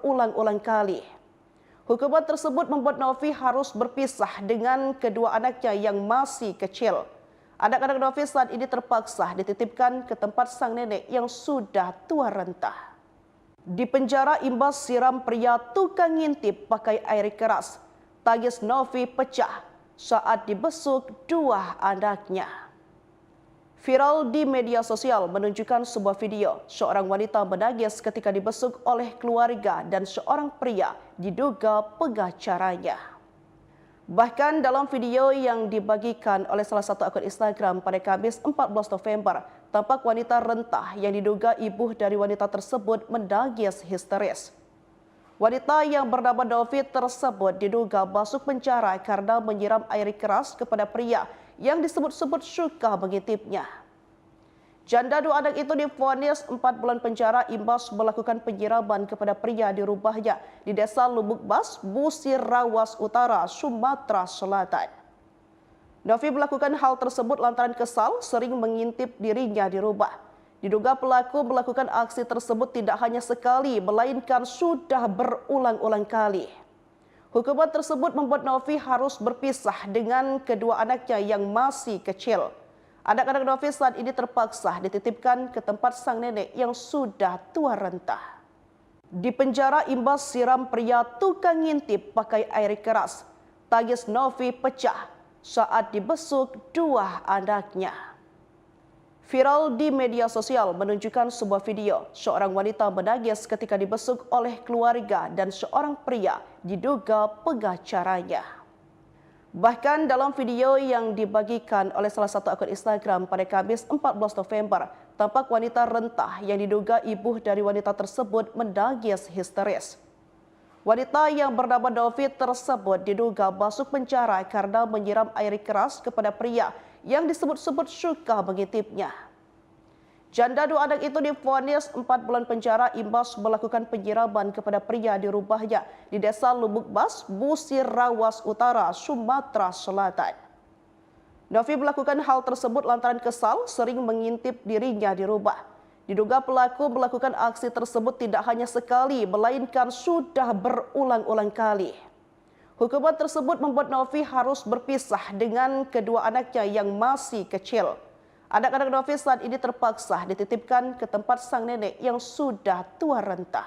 berulang-ulang kali. Hukuman tersebut membuat Novi harus berpisah dengan kedua anaknya yang masih kecil. Anak-anak Novi saat ini terpaksa dititipkan ke tempat sang nenek yang sudah tua renta. Di penjara imbas siram pria tukang ngintip pakai air keras, tangis Novi pecah saat dibesuk dua anaknya. Viral di media sosial menunjukkan sebuah video seorang wanita menangis ketika dibesuk oleh keluarga dan seorang pria diduga pengacaranya. Bahkan dalam video yang dibagikan oleh salah satu akun Instagram pada Kamis 14 November, tampak wanita rentah yang diduga ibu dari wanita tersebut menangis histeris. Wanita yang bernama Novi tersebut diduga masuk penjara karena menyiram air keras kepada pria yang disebut-sebut suka mengintipnya. Janda dua anak itu divonis 4 bulan penjara imbas melakukan penyiraman kepada pria di rumahnya di Desa Lubuk Bas, Busir Rawas Utara, Sumatera Selatan. Novi melakukan hal tersebut lantaran kesal sering mengintip dirinya di rumah. Diduga pelaku melakukan aksi tersebut tidak hanya sekali, melainkan sudah berulang-ulang kali. Hukuman tersebut membuat Novi harus berpisah dengan kedua anaknya yang masih kecil. Anak-anak Novi saat ini terpaksa dititipkan ke tempat sang nenek yang sudah tua renta. Di penjara imbas siram pria tukang ngintip pakai air keras, tangis Novi pecah saat dibesuk dua anaknya. Viral di media sosial menunjukkan sebuah video seorang wanita menangis ketika dibesuk oleh keluarga dan seorang pria diduga pengacaranya. Bahkan dalam video yang dibagikan oleh salah satu akun Instagram pada Kamis 14 November, tampak wanita rentah yang diduga ibu dari wanita tersebut menangis histeris. Wanita yang bernama Novi tersebut diduga masuk penjara karena menyiram air keras kepada pria yang disebut-sebut suka mengintipnya. Janda dua anak itu divonis 4 bulan penjara imbas melakukan penyiraman kepada pria di rumahnya di Desa Lubuk Bas, Busir Rawas Utara, Sumatera Selatan. Novi melakukan hal tersebut lantaran kesal sering mengintip dirinya di rumah. Diduga pelaku melakukan aksi tersebut tidak hanya sekali, melainkan sudah berulang-ulang kali. Hukuman tersebut membuat Novi harus berpisah dengan kedua anaknya yang masih kecil. Anak-anak Novi saat ini terpaksa dititipkan ke tempat sang nenek yang sudah tua renta.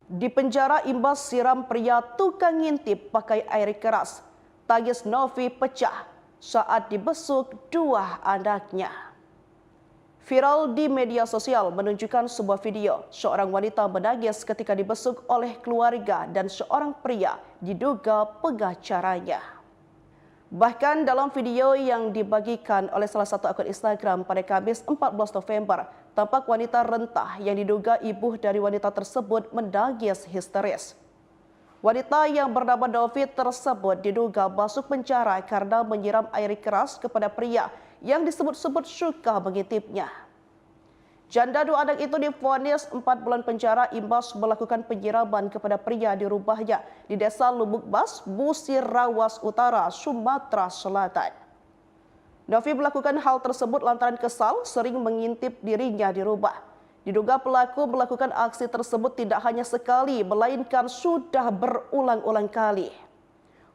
Di penjara imbas siram pria tukang ngintip pakai air keras, tangis Novi pecah saat dibesuk dua anaknya. Viral di media sosial menunjukkan sebuah video seorang wanita menangis ketika dibesuk oleh keluarga dan seorang pria diduga pengacaranya. Bahkan dalam video yang dibagikan oleh salah satu akun Instagram pada Kamis 14 November, tampak wanita rentah yang diduga ibu dari wanita tersebut menangis histeris. Wanita yang bernama Novi tersebut diduga masuk penjara karena menyiram air keras kepada pria yang disebut-sebut suka mengintipnya. Janda dua anak itu divonis 4 bulan penjara imbas melakukan penyiraman kepada pria di rumahnya di Desa Lubuk Bas, Busir Rawas Utara, Sumatera Selatan. Novi melakukan hal tersebut lantaran kesal sering mengintip dirinya di rumah. Diduga pelaku melakukan aksi tersebut tidak hanya sekali, melainkan sudah berulang-ulang kali.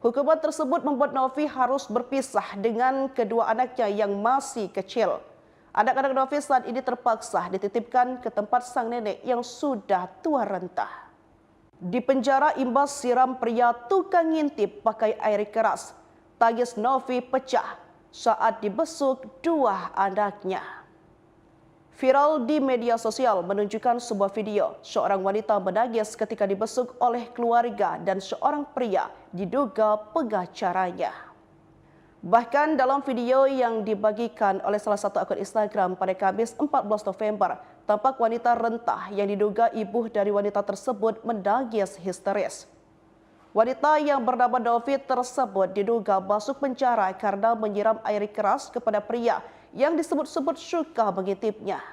Hukuman tersebut membuat Novi harus berpisah dengan kedua anaknya yang masih kecil. Anak-anak Novi saat ini terpaksa dititipkan ke tempat sang nenek yang sudah tua renta. Di penjara imbas siram pria tukang ngintip pakai air keras, tangis Novi pecah saat dibesuk dua anaknya. Viral di media sosial menunjukkan sebuah video seorang wanita menangis ketika dibesuk oleh keluarga dan seorang pria diduga pengacaranya. Bahkan dalam video yang dibagikan oleh salah satu akun Instagram pada Kamis 14 November, tampak wanita rentah yang diduga ibu dari wanita tersebut menangis histeris. Wanita yang bernama Novi tersebut diduga masuk penjara karena menyiram air keras kepada pria yang disebut-sebut suka mengintipnya.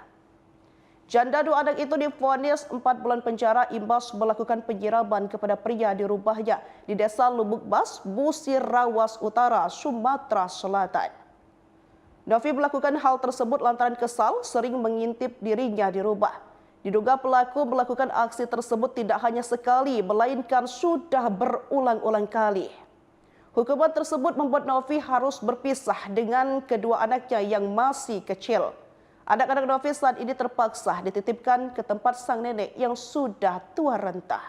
Janda dua anak itu divonis 4 bulan penjara imbas melakukan penyiraman kepada pria di rumahnya di Desa Lubuk Bas, Busir Rawas Utara, Sumatera Selatan. Novi melakukan hal tersebut lantaran kesal sering mengintip dirinya di rumah. Diduga pelaku melakukan aksi tersebut tidak hanya sekali, melainkan sudah berulang-ulang kali. Hukuman tersebut membuat Novi harus berpisah dengan kedua anaknya yang masih kecil. Anak-anak Novi saat ini terpaksa dititipkan ke tempat sang nenek yang sudah tua renta.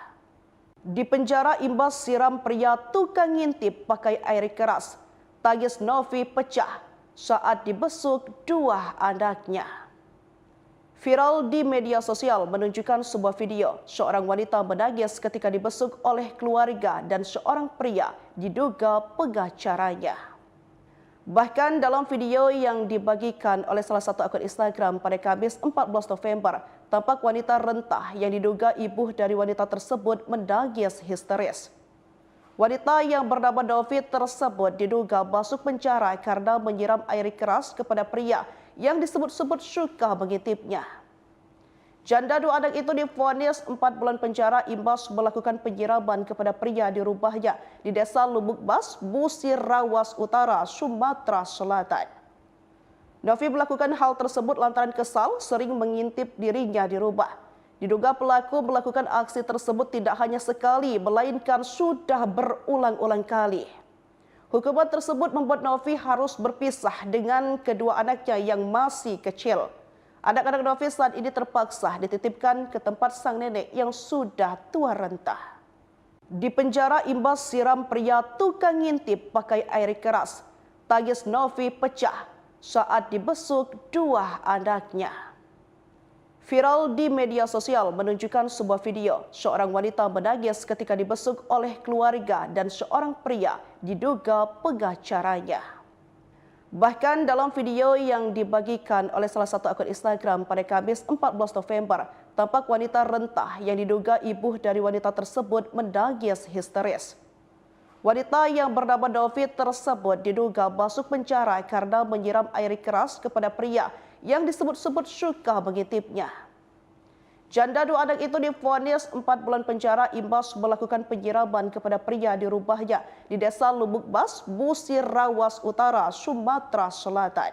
Di penjara imbas siram pria tukang ngintip pakai air keras. Tangis Novi pecah saat dibesuk dua anaknya. Viral di media sosial menunjukkan sebuah video seorang wanita menangis ketika dibesuk oleh keluarga dan seorang pria diduga pengacaranya. Bahkan dalam video yang dibagikan oleh salah satu akun Instagram pada Kamis 14 November, tampak wanita rentah yang diduga ibu dari wanita tersebut menangis histeris. Wanita yang bernama Novi tersebut diduga masuk penjara karena menyiram air keras kepada pria yang disebut-sebut suka mengintipnya. Janda dua anak itu divonis 4 bulan penjara imbas melakukan penyiraman kepada pria di rumahnya di Desa Lubuk Bas, Busir Rawas Utara, Sumatera Selatan. Novi melakukan hal tersebut lantaran kesal sering mengintip dirinya di rumah. Diduga pelaku melakukan aksi tersebut tidak hanya sekali, melainkan sudah berulang-ulang kali. Hukuman tersebut membuat Novi harus berpisah dengan kedua anaknya yang masih kecil. Anak-anak Novi saat ini terpaksa dititipkan ke tempat sang nenek yang sudah tua renta. Di penjara imbas siram pria tukang ngintip pakai air keras. Tangis Novi pecah saat dibesuk dua anaknya. Viral di media sosial menunjukkan sebuah video seorang wanita menangis ketika dibesuk oleh keluarga dan seorang pria diduga pengacaranya. Bahkan dalam video yang dibagikan oleh salah satu akun Instagram pada Kamis 14 November, tampak wanita rentah yang diduga ibu dari wanita tersebut menangis histeris. Wanita yang bernama Novi tersebut diduga masuk penjara karena menyiram air keras kepada pria yang disebut-sebut suka mengintipnya. Janda dua anak itu divonis 4 bulan penjara imbas melakukan penyiraman kepada pria di rumahnya di Desa Lubuk Bas, Busir Rawas Utara, Sumatera Selatan.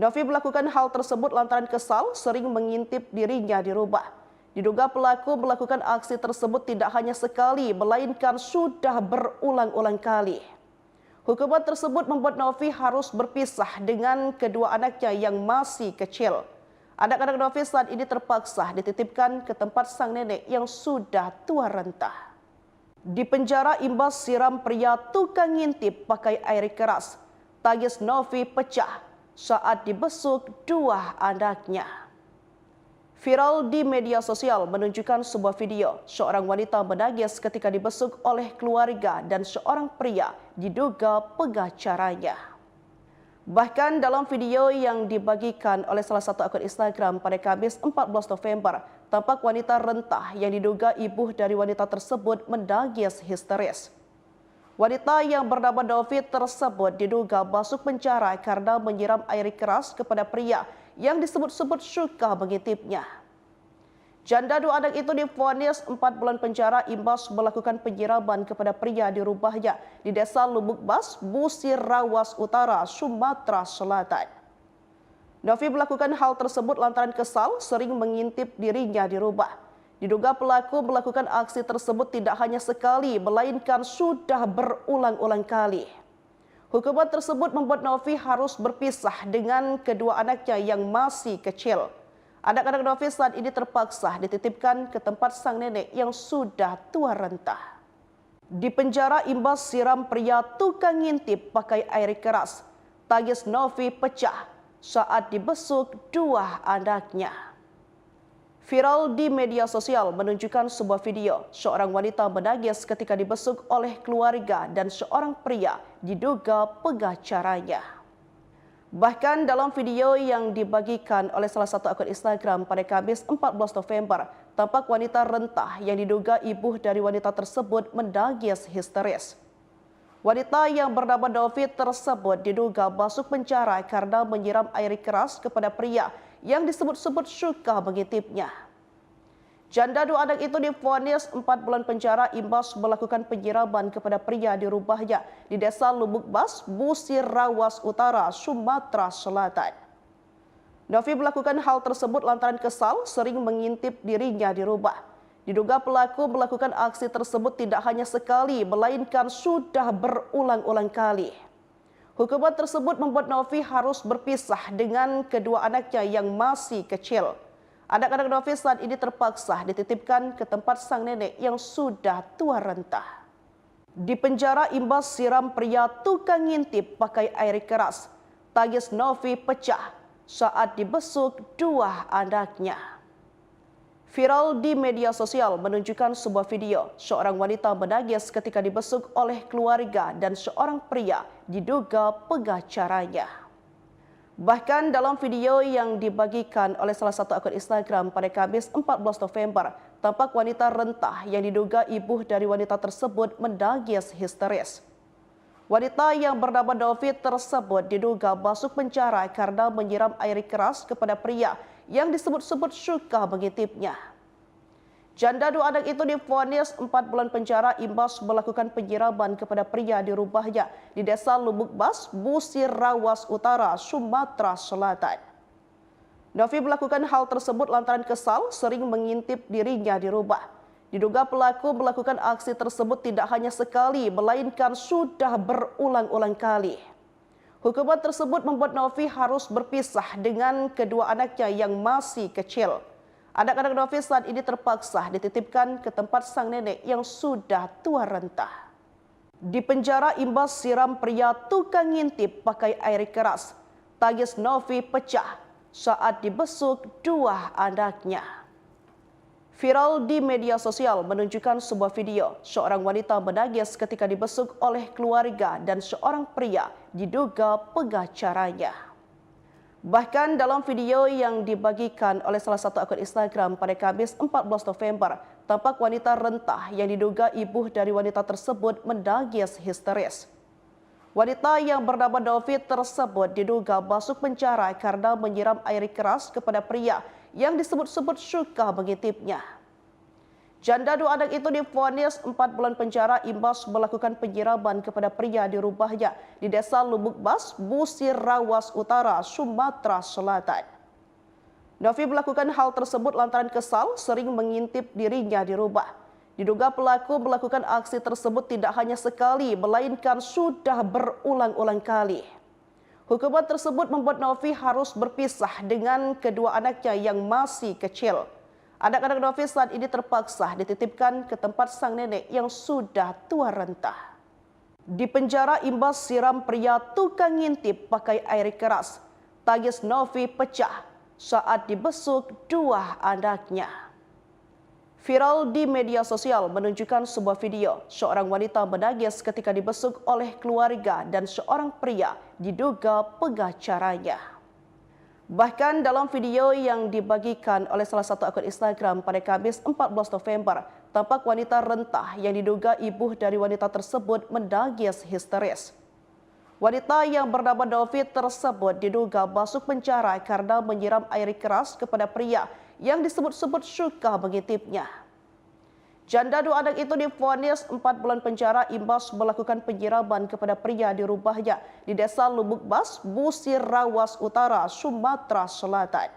Novi melakukan hal tersebut lantaran kesal sering mengintip dirinya di rumah. Diduga pelaku melakukan aksi tersebut tidak hanya sekali, melainkan sudah berulang-ulang kali. Hukuman tersebut membuat Novi harus berpisah dengan kedua anaknya yang masih kecil. Anak-anak Novi saat ini terpaksa dititipkan ke tempat sang nenek yang sudah tua renta. Di penjara imbas siram pria tukang ngintip pakai air keras. Tangis Novi pecah saat dibesuk dua anaknya. Viral di media sosial menunjukkan sebuah video seorang wanita menangis ketika dibesuk oleh keluarga dan seorang pria diduga pengacaranya. Bahkan dalam video yang dibagikan oleh salah satu akun Instagram pada Kamis 14 November, tampak wanita rentah yang diduga ibu dari wanita tersebut menangis histeris. Wanita yang bernama Novi tersebut diduga masuk penjara karena menyiram air keras kepada pria yang disebut-sebut suka mengintipnya. Janda dua anak itu divonis 4 bulan penjara imbas melakukan penyiraman kepada pria di rumahnya di Desa Lubuk Bas, Busir Rawas Utara, Sumatera Selatan. Novi melakukan hal tersebut lantaran kesal sering mengintip dirinya di rumah. Diduga pelaku melakukan aksi tersebut tidak hanya sekali, melainkan sudah berulang-ulang kali. Hukuman tersebut membuat Novi harus berpisah dengan kedua anaknya yang masih kecil. Anak-anak Novi saat ini terpaksa dititipkan ke tempat sang nenek yang sudah tua renta. Di penjara imbas siram pria tukang ngintip pakai air keras. Tangis Novi pecah saat dibesuk dua anaknya. Viral di media sosial menunjukkan sebuah video seorang wanita menangis ketika dibesuk oleh keluarga dan seorang pria diduga pengacaranya. Bahkan dalam video yang dibagikan oleh salah satu akun Instagram pada Kamis 14 November, tampak wanita rentah yang diduga ibu dari wanita tersebut menangis histeris. Wanita yang bernama Novi tersebut diduga masuk penjara karena menyiram air keras kepada pria yang disebut-sebut suka mengintipnya. Janda dua anak itu divonis 4 bulan penjara imbas melakukan penyiraman kepada pria di rumahnya di Desa Lubuk Bas, Busir Rawas Utara, Sumatera Selatan. Novi melakukan hal tersebut lantaran kesal sering mengintip dirinya di rumah. Diduga pelaku melakukan aksi tersebut tidak hanya sekali, melainkan sudah berulang-ulang kali. Hukuman tersebut membuat Novi harus berpisah dengan kedua anaknya yang masih kecil. Anak-anak Novi saat ini terpaksa dititipkan ke tempat sang nenek yang sudah tua renta. Di penjara imbas siram pria tukang ngintip pakai air keras. Tangis Novi pecah saat dibesuk dua anaknya. Viral di media sosial menunjukkan sebuah video seorang wanita menangis ketika dibesuk oleh keluarga dan seorang pria diduga pengacaranya. Bahkan dalam video yang dibagikan oleh salah satu akun Instagram pada Kamis 14 November, tampak wanita rentah yang diduga ibu dari wanita tersebut menangis histeris. Wanita yang bernama Novi tersebut diduga masuk penjara karena menyiram air keras kepada pria yang disebut-sebut suka mengintipnya. Janda dua anak itu divonis 4 bulan penjara imbas melakukan penyiraman kepada pria di rumahnya di Desa Lubuk Bas, Busir Rawas Utara, Sumatera Selatan. Novi melakukan hal tersebut lantaran kesal sering mengintip dirinya di rumah. Diduga pelaku melakukan aksi tersebut tidak hanya sekali, melainkan sudah berulang-ulang kali. Hukuman tersebut membuat Novi harus berpisah dengan kedua anaknya yang masih kecil. Anak-anak Novi saat ini terpaksa dititipkan ke tempat sang nenek yang sudah tua renta. Di penjara imbas siram pria tukang ngintip pakai air keras. Tangis Novi pecah saat dibesuk dua anaknya. Viral di media sosial menunjukkan sebuah video seorang wanita menangis ketika dibesuk oleh keluarga dan seorang pria diduga pengacaranya. Bahkan dalam video yang dibagikan oleh salah satu akun Instagram pada Kamis 14 November, tampak wanita rentah yang diduga ibu dari wanita tersebut menangis histeris. Wanita yang bernama Novi tersebut diduga masuk penjara karena menyiram air keras kepada pria yang disebut-sebut suka mengintipnya. Janda dua anak itu divonis 4 bulan penjara imbas melakukan penyiraman kepada pria di rumahnya di Desa Lubuk Bas, Busir Rawas Utara, Sumatera Selatan. Novi melakukan hal tersebut lantaran kesal sering mengintip dirinya di rumah. Diduga pelaku melakukan aksi tersebut tidak hanya sekali, melainkan sudah berulang-ulang kali. Hukuman tersebut membuat Novi harus berpisah dengan kedua anaknya yang masih kecil. Anak-anak Novi saat ini terpaksa dititipkan ke tempat sang nenek yang sudah tua renta. Di penjara imbas siram pria tukang ngintip pakai air keras. Tangis Novi pecah saat dibesuk dua anaknya. Viral di media sosial menunjukkan sebuah video seorang wanita menangis ketika dibesuk oleh keluarga dan seorang pria diduga pengacaranya. Bahkan dalam video yang dibagikan oleh salah satu akun Instagram pada Kamis 14 November, tampak wanita rentah yang diduga ibu dari wanita tersebut menangis histeris. Wanita yang bernama Novi tersebut diduga masuk penjara karena menyiram air keras kepada pria yang disebut-sebut suka mengintipnya. Janda dua anak itu divonis 4 bulan penjara imbas melakukan penyiraman kepada pria di rumahnya di Desa Lubuk Bas, Busir Rawas Utara, Sumatera Selatan.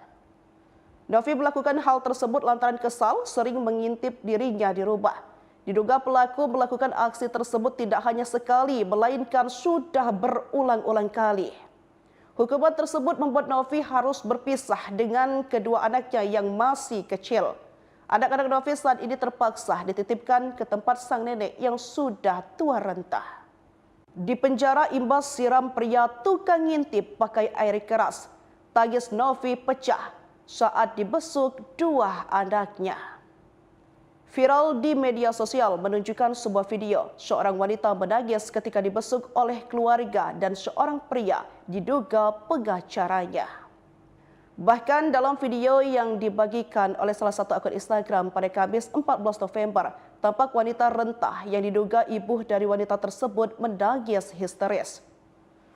Novi melakukan hal tersebut lantaran kesal sering mengintip dirinya di rumah. Diduga pelaku melakukan aksi tersebut tidak hanya sekali, melainkan sudah berulang-ulang kali. Hukuman tersebut membuat Novi harus berpisah dengan kedua anaknya yang masih kecil. Anak-anak Novi saat ini terpaksa dititipkan ke tempat sang nenek yang sudah tua renta. Di penjara imbas siram pria tukang ngintip pakai air keras. Tangis Novi pecah saat dibesuk dua anaknya. Viral di media sosial menunjukkan sebuah video seorang wanita menangis ketika dibesuk oleh keluarga dan seorang pria diduga pengacaranya. Bahkan dalam video yang dibagikan oleh salah satu akun Instagram pada Kamis 14 November, tampak wanita rentah yang diduga ibu dari wanita tersebut menangis histeris.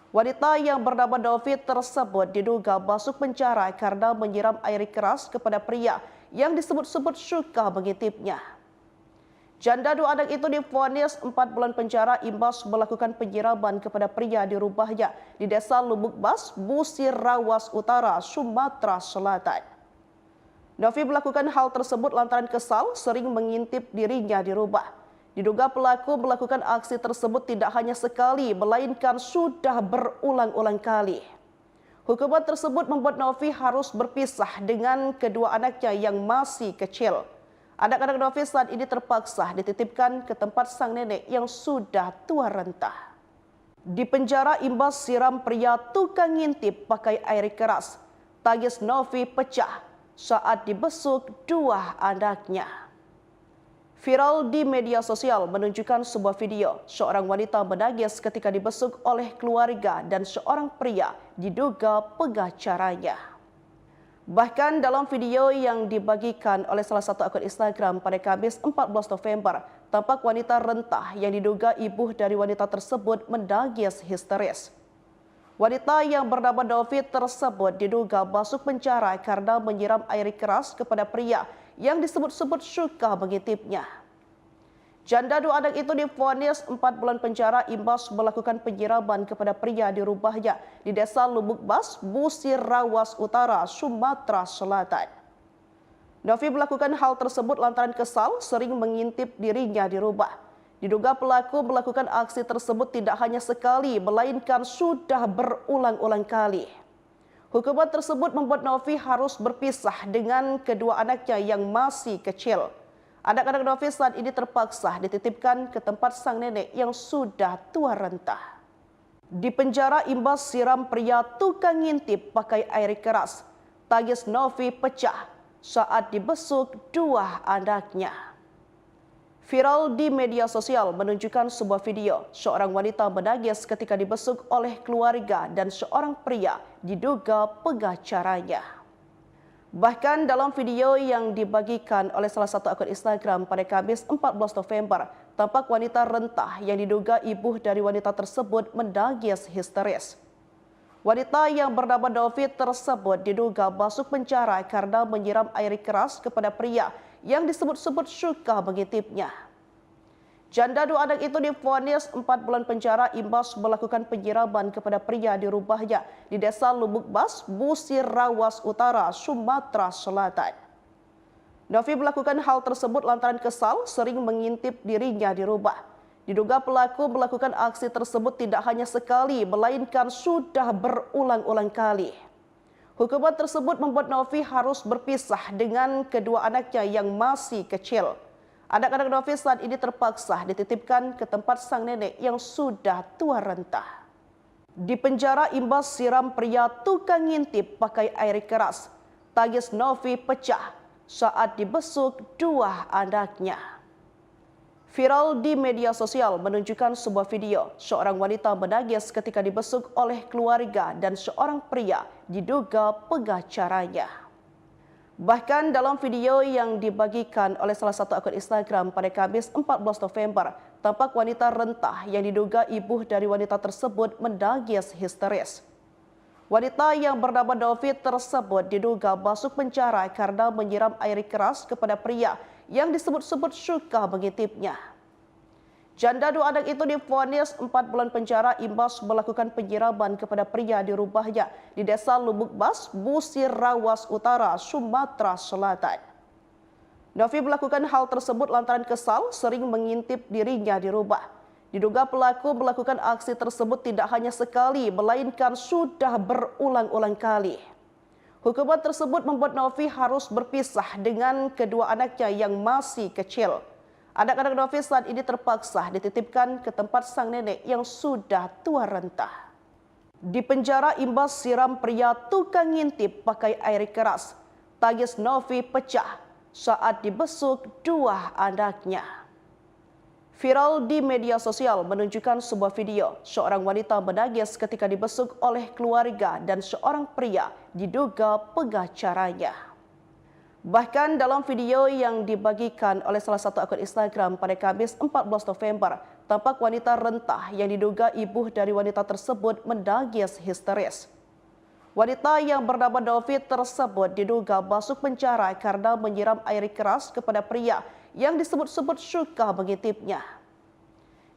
Wanita yang bernama Novi tersebut diduga masuk penjara karena menyiram air keras kepada pria yang disebut-sebut suka mengintipnya. Janda 2 anak itu divonis 4 bulan penjara imbas melakukan penyiraman kepada pria di rumahnya di Desa Lubuk Bas, Busir Rawas Utara, Sumatera Selatan. Novi melakukan hal tersebut lantaran kesal sering mengintip dirinya di rumah. Diduga pelaku melakukan aksi tersebut tidak hanya sekali, melainkan sudah berulang-ulang kali. Hukuman tersebut membuat Novi harus berpisah dengan kedua anaknya yang masih kecil. Anak-anak Novi saat ini terpaksa dititipkan ke tempat sang nenek yang sudah tua renta. Di penjara imbas siram pria tukang ngintip pakai air keras. Tangis Novi pecah saat dibesuk dua anaknya. Viral di media sosial menunjukkan sebuah video seorang wanita menangis ketika dibesuk oleh keluarga dan seorang pria diduga pengacaranya. Bahkan dalam video yang dibagikan oleh salah satu akun Instagram pada Kamis 14 November, tampak wanita rentah yang diduga ibu dari wanita tersebut menangis histeris. Wanita yang bernama Novi tersebut diduga masuk penjara karena menyiram air keras kepada pria yang disebut-sebut suka mengintipnya. Janda 2 anak itu divonis 4 bulan penjara imbas melakukan penyiraman kepada pria di rumahnya di Desa Lubuk Bas, Busir Rawas Utara, Sumatera Selatan. Novi melakukan hal tersebut lantaran kesal sering mengintip dirinya di rumah. Diduga pelaku melakukan aksi tersebut tidak hanya sekali, melainkan sudah berulang-ulang kali. Hukuman tersebut membuat Novi harus berpisah dengan kedua anaknya yang masih kecil. Anak-anak Novi saat ini terpaksa dititipkan ke tempat sang nenek yang sudah tua renta. Di penjara imbas siram pria tukang ngintip pakai air keras. Tangis Novi pecah saat dibesuk dua anaknya. Viral di media sosial menunjukkan sebuah video seorang wanita menangis ketika dibesuk oleh keluarga dan seorang pria diduga pengacaranya. Bahkan dalam video yang dibagikan oleh salah satu akun Instagram pada Kamis 14 November, tampak wanita rentah yang diduga ibu dari wanita tersebut menangis histeris. Wanita yang bernama Novi tersebut diduga masuk penjara karena menyiram air keras kepada pria yang disebut-sebut suka mengintipnya. Janda 2 anak itu divonis 4 bulan penjara imbas melakukan penyiraman kepada pria di rumahnya di Desa Lubuk Bas, Busir Rawas Utara, Sumatera Selatan. Novi melakukan hal tersebut lantaran kesal sering mengintip dirinya di rumah. Diduga pelaku melakukan aksi tersebut tidak hanya sekali, melainkan sudah berulang-ulang kali. Hukuman tersebut membuat Novi harus berpisah dengan kedua anaknya yang masih kecil. Anak-anak Novi saat ini terpaksa dititipkan ke tempat sang nenek yang sudah tua renta. Di penjara imbas siram pria tukang ngintip pakai air keras. Tangis Novi pecah saat dibesuk dua anaknya. Viral di media sosial menunjukkan sebuah video seorang wanita menangis ketika dibesuk oleh keluarga dan seorang pria diduga pengacaranya. Bahkan dalam video yang dibagikan oleh salah satu akun Instagram pada Kamis 14 November, tampak wanita rentah yang diduga ibu dari wanita tersebut menangis histeris. Wanita yang bernama Novi tersebut diduga masuk penjara karena menyiram air keras kepada pria yang disebut-sebut suka mengintipnya. Janda 2 anak itu divonis 4 bulan penjara imbas melakukan penyiraman kepada pria di rumahnya di Desa Lubuk Bas, Busir Rawas Utara, Sumatera Selatan. Novi melakukan hal tersebut lantaran kesal sering mengintip dirinya di rumah. Diduga pelaku melakukan aksi tersebut tidak hanya sekali, melainkan sudah berulang-ulang kali. Hukuman tersebut membuat Novi harus berpisah dengan kedua anaknya yang masih kecil. Anak-anak Novi saat ini terpaksa dititipkan ke tempat sang nenek yang sudah tua renta. Di penjara imbas siram pria tukang ngintip pakai air keras. Tangis Novi pecah saat dibesuk dua anaknya. Viral di media sosial menunjukkan sebuah video seorang wanita menangis ketika dibesuk oleh keluarga dan seorang pria diduga pengacaranya. Bahkan dalam video yang dibagikan oleh salah satu akun Instagram pada Kamis 14 November, tampak wanita rentah yang diduga ibu dari wanita tersebut menangis histeris. Wanita yang bernama Novi tersebut diduga masuk penjara karena menyiram air keras kepada pria yang disebut-sebut suka mengintipnya.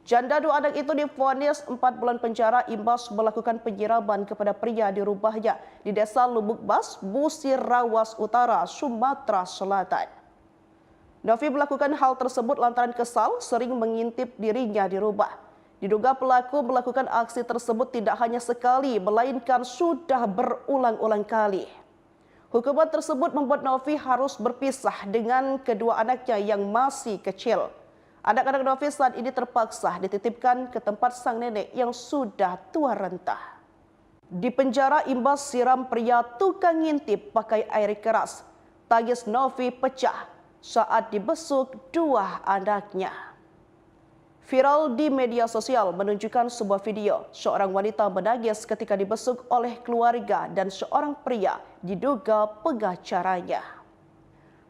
Janda dua anak itu divonis 4 bulan penjara imbas melakukan penyiraman kepada pria di rumahnya di Desa Lubuk Bas, Busir Rawas Utara, Sumatera Selatan. Novi melakukan hal tersebut lantaran kesal sering mengintip dirinya di rumah. Diduga pelaku melakukan aksi tersebut tidak hanya sekali, melainkan sudah berulang-ulang kali. Hukuman tersebut membuat Novi harus berpisah dengan kedua anaknya yang masih kecil. Anak-anak Novi saat ini terpaksa dititipkan ke tempat sang nenek yang sudah tua renta. Di penjara imbas siram pria tukang ngintip pakai air keras. Tangis Novi pecah saat dibesuk dua anaknya. Viral di media sosial menunjukkan sebuah video seorang wanita menangis ketika dibesuk oleh keluarga dan seorang pria diduga pengacaranya.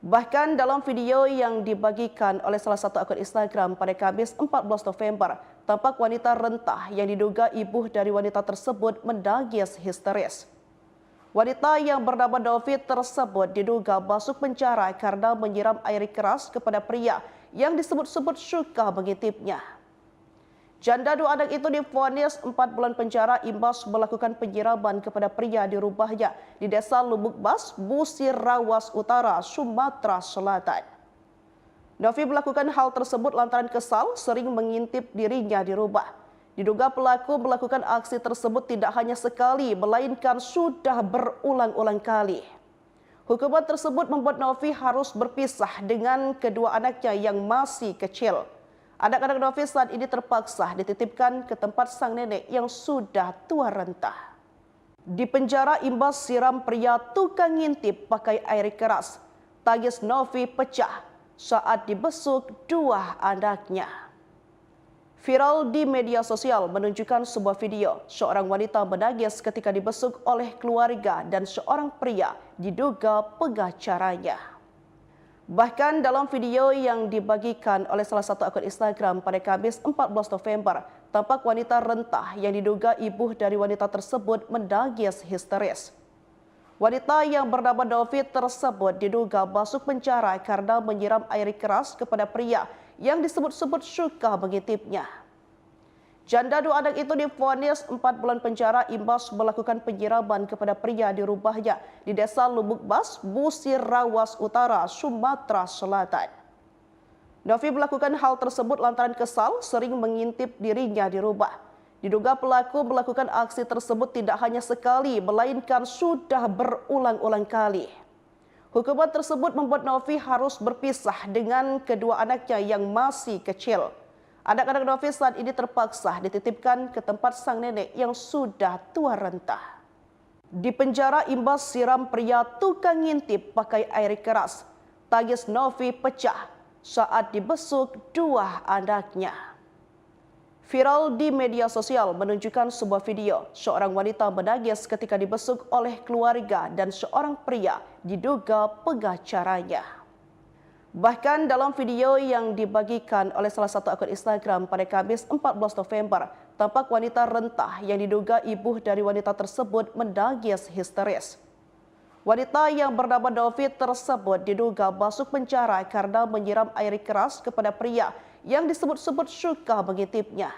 Bahkan dalam video yang dibagikan oleh salah satu akun Instagram pada Kamis 14 November, tampak wanita rentah yang diduga ibu dari wanita tersebut menangis histeris. Wanita yang bernama Novi tersebut diduga masuk penjara karena menyiram air keras kepada pria yang disebut-sebut suka mengintipnya. Janda dua anak itu divonis 4 bulan penjara imbas melakukan penyiraman kepada pria di rumahnya di Desa Lubuk Bas, Busir Rawas Utara, Sumatera Selatan. Novi melakukan hal tersebut lantaran kesal sering mengintip dirinya di rumah. Diduga pelaku melakukan aksi tersebut tidak hanya sekali, melainkan sudah berulang-ulang kali. Hukuman tersebut membuat Novi harus berpisah dengan kedua anaknya yang masih kecil. Anak-anak Novi saat ini terpaksa dititipkan ke tempat sang nenek yang sudah tua renta. Di penjara imbas siram pria tukang ngintip pakai air keras. Tangis Novi pecah saat dibesuk dua anaknya. Viral di media sosial menunjukkan sebuah video seorang wanita menangis ketika dibesuk oleh keluarga dan seorang pria diduga pengacaranya. Bahkan dalam video yang dibagikan oleh salah satu akun Instagram pada Kamis 14 November, tampak wanita rentah yang diduga ibu dari wanita tersebut menangis histeris. Wanita yang bernama Novi tersebut diduga masuk penjara karena menyiram air keras kepada pria yang disebut-sebut suka mengintipnya. Janda dua anak itu divonis 4 bulan penjara imbas melakukan penyiraman kepada pria di rumahnya di Desa Lubuk Bas, Busir Rawas Utara, Sumatera Selatan. Novi melakukan hal tersebut lantaran kesal sering mengintip dirinya di rumah. Diduga pelaku melakukan aksi tersebut tidak hanya sekali, melainkan sudah berulang-ulang kali. Hukuman tersebut membuat Novi harus berpisah dengan kedua anaknya yang masih kecil. Anak-anak Novi saat ini terpaksa dititipkan ke tempat sang nenek yang sudah tua renta. Di penjara imbas siram pria tukang ngintip pakai air keras. Tangis Novi pecah saat dibesuk dua anaknya. Viral di media sosial menunjukkan sebuah video seorang wanita menangis ketika dibesuk oleh keluarga dan seorang pria diduga pengacaranya. Bahkan dalam video yang dibagikan oleh salah satu akun Instagram pada Kamis 14 November, tampak wanita rentah yang diduga ibu dari wanita tersebut menangis histeris. Wanita yang bernama Novi tersebut diduga masuk penjara karena menyiram air keras kepada pria yang disebut-sebut suka mengintipnya.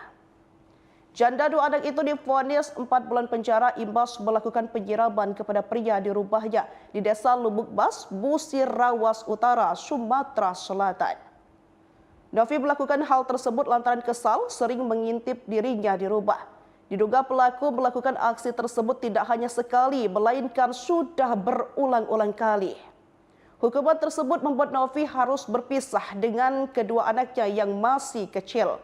Janda dua anak itu divonis 4 bulan penjara imbas melakukan penyiraman kepada pria di rumahnya di Desa Lubuk Bas, Busir Rawas Utara, Sumatera Selatan. Novi melakukan hal tersebut lantaran kesal sering mengintip dirinya di rumah. Diduga pelaku melakukan aksi tersebut tidak hanya sekali, melainkan sudah berulang-ulang kali. Hukuman tersebut membuat Novi harus berpisah dengan kedua anaknya yang masih kecil.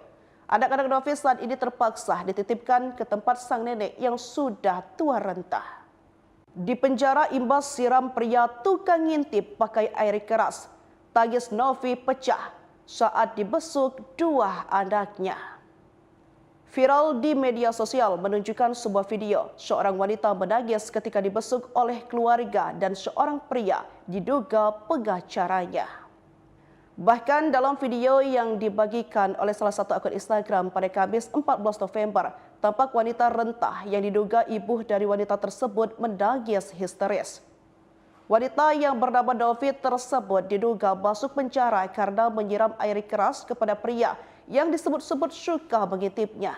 Anak-anak Novi saat ini terpaksa dititipkan ke tempat sang nenek yang sudah tua renta. Di penjara imbas siram pria tukang ngintip pakai air keras. Tangis Novi pecah saat dibesuk dua anaknya. Viral di media sosial menunjukkan sebuah video seorang wanita menangis ketika dibesuk oleh keluarga dan seorang pria diduga pengacaranya. Bahkan dalam video yang dibagikan oleh salah satu akun Instagram pada Kamis 14 November, tampak wanita rentah yang diduga ibu dari wanita tersebut menangis histeris. Wanita yang bernama Novi tersebut diduga masuk penjara karena menyiram air keras kepada pria yang disebut-sebut suka mengintipnya.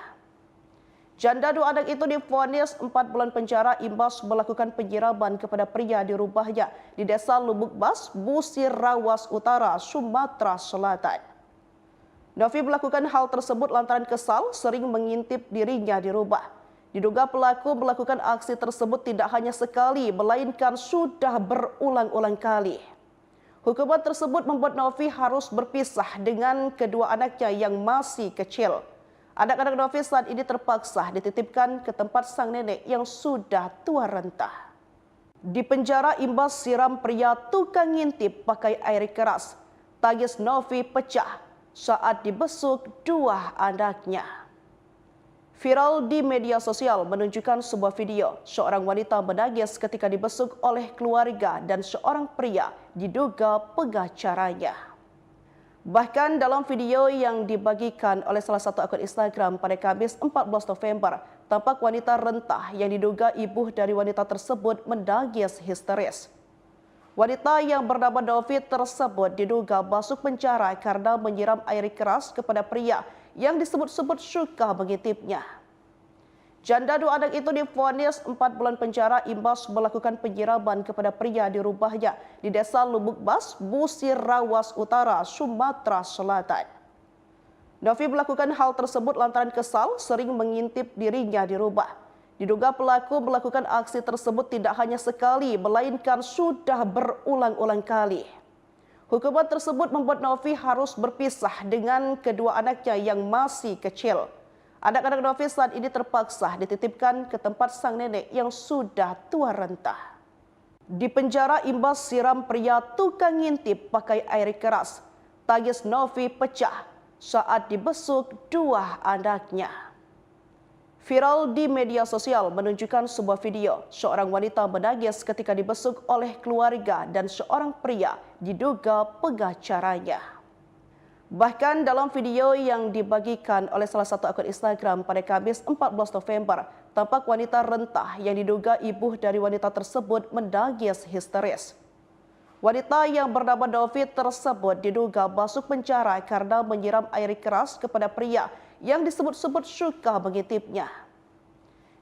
Janda dua anak itu divonis 4 bulan penjara imbas melakukan penyiraman kepada pria di rumahnya di Desa Lubuk Bas, Busir Rawas Utara, Sumatera Selatan. Novi melakukan hal tersebut lantaran kesal sering mengintip dirinya di rumah. Diduga pelaku melakukan aksi tersebut tidak hanya sekali, melainkan sudah berulang-ulang kali. Hukuman tersebut membuat Novi harus berpisah dengan kedua anaknya yang masih kecil. Anak-anak Novi saat ini terpaksa dititipkan ke tempat sang nenek yang sudah tua renta. Di penjara imbas siram pria tukang ngintip pakai air keras. Tangis Novi pecah saat dibesuk dua anaknya. Viral di media sosial menunjukkan sebuah video seorang wanita menangis ketika dibesuk oleh keluarga dan seorang pria diduga pengacaranya. Bahkan dalam video yang dibagikan oleh salah satu akun Instagram pada Kamis 14 November, tampak wanita rentah yang diduga ibu dari wanita tersebut menangis histeris. Wanita yang bernama Novi tersebut diduga masuk penjara karena menyiram air keras kepada pria yang disebut-sebut suka mengintipnya. Janda dua anak itu divonis 4 bulan penjara imbas melakukan penyiraman kepada pria di rumahnya di Desa Lubuk Bas, Busir Rawas Utara, Sumatera Selatan. Novi melakukan hal tersebut lantaran kesal sering mengintip dirinya di rumah. Diduga pelaku melakukan aksi tersebut tidak hanya sekali, melainkan sudah berulang-ulang kali. Hukuman tersebut membuat Novi harus berpisah dengan kedua anaknya yang masih kecil. Anak-anak Novi saat ini terpaksa dititipkan ke tempat sang nenek yang sudah tua renta. Di penjara imbas siram pria tukang ngintip pakai air keras. Tangis Novi pecah saat dibesuk dua anaknya. Viral di media sosial menunjukkan sebuah video seorang wanita menangis ketika dibesuk oleh keluarga dan seorang pria diduga pengacaranya. Bahkan dalam video yang dibagikan oleh salah satu akun Instagram pada Kamis 14 November, tampak wanita rentah yang diduga ibu dari wanita tersebut menangis histeris. Wanita yang bernama Novi tersebut diduga masuk penjara karena menyiram air keras kepada pria yang disebut-sebut suka mengintipnya.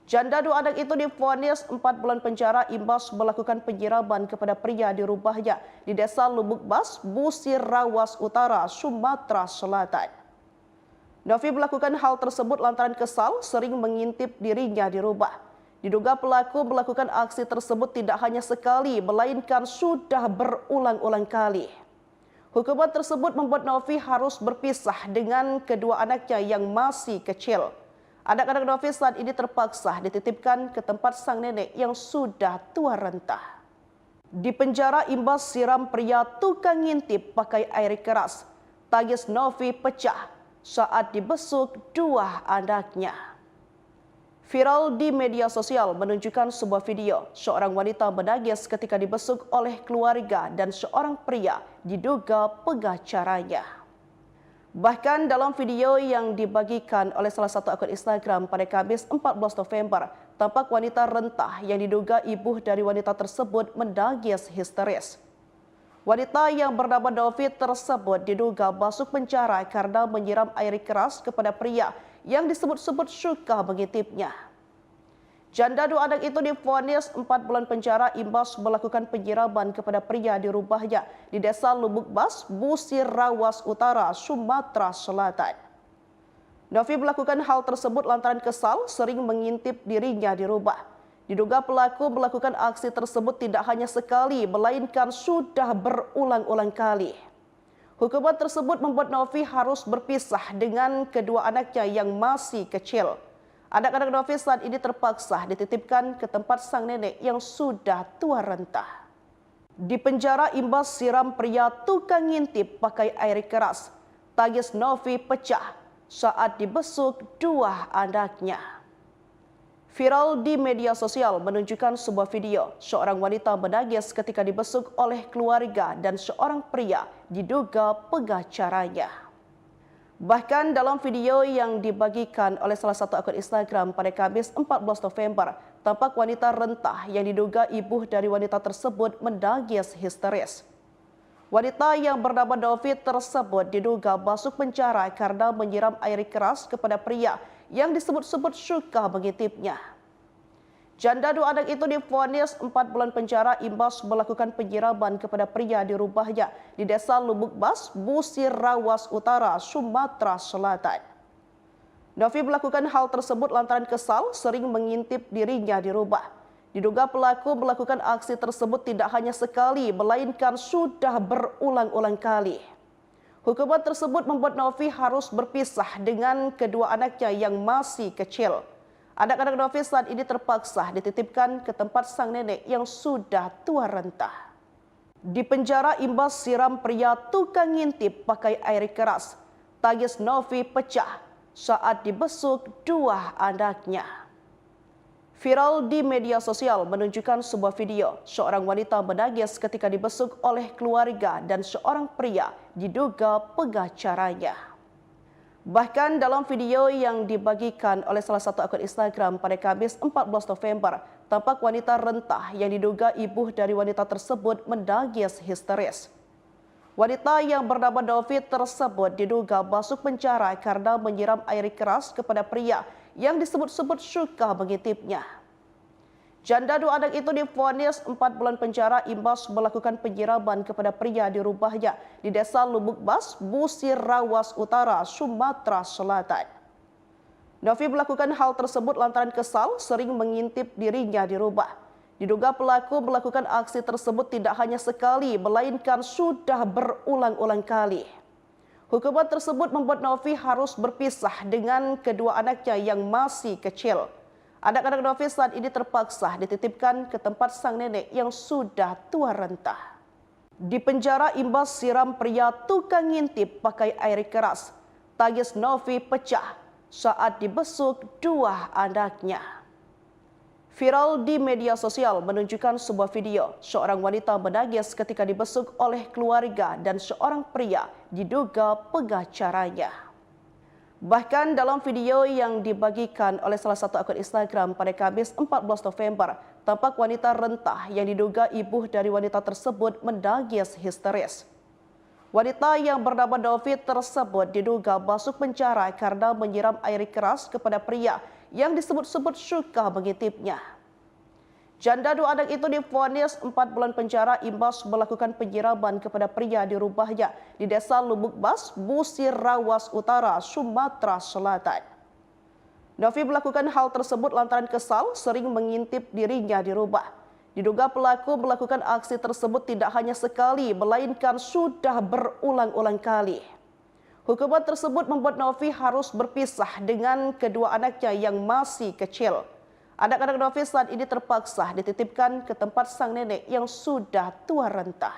Janda dua anak itu divonis 4 bulan penjara imbas melakukan penyiraman kepada pria di rumahnya di Desa Lubuk Bas, Busir Rawas Utara, Sumatera Selatan. Novi melakukan hal tersebut lantaran kesal sering mengintip dirinya di rumah. Diduga pelaku melakukan aksi tersebut tidak hanya sekali, melainkan sudah berulang-ulang kali. Hukuman tersebut membuat Novi harus berpisah dengan kedua anaknya yang masih kecil. Anak-anak Novi saat ini terpaksa dititipkan ke tempat sang nenek yang sudah tua renta. Di penjara imbas siram pria tukang ngintip pakai air keras. Tangis Novi pecah saat dibesuk dua anaknya. Viral di media sosial menunjukkan sebuah video seorang wanita menangis ketika dibesuk oleh keluarga dan seorang pria diduga pengacaranya. Bahkan dalam video yang dibagikan oleh salah satu akun Instagram pada Kamis 14 November, tampak wanita rentah yang diduga ibu dari wanita tersebut menangis histeris. Wanita yang bernama Novi tersebut diduga masuk penjara karena menyiram air keras kepada pria yang disebut-sebut suka mengintipnya. Janda dua anak itu divonis 4 bulan penjara imbas melakukan penyiraman kepada pria di rumahnya di Desa Lubuk Bas, Busir Rawas Utara, Sumatera Selatan. Novi melakukan hal tersebut lantaran kesal sering mengintip dirinya di rumah. Diduga pelaku melakukan aksi tersebut tidak hanya sekali, melainkan sudah berulang-ulang kali. Hukuman tersebut membuat Novi harus berpisah dengan kedua anaknya yang masih kecil. Anak-anak Novi saat ini terpaksa dititipkan ke tempat sang nenek yang sudah tua renta. Di penjara imbas siram pria tukang ngintip pakai air keras. Tangis Novi pecah saat dibesuk dua anaknya. Viral di media sosial menunjukkan sebuah video seorang wanita menangis ketika dibesuk oleh keluarga dan seorang pria diduga pengacaranya. Bahkan dalam video yang dibagikan oleh salah satu akun Instagram pada Kamis 14 November, tampak wanita rentah yang diduga ibu dari wanita tersebut menangis histeris. Wanita yang bernama Novi tersebut diduga masuk penjara karena menyiram air keras kepada pria yang disebut-sebut suka mengintipnya. Janda dua anak itu divonis 4 bulan penjara imbas melakukan penyiraman kepada pria di rumahnya di Desa Lubuk Bas, Busir Rawas Utara, Sumatera Selatan. Novi melakukan hal tersebut lantaran kesal sering mengintip dirinya di rumah. Diduga pelaku melakukan aksi tersebut tidak hanya sekali, melainkan sudah berulang-ulang kali. Hukuman tersebut membuat Novi harus berpisah dengan kedua anaknya yang masih kecil. Anak-anak Novi saat ini terpaksa dititipkan ke tempat sang nenek yang sudah tua renta. Di penjara imbas siram pria tukang ngintip pakai air keras. Tangis Novi pecah saat dibesuk dua anaknya. Viral di media sosial menunjukkan sebuah video seorang wanita menangis ketika dibesuk oleh keluarga dan seorang pria diduga pengacaranya. Bahkan dalam video yang dibagikan oleh salah satu akun Instagram pada Kamis 14 November, tampak wanita rentah yang diduga ibu dari wanita tersebut menangis histeris. Wanita yang bernama Novi tersebut diduga masuk penjara karena menyiram air keras kepada pria yang disebut-sebut suka mengintipnya. Janda dua anak itu divonis 4 bulan penjara imbas melakukan penyiraman kepada pria di rumahnya di Desa Lubuk Bas, Busir Rawas Utara, Sumatera Selatan. Novi melakukan hal tersebut lantaran kesal sering mengintip dirinya di rumah. Diduga pelaku melakukan aksi tersebut tidak hanya sekali, melainkan sudah berulang-ulang kali. Hukuman tersebut membuat Novi harus berpisah dengan kedua anaknya yang masih kecil. Anak-anak Novi saat ini terpaksa dititipkan ke tempat sang nenek yang sudah tua renta. Di penjara imbas siram pria tukang ngintip pakai air keras. Tangis Novi pecah saat dibesuk dua anaknya. Viral di media sosial menunjukkan sebuah video seorang wanita menangis ketika dibesuk oleh keluarga dan seorang pria diduga pengacaranya. Bahkan dalam video yang dibagikan oleh salah satu akun Instagram pada Kamis 14 November, tampak wanita rentah yang diduga ibu dari wanita tersebut menangis histeris. Wanita yang bernama Novi tersebut diduga masuk penjara karena menyiram air keras kepada pria yang disebut-sebut suka mengintipnya. Janda dua anak itu divonis 4 bulan penjara imbas melakukan penyiraman kepada pria di rumahnya di Desa Lubuk Bas, Busir Rawas Utara, Sumatera Selatan. Novi melakukan hal tersebut lantaran kesal sering mengintip dirinya di rumah. Diduga pelaku melakukan aksi tersebut tidak hanya sekali, melainkan sudah berulang-ulang kali. Hukuman tersebut membuat Novi harus berpisah dengan kedua anaknya yang masih kecil. Anak-anak Novi saat ini terpaksa dititipkan ke tempat sang nenek yang sudah tua renta.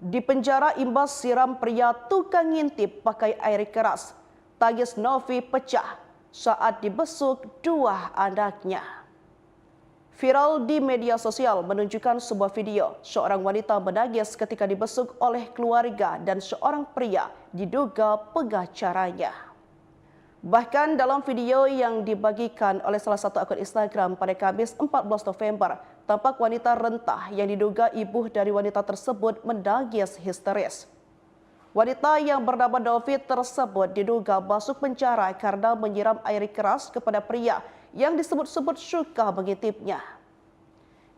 Di penjara imbas siram pria tukang ngintip pakai air keras. Tangis Novi pecah saat dibesuk dua anaknya. Viral di media sosial menunjukkan sebuah video seorang wanita menangis ketika dibesuk oleh keluarga dan seorang pria diduga pengacaranya. Bahkan dalam video yang dibagikan oleh salah satu akun Instagram pada Kamis 14 November, tampak wanita rentah yang diduga ibu dari wanita tersebut menangis histeris. Wanita yang bernama Novi tersebut diduga masuk penjara karena menyiram air keras kepada pria yang disebut-sebut suka mengintipnya.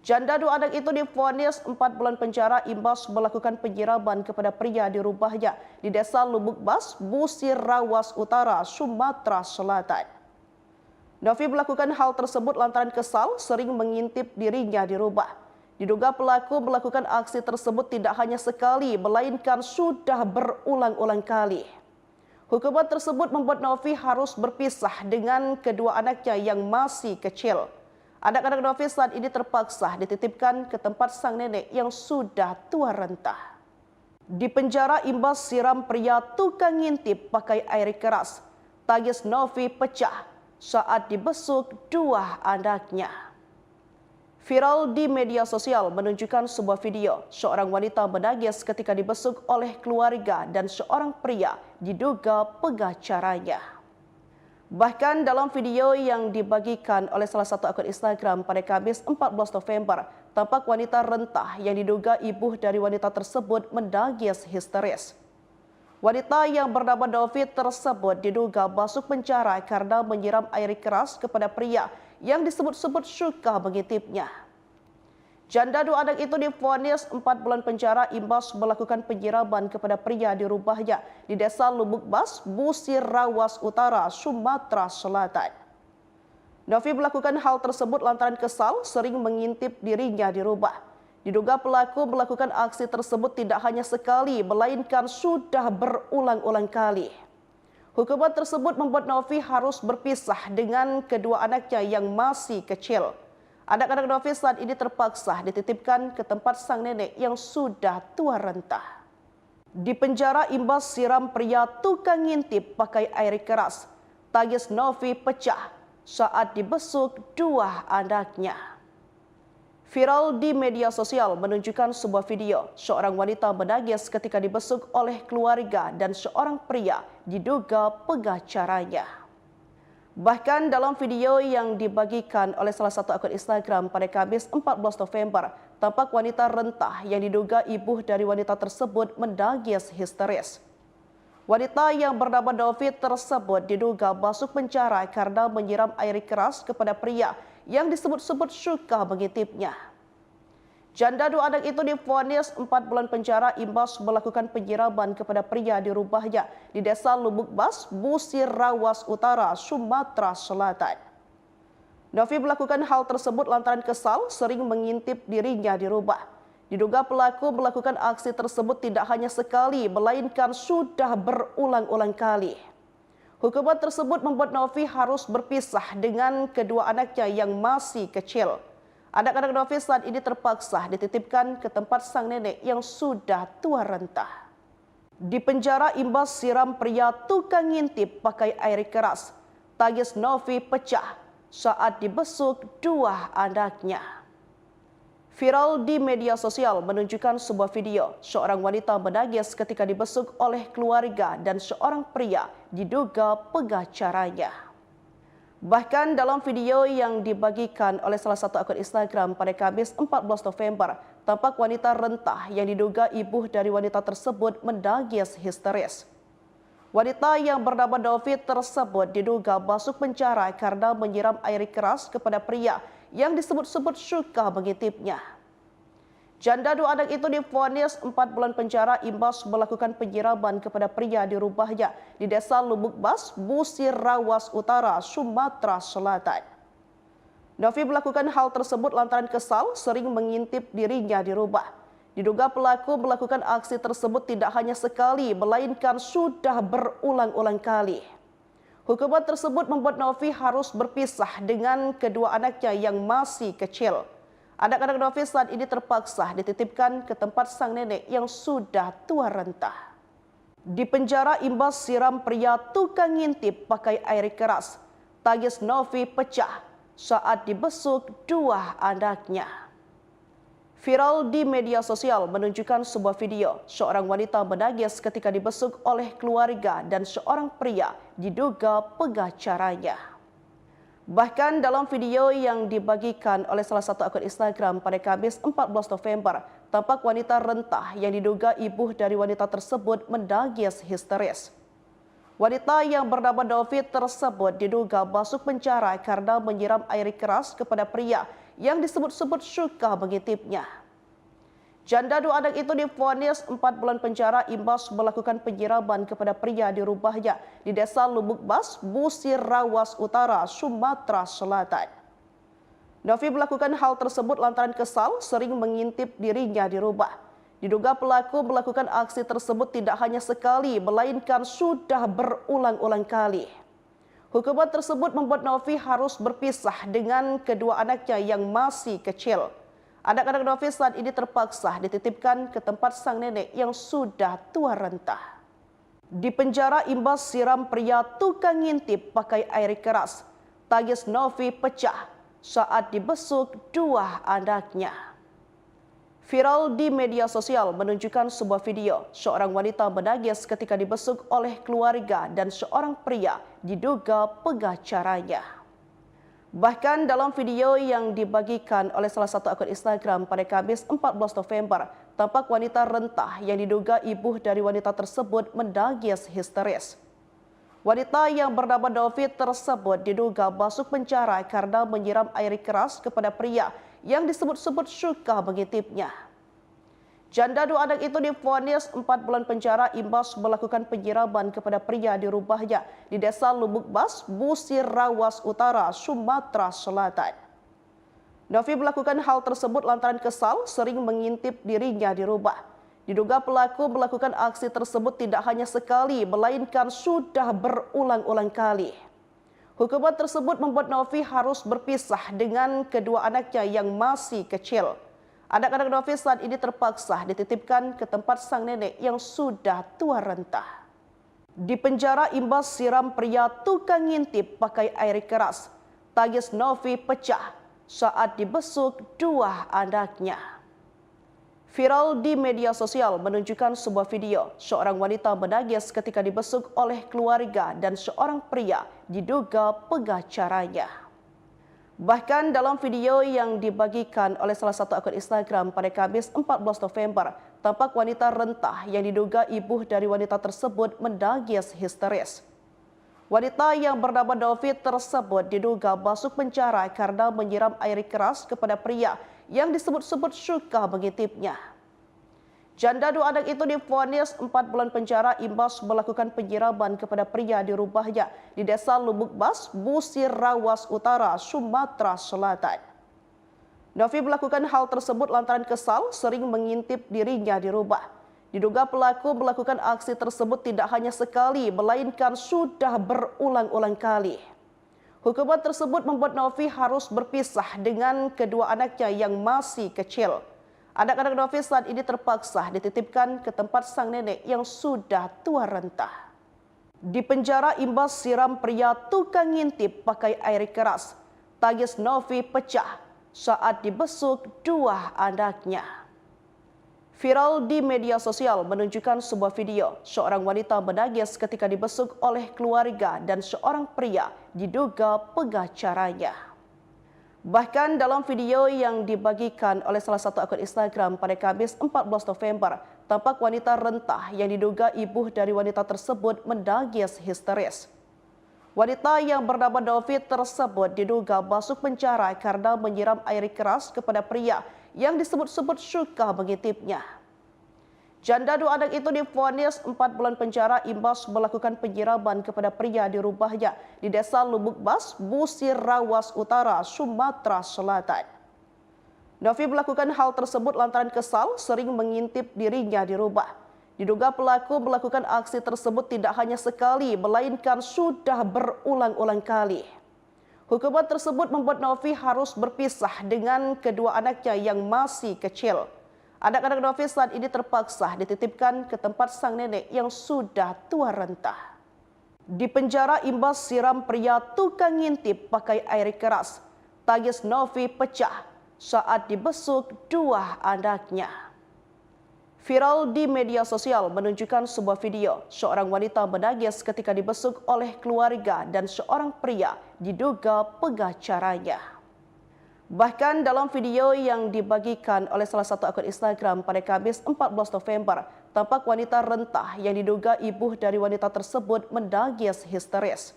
Janda dua anak itu divonis 4 bulan penjara imbas melakukan penyiraman kepada pria di rumahnya di Desa Lubuk Bas, Busir Rawas Utara, Sumatera Selatan. Novi melakukan hal tersebut lantaran kesal sering mengintip dirinya di rumah. Diduga pelaku melakukan aksi tersebut tidak hanya sekali, melainkan sudah berulang-ulang kali. Hukuman tersebut membuat Novi harus berpisah dengan kedua anaknya yang masih kecil. Anak-anak Novi saat ini terpaksa dititipkan ke tempat sang nenek yang sudah tua renta. Di penjara imbas siram pria tukang ngintip pakai air keras. Tangis Novi pecah saat dibesuk dua anaknya. Viral di media sosial menunjukkan sebuah video seorang wanita menangis ketika dibesuk oleh keluarga dan seorang pria diduga pengacaranya. Bahkan dalam video yang dibagikan oleh salah satu akun Instagram pada Kamis 14 November, tampak wanita rentah yang diduga ibu dari wanita tersebut menangis histeris. Wanita yang bernama Novi tersebut diduga masuk penjara karena menyiram air keras kepada pria yang disebut-sebut suka mengintipnya. Janda 2 anak itu divonis 4 bulan penjara imbas melakukan penyiraman kepada pria di rumahnya di Desa Lubuk Bas, Busir Rawas Utara, Sumatera Selatan. Novi melakukan hal tersebut lantaran kesal sering mengintip dirinya di rumah. Diduga pelaku melakukan aksi tersebut tidak hanya sekali, melainkan sudah berulang-ulang kali. Hukuman tersebut membuat Novi harus berpisah dengan kedua anaknya yang masih kecil. Anak-anak Novi saat ini terpaksa dititipkan ke tempat sang nenek yang sudah tua renta. Di penjara imbas siram pria tukang ngintip pakai air keras. Tangis Novi pecah saat dibesuk dua anaknya. Viral di media sosial menunjukkan sebuah video seorang wanita menangis ketika dibesuk oleh keluarga dan seorang pria diduga pengacaranya. Bahkan dalam video yang dibagikan oleh salah satu akun Instagram pada Kamis 14 November, tampak wanita rentah yang diduga ibu dari wanita tersebut menangis histeris. Wanita yang bernama Novi tersebut diduga masuk penjara karena menyiram air keras kepada pria yang disebut-sebut suka mengintipnya. Janda 2 anak itu divonis 4 bulan penjara imbas melakukan penyiraman kepada pria di rumahnya di Desa Lubuk Bas, Busir Rawas Utara, Sumatera Selatan. Novi melakukan hal tersebut lantaran kesal sering mengintip dirinya di rumah. Diduga pelaku melakukan aksi tersebut tidak hanya sekali, melainkan sudah berulang-ulang kali. Hukuman tersebut membuat Novi harus berpisah dengan kedua anaknya yang masih kecil. Anak-anak Novi saat ini terpaksa dititipkan ke tempat sang nenek yang sudah tua renta. Di penjara imbas siram pria tukang ngintip pakai air keras. Tangis Novi pecah saat dibesuk dua anaknya. Viral di media sosial menunjukkan sebuah video seorang wanita menangis ketika dibesuk oleh keluarga dan seorang pria diduga pengacaranya. Bahkan dalam video yang dibagikan oleh salah satu akun Instagram pada Kamis 14 November, tampak wanita rentah yang diduga ibu dari wanita tersebut menangis histeris. Wanita yang bernama Novi tersebut diduga masuk penjara karena menyiram air keras kepada pria yang disebut-sebut suka mengintipnya. Janda 2 anak itu divonis 4 bulan penjara imbas melakukan penyiraman kepada pria di rumahnya di Desa Lubuk Bas, Busir Rawas Utara, Sumatera Selatan. Novi melakukan hal tersebut lantaran kesal sering mengintip dirinya di rumah. Diduga pelaku melakukan aksi tersebut tidak hanya sekali, melainkan sudah berulang-ulang kali. Hukuman tersebut membuat Novi harus berpisah dengan kedua anaknya yang masih kecil. Anak-anak Novi saat ini terpaksa dititipkan ke tempat sang nenek yang sudah tua renta. Di penjara imbas siram pria tukang ngintip pakai air keras. Tangis Novi pecah saat dibesuk dua anaknya. Viral di media sosial menunjukkan sebuah video seorang wanita menangis ketika dibesuk oleh keluarga dan seorang pria diduga pengacaranya. Bahkan dalam video yang dibagikan oleh salah satu akun Instagram pada Kamis 14 November, tampak wanita rentah yang diduga ibu dari wanita tersebut menangis histeris. Wanita yang bernama Novi tersebut diduga masuk penjara karena menyiram air keras kepada pria yang disebut-sebut suka mengintipnya. Janda 2 anak itu divonis 4 bulan penjara imbas melakukan penyiraman kepada pria di rumahnya di Desa Lubuk Bas, Busir Rawas Utara, Sumatera Selatan. Novi melakukan hal tersebut lantaran kesal sering mengintip dirinya di rumah. Diduga pelaku melakukan aksi tersebut tidak hanya sekali, melainkan sudah berulang-ulang kali. Hukuman tersebut membuat Novi harus berpisah dengan kedua anaknya yang masih kecil. Anak-anak Novi saat ini terpaksa dititipkan ke tempat sang nenek yang sudah tua renta. Di penjara imbas siram pria tukang ngintip pakai air keras. Tangis Novi pecah saat dibesuk dua anaknya. Viral di media sosial menunjukkan sebuah video seorang wanita menangis ketika dibesuk oleh keluarga dan seorang pria diduga pengacaranya. Bahkan dalam video yang dibagikan oleh salah satu akun Instagram pada Kamis 14 November, tampak wanita rentah yang diduga ibu dari wanita tersebut menangis histeris. Wanita yang bernama Novi tersebut diduga masuk penjara karena menyiram air keras kepada pria yang disebut-sebut suka mengintipnya. Janda dua anak itu divonis 4 bulan penjara imbas melakukan penyiraman kepada pria di rumahnya di Desa Lubuk Bas, Busir Rawas Utara, Sumatera Selatan. Novi melakukan hal tersebut lantaran kesal sering mengintip dirinya di rumah. Diduga pelaku melakukan aksi tersebut tidak hanya sekali, melainkan sudah berulang-ulang kali. Hukuman tersebut membuat Novi harus berpisah dengan kedua anaknya yang masih kecil. Anak-anak Novi saat ini terpaksa dititipkan ke tempat sang nenek yang sudah tua renta. Di penjara imbas siram pria tukang ngintip pakai air keras. Tangis Novi pecah saat dibesuk dua anaknya. Viral di media sosial menunjukkan sebuah video seorang wanita menangis ketika dibesuk oleh keluarga dan seorang pria diduga pengacaranya. Bahkan dalam video yang dibagikan oleh salah satu akun Instagram pada Kamis 14 November, tampak wanita rentah yang diduga ibu dari wanita tersebut menangis histeris. Wanita yang bernama Novi tersebut diduga masuk penjara karena menyiram air keras kepada pria yang disebut-sebut suka mengintipnya. Janda dua anak itu divonis 4 bulan penjara imbas melakukan penyiraman kepada pria di rumahnya di Desa Lubuk Bas, Busir Rawas Utara, Sumatera Selatan. Novi melakukan hal tersebut lantaran kesal sering mengintip dirinya di rumah. Diduga pelaku melakukan aksi tersebut tidak hanya sekali, melainkan sudah berulang-ulang kali. Hukuman tersebut membuat Novi harus berpisah dengan kedua anaknya yang masih kecil. Anak-anak Novi saat ini terpaksa dititipkan ke tempat sang nenek yang sudah tua renta. Di penjara imbas siram pria tukang ngintip pakai air keras. Tangis Novi pecah saat dibesuk dua anaknya. Viral di media sosial menunjukkan sebuah video seorang wanita menangis ketika dibesuk oleh keluarga dan seorang pria diduga pengacaranya. Bahkan dalam video yang dibagikan oleh salah satu akun Instagram pada Kamis 14 November, tampak wanita rentah yang diduga ibu dari wanita tersebut menangis histeris. Wanita yang bernama Novi tersebut diduga masuk penjara karena menyiram air keras kepada pria yang disebut-sebut suka mengintipnya. Janda dua anak itu divonis 4 bulan penjara imbas melakukan penyiraman kepada pria di rumahnya di Desa Lubuk Bas, Busir Rawas Utara, Sumatera Selatan. Novi melakukan hal tersebut lantaran kesal sering mengintip dirinya di rumah. Diduga pelaku melakukan aksi tersebut tidak hanya sekali, melainkan sudah berulang-ulang kali. Hukuman tersebut membuat Novi harus berpisah dengan kedua anaknya yang masih kecil. Anak-anak Novi saat ini terpaksa dititipkan ke tempat sang nenek yang sudah tua renta. Di penjara imbas siram pria tukang ngintip pakai air keras. Tangis Novi pecah saat dibesuk dua anaknya. Viral di media sosial menunjukkan sebuah video seorang wanita menangis ketika dibesuk oleh keluarga dan seorang pria diduga pengacaranya. Bahkan dalam video yang dibagikan oleh salah satu akun Instagram pada Kamis 14 November, tampak wanita rentah yang diduga ibu dari wanita tersebut menangis histeris.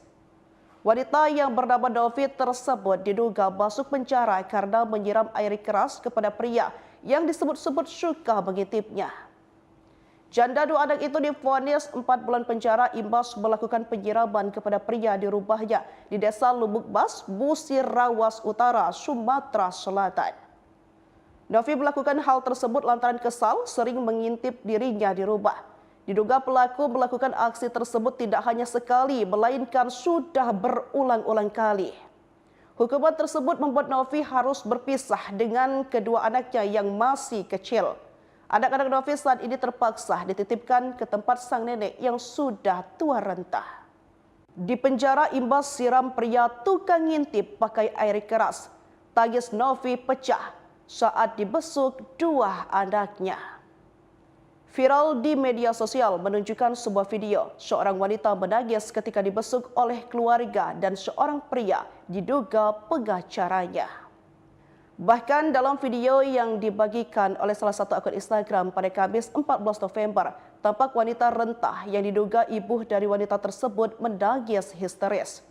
Wanita yang bernama Novi tersebut diduga masuk penjara karena menyiram air keras kepada pria yang disebut-sebut suka mengintipnya. Janda dua anak itu divonis 4 bulan penjara imbas melakukan penyiraman kepada pria di rumahnya di Desa Lubuk Bas, Busir Rawas Utara, Sumatera Selatan. Novi melakukan hal tersebut lantaran kesal sering mengintip dirinya di rumah. Diduga pelaku melakukan aksi tersebut tidak hanya sekali, melainkan sudah berulang-ulang kali. Hukuman tersebut membuat Novi harus berpisah dengan kedua anaknya yang masih kecil. Anak-anak Novi saat ini terpaksa dititipkan ke tempat sang nenek yang sudah tua renta. Di penjara imbas siram pria tukang ngintip pakai air keras. Tangis Novi pecah saat dibesuk dua anaknya. Viral di media sosial menunjukkan sebuah video seorang wanita menangis ketika dibesuk oleh keluarga dan seorang pria diduga pengacaranya. Bahkan dalam video yang dibagikan oleh salah satu akun Instagram pada Kamis 14 November, tampak wanita rentah yang diduga ibu dari wanita tersebut menangis histeris.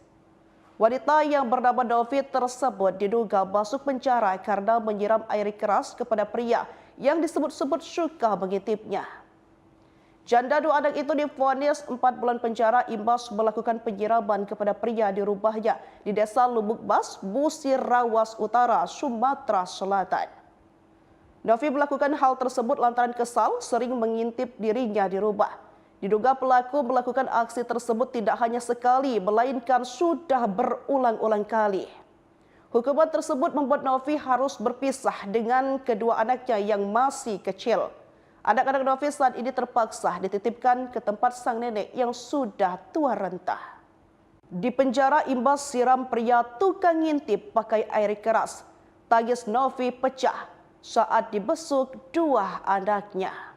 Wanita yang bernama Novi tersebut diduga masuk penjara karena menyiram air keras kepada pria yang disebut-sebut suka mengintipnya. Janda dua anak itu divonis 4 bulan penjara imbas melakukan penyiraman kepada pria di rumahnya di Desa Lubuk Bas, Busir Rawas Utara, Sumatera Selatan. Novi melakukan hal tersebut lantaran kesal sering mengintip dirinya di rumah. Diduga pelaku melakukan aksi tersebut tidak hanya sekali, melainkan sudah berulang-ulang kali. Hukuman tersebut membuat Novi harus berpisah dengan kedua anaknya yang masih kecil. Anak-anak Novi saat ini terpaksa dititipkan ke tempat sang nenek yang sudah tua renta. Di penjara imbas siram pria tukang ngintip pakai air keras. Tangis Novi pecah saat dibesuk dua anaknya.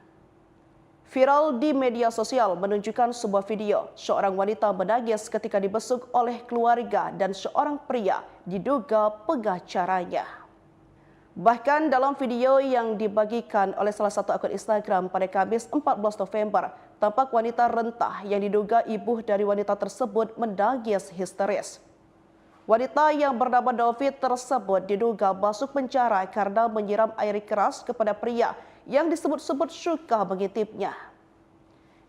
Viral di media sosial menunjukkan sebuah video seorang wanita menangis ketika dibesuk oleh keluarga dan seorang pria diduga pengacaranya. Bahkan dalam video yang dibagikan oleh salah satu akun Instagram pada Kamis 14 November, tampak wanita rentah yang diduga ibu dari wanita tersebut menangis histeris. Wanita yang bernama Novi tersebut diduga masuk penjara karena menyiram air keras kepada pria yang disebut-sebut suka mengintipnya.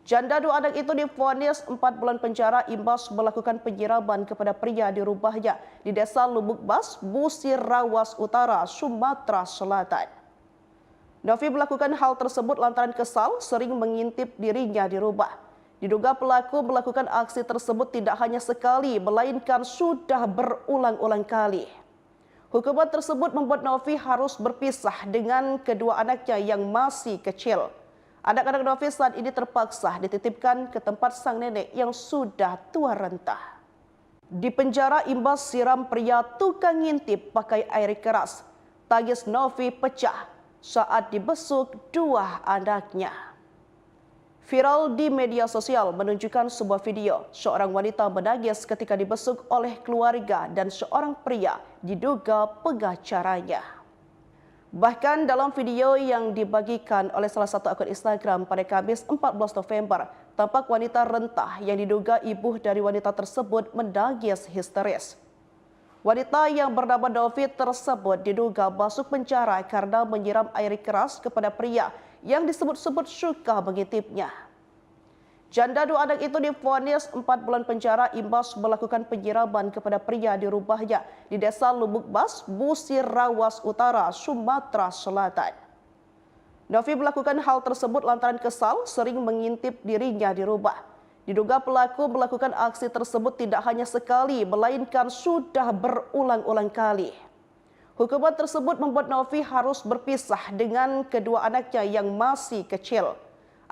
Janda dua anak itu divonis 4 bulan penjara imbas melakukan penyiraman kepada pria di rumahnya di Desa Lubuk Bas, Busir Rawas Utara, Sumatera Selatan. Novi melakukan hal tersebut lantaran kesal sering mengintip dirinya di rumah. Diduga pelaku melakukan aksi tersebut tidak hanya sekali, melainkan sudah berulang-ulang kali. Hukuman tersebut membuat Novi harus berpisah dengan kedua anaknya yang masih kecil. Anak-anak Novi saat ini terpaksa dititipkan ke tempat sang nenek yang sudah tua renta. Di penjara imbas siram pria tukang ngintip pakai air keras. Tangis Novi pecah saat dibesuk dua anaknya. Viral di media sosial menunjukkan sebuah video seorang wanita menangis ketika dibesuk oleh keluarga dan seorang pria diduga pengacaranya. Bahkan dalam video yang dibagikan oleh salah satu akun Instagram pada Kamis 14 November, tampak wanita rentah yang diduga ibu dari wanita tersebut menangis histeris. Wanita yang bernama Novi tersebut diduga masuk penjara karena menyiram air keras kepada pria yang disebut-sebut suka mengintipnya. Janda dua anak itu divonis 4 bulan penjara imbas melakukan penyiraman kepada pria di rumahnya di Desa Lubuk Bas, Busir Rawas Utara, Sumatera Selatan. Novi melakukan hal tersebut lantaran kesal sering mengintip dirinya di rumah. Diduga pelaku melakukan aksi tersebut tidak hanya sekali, melainkan sudah berulang-ulang kali. Hukuman tersebut membuat Novi harus berpisah dengan kedua anaknya yang masih kecil.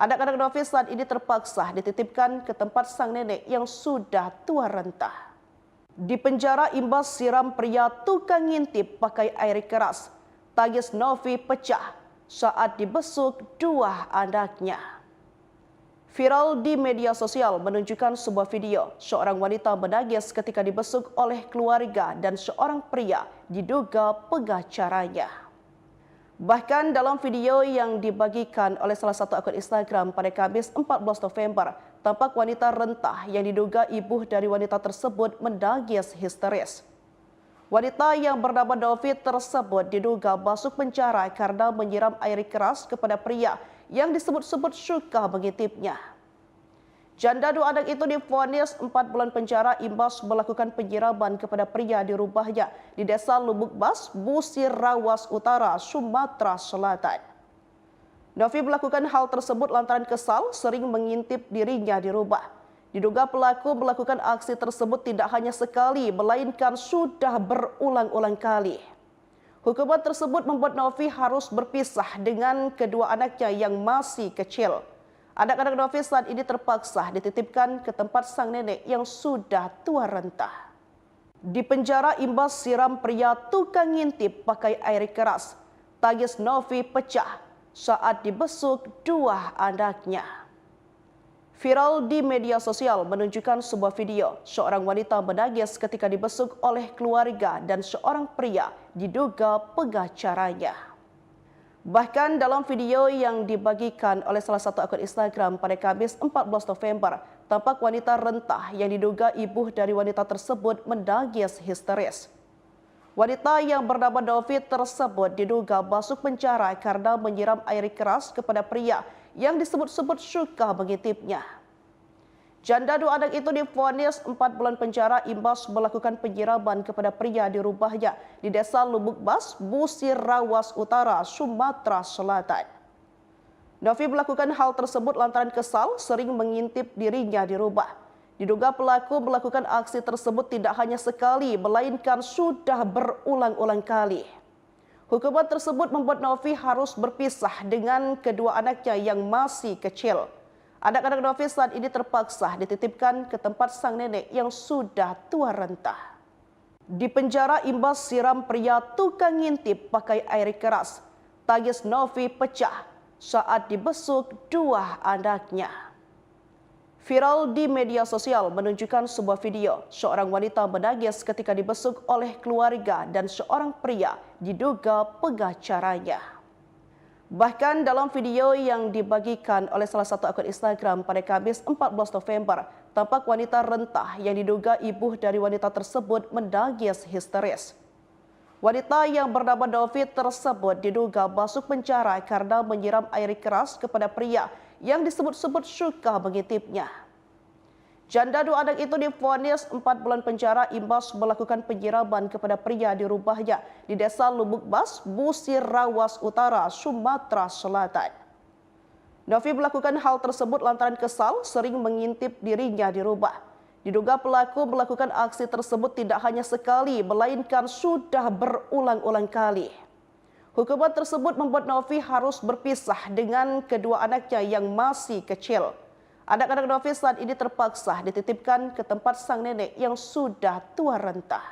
Anak-anak Novi saat ini terpaksa dititipkan ke tempat sang nenek yang sudah tua renta. Di penjara imbas siram pria tukang ngintip pakai air keras. Tangis Novi pecah saat dibesuk dua anaknya. Viral di media sosial menunjukkan sebuah video seorang wanita menangis ketika dibesuk oleh keluarga dan seorang pria diduga pengacaranya. Bahkan dalam video yang dibagikan oleh salah satu akun Instagram pada Kamis 14 November, tampak wanita rentah yang diduga ibu dari wanita tersebut menangis histeris. Wanita yang bernama Novi tersebut diduga masuk penjara karena menyiram air keras kepada pria yang disebut-sebut suka mengintipnya. Janda dua anak itu divonis 4 bulan penjara imbas melakukan penyiraman kepada pria di rumahnya di Desa Lubuk Bas, Busir Rawas Utara, Sumatera Selatan. Novi melakukan hal tersebut lantaran kesal sering mengintip dirinya di rumah. Diduga pelaku melakukan aksi tersebut tidak hanya sekali, melainkan sudah berulang-ulang kali. Hukuman tersebut membuat Novi harus berpisah dengan kedua anaknya yang masih kecil. Anak-anak Novi saat ini terpaksa dititipkan ke tempat sang nenek yang sudah tua renta. Di penjara imbas siram pria tukang ngintip pakai air keras. tangis Novi pecah saat dibesuk dua anaknya. Viral di media sosial menunjukkan sebuah video seorang wanita menangis ketika dibesuk oleh keluarga dan seorang pria diduga pengacaranya. Bahkan dalam video yang dibagikan oleh salah satu akun Instagram pada Kamis 14 November, tampak wanita rentah yang diduga ibu dari wanita tersebut menangis histeris. Wanita yang bernama Novi tersebut diduga masuk penjara karena menyiram air keras kepada pria yang disebut-sebut suka mengintipnya. Janda dua anak itu divonis 4 bulan penjara imbas melakukan penyiraman kepada pria di rumahnya di Desa Lubuk Bas, Busir Rawas Utara, Sumatera Selatan. Novi melakukan hal tersebut lantaran kesal sering mengintip dirinya di rumah. Diduga pelaku melakukan aksi tersebut tidak hanya sekali, melainkan sudah berulang-ulang kali. Hukuman tersebut membuat Novi harus berpisah dengan kedua anaknya yang masih kecil. Anak-anak Novi saat ini terpaksa dititipkan ke tempat sang nenek yang sudah tua renta. Di penjara imbas siram pria tukang ngintip pakai air keras. Tangis Novi pecah saat dibesuk dua anaknya. Viral di media sosial menunjukkan sebuah video seorang wanita menangis ketika dibesuk oleh keluarga dan seorang pria diduga pengacaranya. Bahkan dalam video yang dibagikan oleh salah satu akun Instagram pada Kamis 14 November, tampak wanita rentah yang diduga ibu dari wanita tersebut menangis histeris. Wanita yang bernama Novi tersebut diduga masuk penjara karena menyiram air keras kepada pria yang disebut-sebut suka mengintipnya. Janda dua anak itu divonis 4 bulan penjara imbas melakukan penyiraman kepada pria di rumahnya di Desa Lubuk Bas, Busir Rawas Utara, Sumatera Selatan. Novi melakukan hal tersebut lantaran kesal sering mengintip dirinya di rumah. Diduga pelaku melakukan aksi tersebut tidak hanya sekali, melainkan sudah berulang-ulang kali. Hukuman tersebut membuat Novi harus berpisah dengan kedua anaknya yang masih kecil. Anak-anak Novi saat ini terpaksa dititipkan ke tempat sang nenek yang sudah tua renta.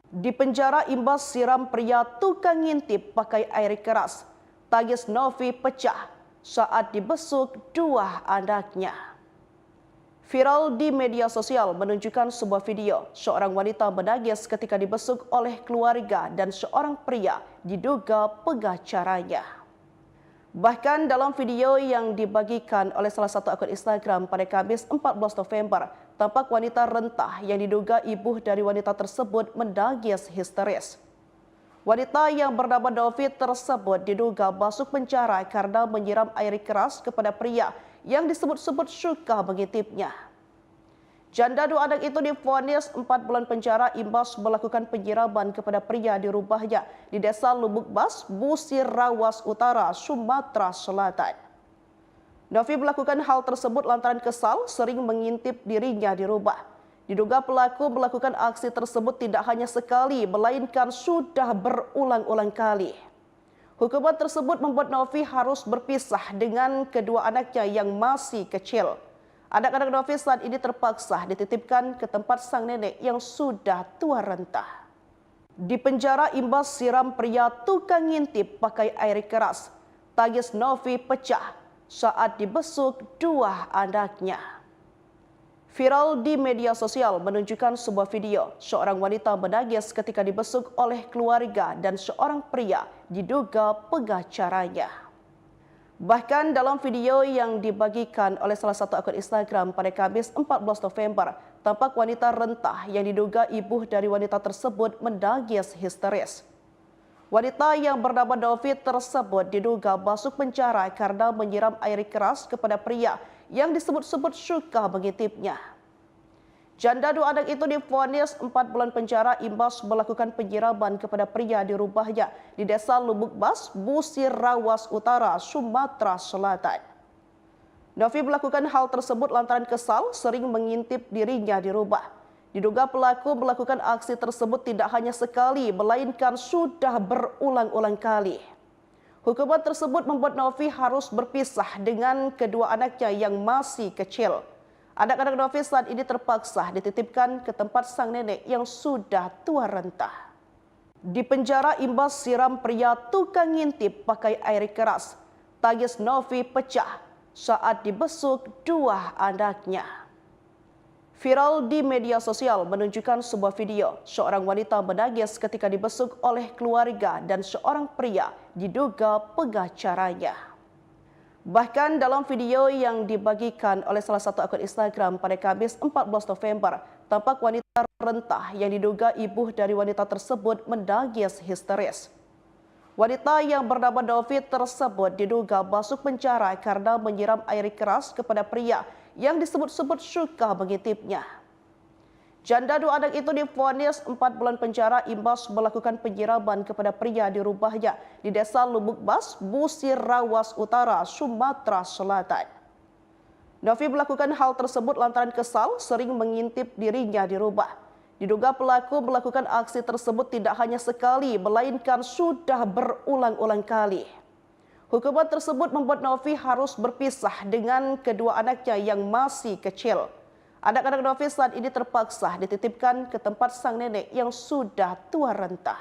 Di penjara imbas siram pria tukang ngintip pakai air keras. Tangis Novi pecah saat dibesuk dua anaknya. Viral di media sosial menunjukkan sebuah video seorang wanita menangis ketika dibesuk oleh keluarga dan seorang pria diduga pengacaranya. Bahkan dalam video yang dibagikan oleh salah satu akun Instagram pada Kamis 14 November, tampak wanita rentah yang diduga ibu dari wanita tersebut menangis histeris. Wanita yang bernama Novi tersebut diduga masuk penjara karena menyiram air keras kepada pria yang disebut-sebut suka mengintipnya. Janda dua anak itu divonis 4 bulan penjara imbas melakukan penyiraman kepada pria di rumahnya di Desa Lubuk Bas, Busir Rawas Utara, Sumatera Selatan. Novi melakukan hal tersebut lantaran kesal sering mengintip dirinya di rumah. Diduga pelaku melakukan aksi tersebut tidak hanya sekali, melainkan sudah berulang-ulang kali. Hukuman tersebut membuat Novi harus berpisah dengan kedua anaknya yang masih kecil. Anak-anak Novi saat ini terpaksa dititipkan ke tempat sang nenek yang sudah tua renta. Di penjara imbas siram pria tukang ngintip pakai air keras. Tangis Novi pecah saat dibesuk dua anaknya. Viral di media sosial menunjukkan sebuah video seorang wanita menangis ketika dibesuk oleh keluarga dan seorang pria diduga pengacaranya. Bahkan dalam video yang dibagikan oleh salah satu akun Instagram pada Kamis 14 November, tampak wanita rentah yang diduga ibu dari wanita tersebut menangis histeris. Wanita yang bernama Novi tersebut diduga masuk penjara karena menyiram air keras kepada pria yang disebut-sebut suka mengintipnya. Janda dua anak itu divonis 4 bulan penjara imbas melakukan penyiraman kepada pria di rumahnya di Desa Lubuk Bas, Busir Rawas Utara, Sumatera Selatan. Novi melakukan hal tersebut lantaran kesal sering mengintip dirinya di rumah. Diduga pelaku melakukan aksi tersebut tidak hanya sekali, melainkan sudah berulang-ulang kali. Hukuman tersebut membuat Novi harus berpisah dengan kedua anaknya yang masih kecil. Anak-anak Novi saat ini terpaksa dititipkan ke tempat sang nenek yang sudah tua renta. Di penjara imbas siram pria tukang ngintip pakai air keras. Tangis Novi pecah saat dibesuk dua anaknya. Viral di media sosial menunjukkan sebuah video seorang wanita menangis ketika dibesuk oleh keluarga dan seorang pria diduga pengacaranya. Bahkan dalam video yang dibagikan oleh salah satu akun Instagram pada Kamis 14 November, tampak wanita rentah yang diduga ibu dari wanita tersebut menangis histeris. Wanita yang bernama Novi tersebut diduga masuk penjara karena menyiram air keras kepada pria yang disebut-sebut suka mengintipnya. Janda dua anak itu divonis 4 bulan penjara imbas melakukan penyiraman kepada pria di rumahnya di Desa Lubuk Bas, Busir Rawas Utara, Sumatera Selatan. Novi melakukan hal tersebut lantaran kesal sering mengintip dirinya di rumah. Diduga pelaku melakukan aksi tersebut tidak hanya sekali, melainkan sudah berulang-ulang kali. Hukuman tersebut membuat Novi harus berpisah dengan kedua anaknya yang masih kecil. Anak-anak Novi saat ini terpaksa dititipkan ke tempat sang nenek yang sudah tua renta.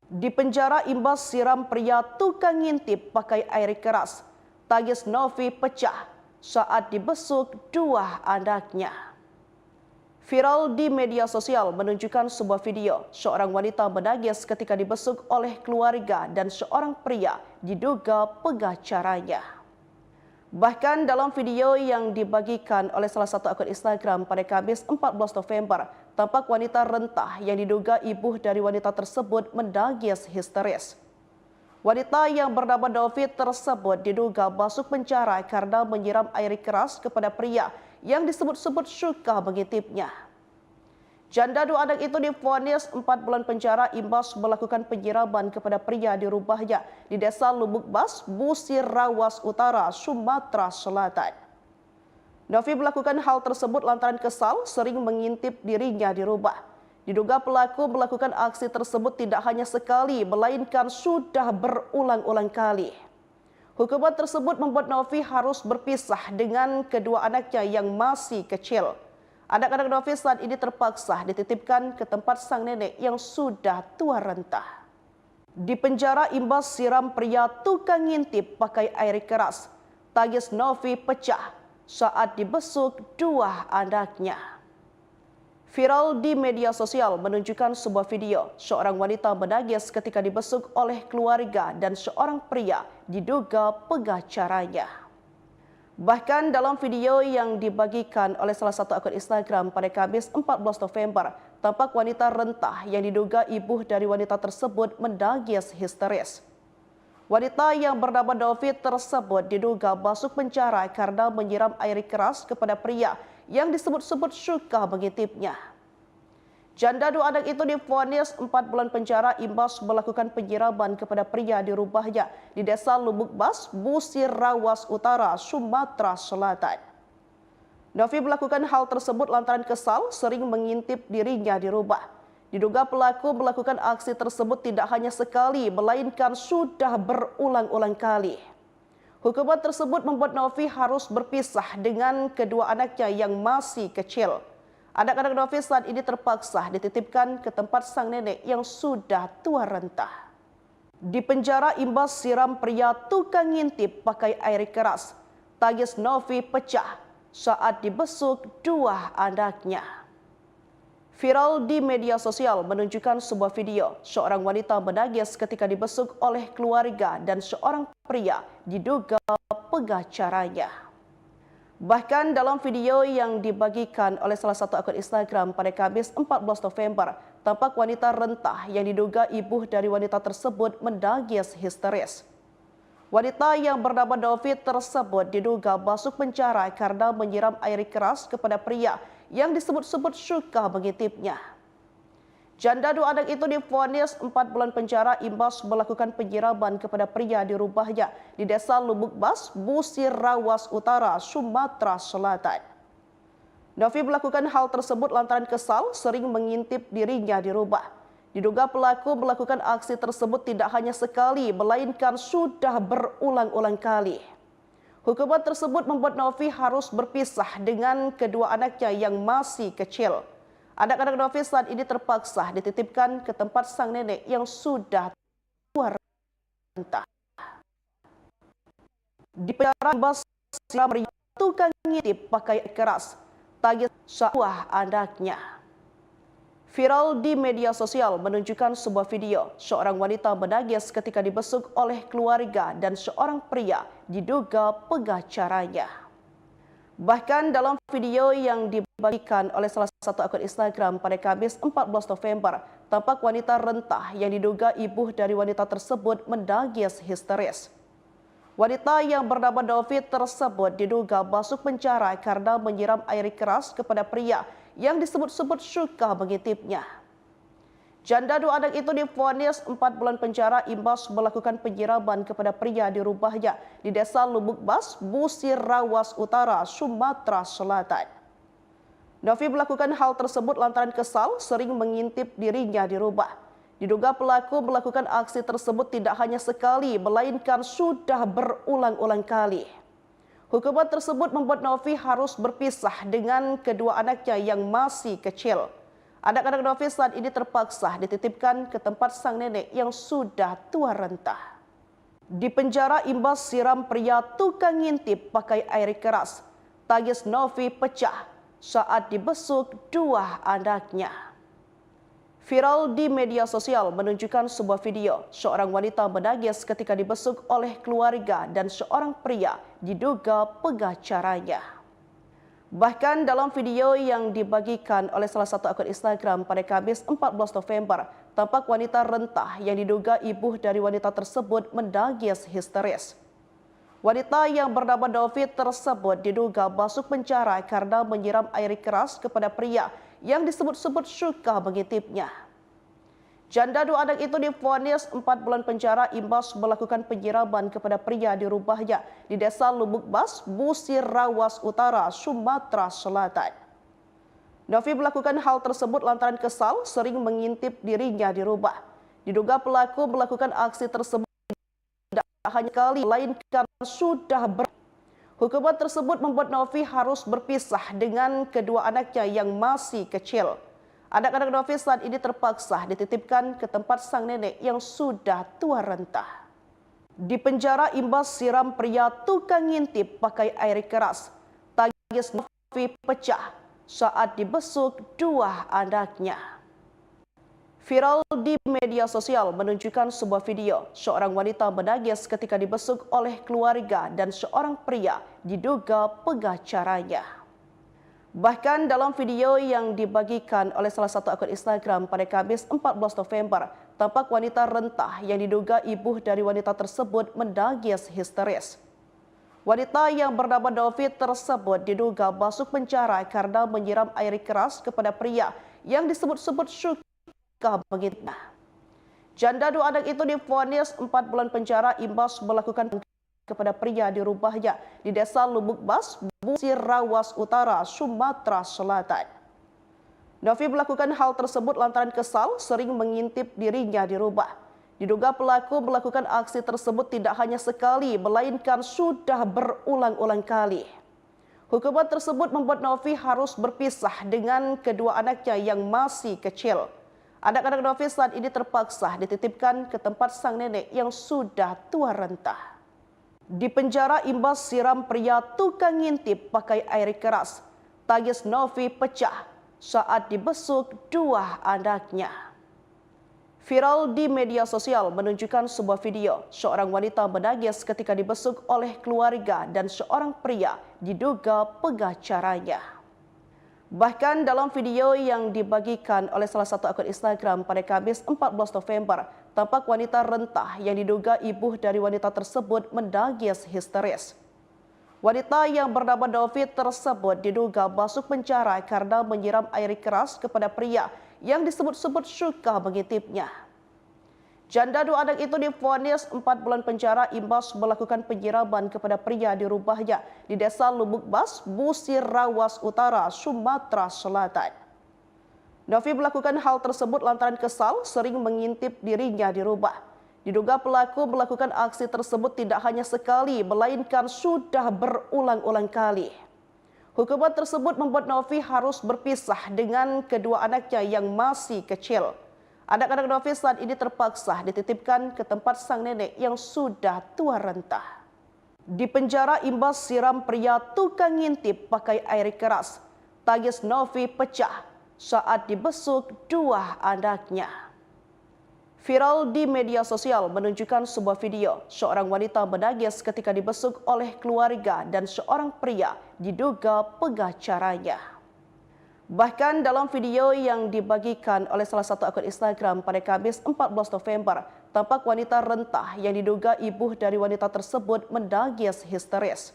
Di penjara imbas siram pria tukang ngintip pakai air keras. Tangis Novi pecah saat dibesuk dua anaknya. Viral di media sosial menunjukkan sebuah video seorang wanita menangis ketika dibesuk oleh keluarga dan seorang pria diduga pengacaranya. Bahkan dalam video yang dibagikan oleh salah satu akun Instagram pada Kamis 14 November, tampak wanita rentah yang diduga ibu dari wanita tersebut menangis histeris. Wanita yang bernama Novi tersebut diduga masuk penjara karena menyiram air keras kepada pria yang disebut-sebut suka mengintipnya. Janda dua anak itu divonis 4 bulan penjara imbas melakukan penyiraman kepada pria di rumahnya di Desa Lubuk Bas, Busir Rawas Utara, Sumatera Selatan. Novi melakukan hal tersebut lantaran kesal sering mengintip dirinya di rumah. Diduga pelaku melakukan aksi tersebut tidak hanya sekali, melainkan sudah berulang-ulang kali. Hukuman tersebut membuat Novi harus berpisah dengan kedua anaknya yang masih kecil. Anak-anak Novi saat ini terpaksa dititipkan ke tempat sang nenek yang sudah tua renta. Di penjara imbas siram pria tukang ngintip pakai air keras. Tangis Novi pecah saat dibesuk dua anaknya. Viral di media sosial menunjukkan sebuah video seorang wanita menangis ketika dibesuk oleh keluarga dan seorang pria diduga pengacaranya. Bahkan dalam video yang dibagikan oleh salah satu akun Instagram pada Kamis 14 November, tampak wanita rentah yang diduga ibu dari wanita tersebut menangis histeris. Wanita yang bernama Novi tersebut diduga masuk penjara karena menyiram air keras kepada pria yang disebut-sebut suka mengintipnya. Janda dua anak itu divonis 4 bulan penjara imbas melakukan penyiraman kepada pria di rumahnya di Desa Lubuk Bas, Busir Rawas Utara, Sumatera Selatan. Novi melakukan hal tersebut lantaran kesal sering mengintip dirinya di rumah. Diduga pelaku melakukan aksi tersebut tidak hanya sekali, melainkan sudah berulang-ulang kali. Hukuman tersebut membuat Novi harus berpisah dengan kedua anaknya yang masih kecil. Anak-anak Novi saat ini terpaksa dititipkan ke tempat sang nenek yang sudah tua renta. Di penjara imbas siram pria tukang ngintip pakai air keras. Tangis Novi pecah saat dibesuk dua anaknya. Viral di media sosial menunjukkan sebuah video seorang wanita menangis ketika dibesuk oleh keluarga dan seorang pria diduga pengacaranya. Bahkan dalam video yang dibagikan oleh salah satu akun Instagram pada Kamis 14 November, tampak wanita rentah yang diduga ibu dari wanita tersebut menangis histeris. Wanita yang bernama Novi tersebut diduga masuk penjara karena menyiram air keras kepada pria yang disebut-sebut suka mengintipnya. Janda dua anak itu divonis 4 bulan penjara imbas melakukan penyiraman kepada pria di rumahnya di Desa Lubuk Bas, Busir Rawas Utara, Sumatera Selatan. Novi melakukan hal tersebut lantaran kesal sering mengintip dirinya di rumah. Diduga pelaku melakukan aksi tersebut tidak hanya sekali, melainkan sudah berulang-ulang kali. Hukuman tersebut membuat Novi harus berpisah dengan kedua anaknya yang masih kecil. Anak-anak Novi saat ini terpaksa dititipkan ke tempat sang nenek yang sudah tua renta. Di penjara imbas siram tukang ngintip pakai keras tagih sawah anaknya. Viral di media sosial menunjukkan sebuah video seorang wanita menangis ketika dibesuk oleh keluarga dan seorang pria diduga pengacaranya. Bahkan dalam video yang dibagikan oleh salah satu akun Instagram pada Kamis 14 November, tampak wanita rentah yang diduga ibu dari wanita tersebut menangis histeris. Wanita yang bernama Novi tersebut diduga masuk penjara karena menyiram air keras kepada pria yang disebut-sebut suka mengintipnya. Janda dua anak itu divonis 4 bulan penjara imbas melakukan penyiraman kepada pria di rumahnya di Desa Lubuk Bas, Busir Rawas Utara, Sumatera Selatan. Novi melakukan hal tersebut lantaran kesal sering mengintip dirinya di rumah. Diduga pelaku melakukan aksi tersebut tidak hanya sekali, melainkan sudah berulang-ulang kali. Hukuman tersebut membuat Novi harus berpisah dengan kedua anaknya yang masih kecil. Anak-anak Novi saat ini terpaksa dititipkan ke tempat sang nenek yang sudah tua renta. Di penjara imbas siram pria tukang ngintip pakai air keras, tangis Novi pecah saat dibesuk dua anaknya. Viral di media sosial menunjukkan sebuah video seorang wanita menangis ketika dibesuk oleh keluarga dan seorang pria diduga pengacaranya. Bahkan dalam video yang dibagikan oleh salah satu akun Instagram pada Kamis 14 November, tampak wanita rentah yang diduga ibu dari wanita tersebut menangis histeris. Wanita yang bernama Novi tersebut diduga masuk penjara karena menyiram air keras kepada pria yang disebut-sebut suka mengintipnya. Janda dua anak itu divonis 4 bulan penjara imbas melakukan penyiraman kepada pria di rumahnya di Desa Lubuk Bas, Busir Rawas Utara, Sumatera Selatan. Novi melakukan hal tersebut lantaran kesal sering mengintip dirinya di rumah. Diduga pelaku melakukan aksi tersebut tidak hanya kali, melainkan sudah Hukuman tersebut membuat Novi harus berpisah dengan kedua anaknya yang masih kecil. Anak-anak Novi saat ini terpaksa dititipkan ke tempat sang nenek yang sudah tua renta. Di penjara imbas siram pria tukang ngintip pakai air keras, tangis Novi pecah saat dibesuk dua anaknya. Viral di media sosial menunjukkan sebuah video seorang wanita menangis ketika dibesuk oleh keluarga dan seorang pria diduga pengacaranya. Bahkan dalam video yang dibagikan oleh salah satu akun Instagram pada Kamis 14 November, tampak wanita rentah yang diduga ibu dari wanita tersebut menangis histeris. Wanita yang bernama Novi tersebut diduga masuk penjara karena menyiram air keras kepada pria yang disebut-sebut suka mengintipnya. Janda dua anak itu divonis 4 bulan penjara imbas melakukan kepada pria di rumahnya di Desa Lubuk Bas, Busir Rawas Utara, Sumatera Selatan. Novi melakukan hal tersebut lantaran kesal sering mengintip dirinya di rumah. Diduga pelaku melakukan aksi tersebut tidak hanya sekali, melainkan sudah berulang-ulang kali. Hukuman tersebut membuat Novi harus berpisah dengan kedua anaknya yang masih kecil. Anak-anak Novi saat ini terpaksa dititipkan ke tempat sang nenek yang sudah tua renta. Di penjara imbas siram pria tukang ngintip pakai air keras, tangis Novi pecah saat dibesuk dua anaknya. Viral di media sosial menunjukkan sebuah video seorang wanita menangis ketika dibesuk oleh keluarga dan seorang pria diduga pengacaranya. Bahkan dalam video yang dibagikan oleh salah satu akun Instagram pada Kamis 14 November, tampak wanita rentah yang diduga ibu dari wanita tersebut menangis histeris. Wanita yang bernama Novi tersebut diduga masuk penjara karena menyiram air keras kepada pria yang disebut-sebut suka mengintipnya. Janda dua anak itu divonis 4 bulan penjara imbas melakukan penyiraman kepada pria di rumahnya di Desa Lubuk Bas, Busir Rawas Utara, Sumatera Selatan. Novi melakukan hal tersebut lantaran kesal sering mengintip dirinya di rumah. Diduga pelaku melakukan aksi tersebut tidak hanya sekali, melainkan sudah berulang-ulang kali. Hukuman tersebut membuat Novi harus berpisah dengan kedua anaknya yang masih kecil. Anak-anak Novi saat ini terpaksa dititipkan ke tempat sang nenek yang sudah tua renta. Di penjara imbas siram pria tukang ngintip pakai air keras. Tangis Novi pecah saat dibesuk dua anaknya. Viral di media sosial menunjukkan sebuah video seorang wanita menangis ketika dibesuk oleh keluarga dan seorang pria diduga pengacaranya. Bahkan dalam video yang dibagikan oleh salah satu akun Instagram pada Kamis 14 November, tampak wanita rentah yang diduga ibu dari wanita tersebut menangis histeris.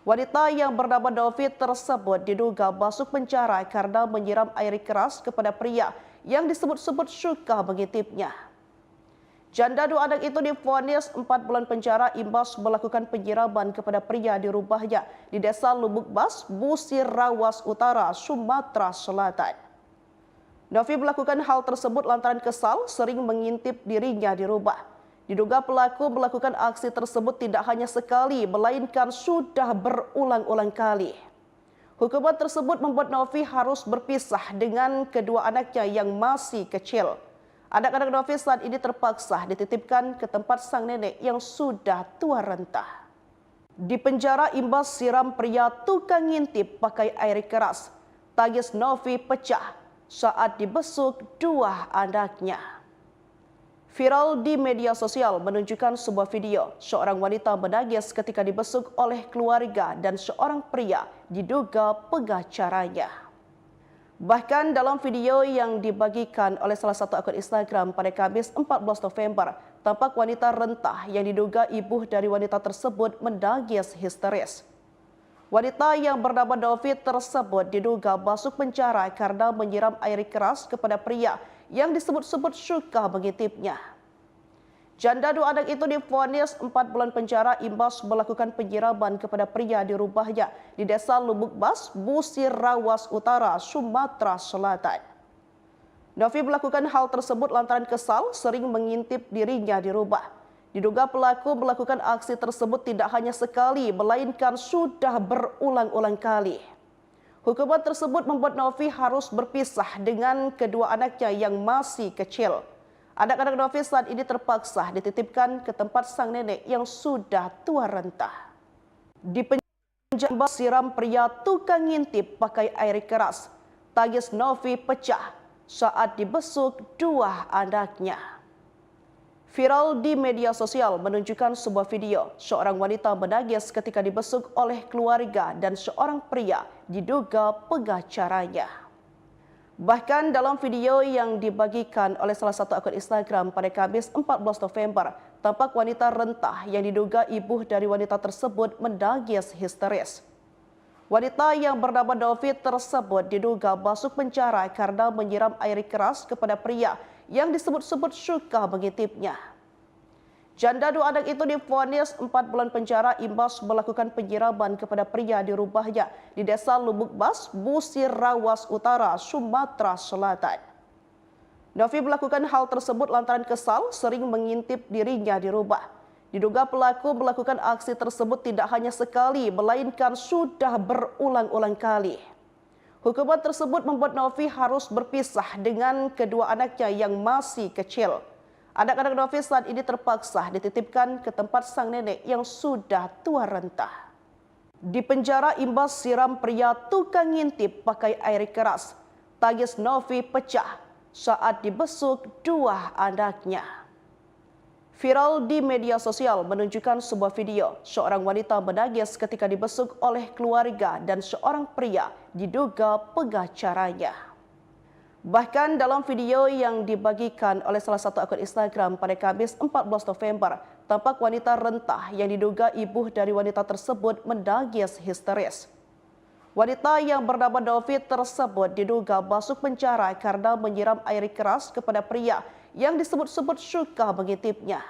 Wanita yang bernama David tersebut diduga masuk penjara karena menyiram air keras kepada pria yang disebut-sebut suka mengintipnya. Janda dua anak itu divonis 4 bulan penjara imbas melakukan penyiraman kepada pria di rumahnya di Desa Lubuk Bas, Busir Rawas Utara, Sumatera Selatan. Novi melakukan hal tersebut lantaran kesal sering mengintip dirinya di rumah. Diduga pelaku melakukan aksi tersebut tidak hanya sekali, melainkan sudah berulang-ulang kali. Hukuman tersebut membuat Novi harus berpisah dengan kedua anaknya yang masih kecil. Anak-anak Novi saat ini terpaksa dititipkan ke tempat sang nenek yang sudah tua renta. Di penjara imbas siram pria tukang ngintip pakai air keras. Tangis Novi pecah saat dibesuk dua anaknya. Viral di media sosial menunjukkan sebuah video seorang wanita menangis ketika dibesuk oleh keluarga dan seorang pria diduga pengacaranya. Bahkan dalam video yang dibagikan oleh salah satu akun Instagram pada Kamis 14 November, tampak wanita rentah yang diduga ibu dari wanita tersebut menangis histeris. Wanita yang bernama David tersebut diduga masuk penjara karena menyiram air keras kepada pria yang disebut-sebut suka mengintipnya. Janda dua anak itu divonis 4 bulan penjara imbas melakukan penyiraman kepada pria di rumahnya di Desa Lubuk Bas, Busir Rawas Utara, Sumatera Selatan. Novi melakukan hal tersebut lantaran kesal sering mengintip dirinya di rumah. Diduga pelaku melakukan aksi tersebut tidak hanya sekali, melainkan sudah berulang-ulang kali. Hukuman tersebut membuat Novi harus berpisah dengan kedua anaknya yang masih kecil. Anak-anak Novi saat ini terpaksa dititipkan ke tempat sang nenek yang sudah tua renta. Di penjara siram pria tukang ngintip pakai air keras. Tangis Novi pecah saat dibesuk dua anaknya. Viral di media sosial menunjukkan sebuah video seorang wanita menangis ketika dibesuk oleh keluarga dan seorang pria diduga pengacaranya. Bahkan dalam video yang dibagikan oleh salah satu akun Instagram pada Kamis 14 November, tampak wanita rentah yang diduga ibu dari wanita tersebut menangis histeris. Wanita yang bernama David tersebut diduga masuk penjara karena menyiram air keras kepada pria yang disebut-sebut suka mengintipnya. Janda dua anak itu divonis 4 bulan penjara imbas melakukan penyiraman kepada pria di rumahnya di Desa Lubuk Bas, Busir Rawas Utara, Sumatera Selatan. Novi melakukan hal tersebut lantaran kesal sering mengintip dirinya di rumah. Diduga pelaku melakukan aksi tersebut tidak hanya sekali, melainkan sudah berulang-ulang kali. Hukuman tersebut membuat Novi harus berpisah dengan kedua anaknya yang masih kecil. Anak-anak Novi saat ini terpaksa dititipkan ke tempat sang nenek yang sudah tua renta. Di penjara imbas siram pria tukang ngintip pakai air keras. Tangis Novi pecah saat dibesuk dua anaknya. Viral di media sosial menunjukkan sebuah video seorang wanita menangis ketika dibesuk oleh keluarga dan seorang pria diduga pengacaranya. Bahkan dalam video yang dibagikan oleh salah satu akun Instagram pada Kamis 14 November, tampak wanita rentah yang diduga ibu dari wanita tersebut menangis histeris. Wanita yang bernama David tersebut diduga masuk penjara karena menyiram air keras kepada pria yang disebut-sebut suka mengintipnya.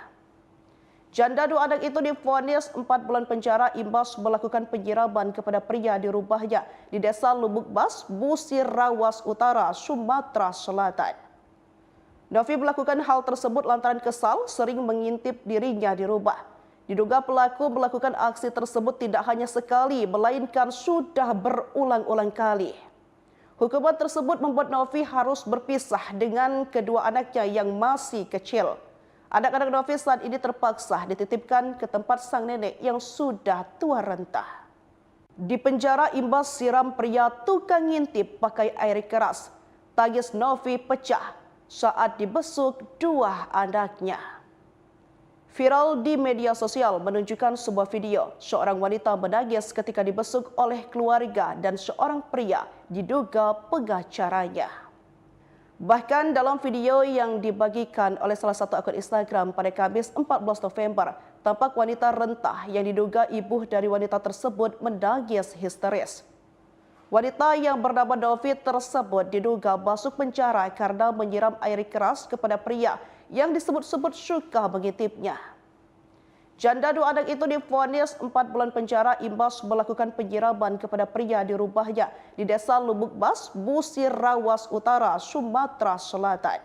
Janda dua anak itu divonis 4 bulan penjara imbas melakukan penyiraman kepada pria di rumahnya di Desa Lubuk Bas, Busir Rawas Utara, Sumatera Selatan. Novi melakukan hal tersebut lantaran kesal sering mengintip dirinya di rumah. Diduga pelaku melakukan aksi tersebut tidak hanya sekali, melainkan sudah berulang-ulang kali. Hukuman tersebut membuat Novi harus berpisah dengan kedua anaknya yang masih kecil. Anak-anak Novi saat ini terpaksa dititipkan ke tempat sang nenek yang sudah tua renta. Di penjara imbas siram pria tukang ngintip pakai air keras. Tangis Novi pecah saat dibesuk dua anaknya. Viral di media sosial menunjukkan sebuah video seorang wanita menangis ketika dibesuk oleh keluarga dan seorang pria diduga pengacaranya. Bahkan dalam video yang dibagikan oleh salah satu akun Instagram pada Kamis 14 November, tampak wanita rentah yang diduga ibu dari wanita tersebut menangis histeris. Wanita yang bernama Novi tersebut diduga masuk penjara karena menyiram air keras kepada pria yang disebut-sebut suka mengintipnya. Janda dua anak itu divonis 4 bulan penjara imbas melakukan penyiraman kepada pria di rumahnya di Desa Lubuk Bas, Busir Rawas Utara, Sumatera Selatan.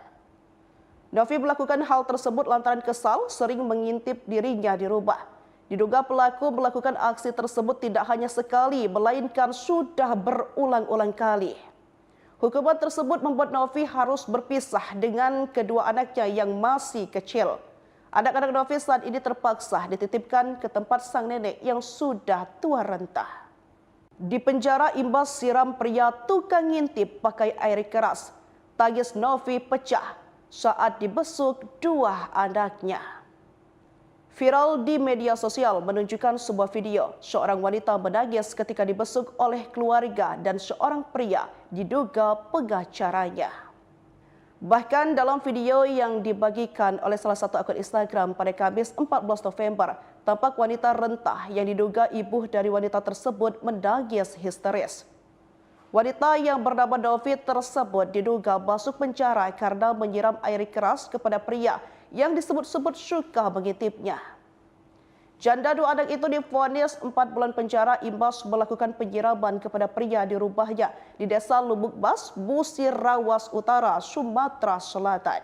Novi melakukan hal tersebut lantaran kesal sering mengintip dirinya di rumah. Diduga pelaku melakukan aksi tersebut tidak hanya sekali, melainkan sudah berulang-ulang kali. Hukuman tersebut membuat Novi harus berpisah dengan kedua anaknya yang masih kecil. Anak-anak Novi saat ini terpaksa dititipkan ke tempat sang nenek yang sudah tua renta. Di penjara imbas siram pria tukang ngintip pakai air keras. Tangis Novi pecah saat dibesuk dua anaknya. Viral di media sosial menunjukkan sebuah video seorang wanita menangis ketika dibesuk oleh keluarga dan seorang pria diduga pengacaranya. Bahkan dalam video yang dibagikan oleh salah satu akun Instagram pada Kamis 14 November, tampak wanita rentah yang diduga ibu dari wanita tersebut menangis histeris. Wanita yang bernama Novi tersebut diduga masuk penjara karena menyiram air keras kepada pria yang disebut-sebut suka mengintipnya. Janda dua anak itu divonis 4 bulan penjara imbas melakukan penyiraman kepada pria di rumahnya di Desa Lubuk Bas, Busir Rawas Utara, Sumatera Selatan.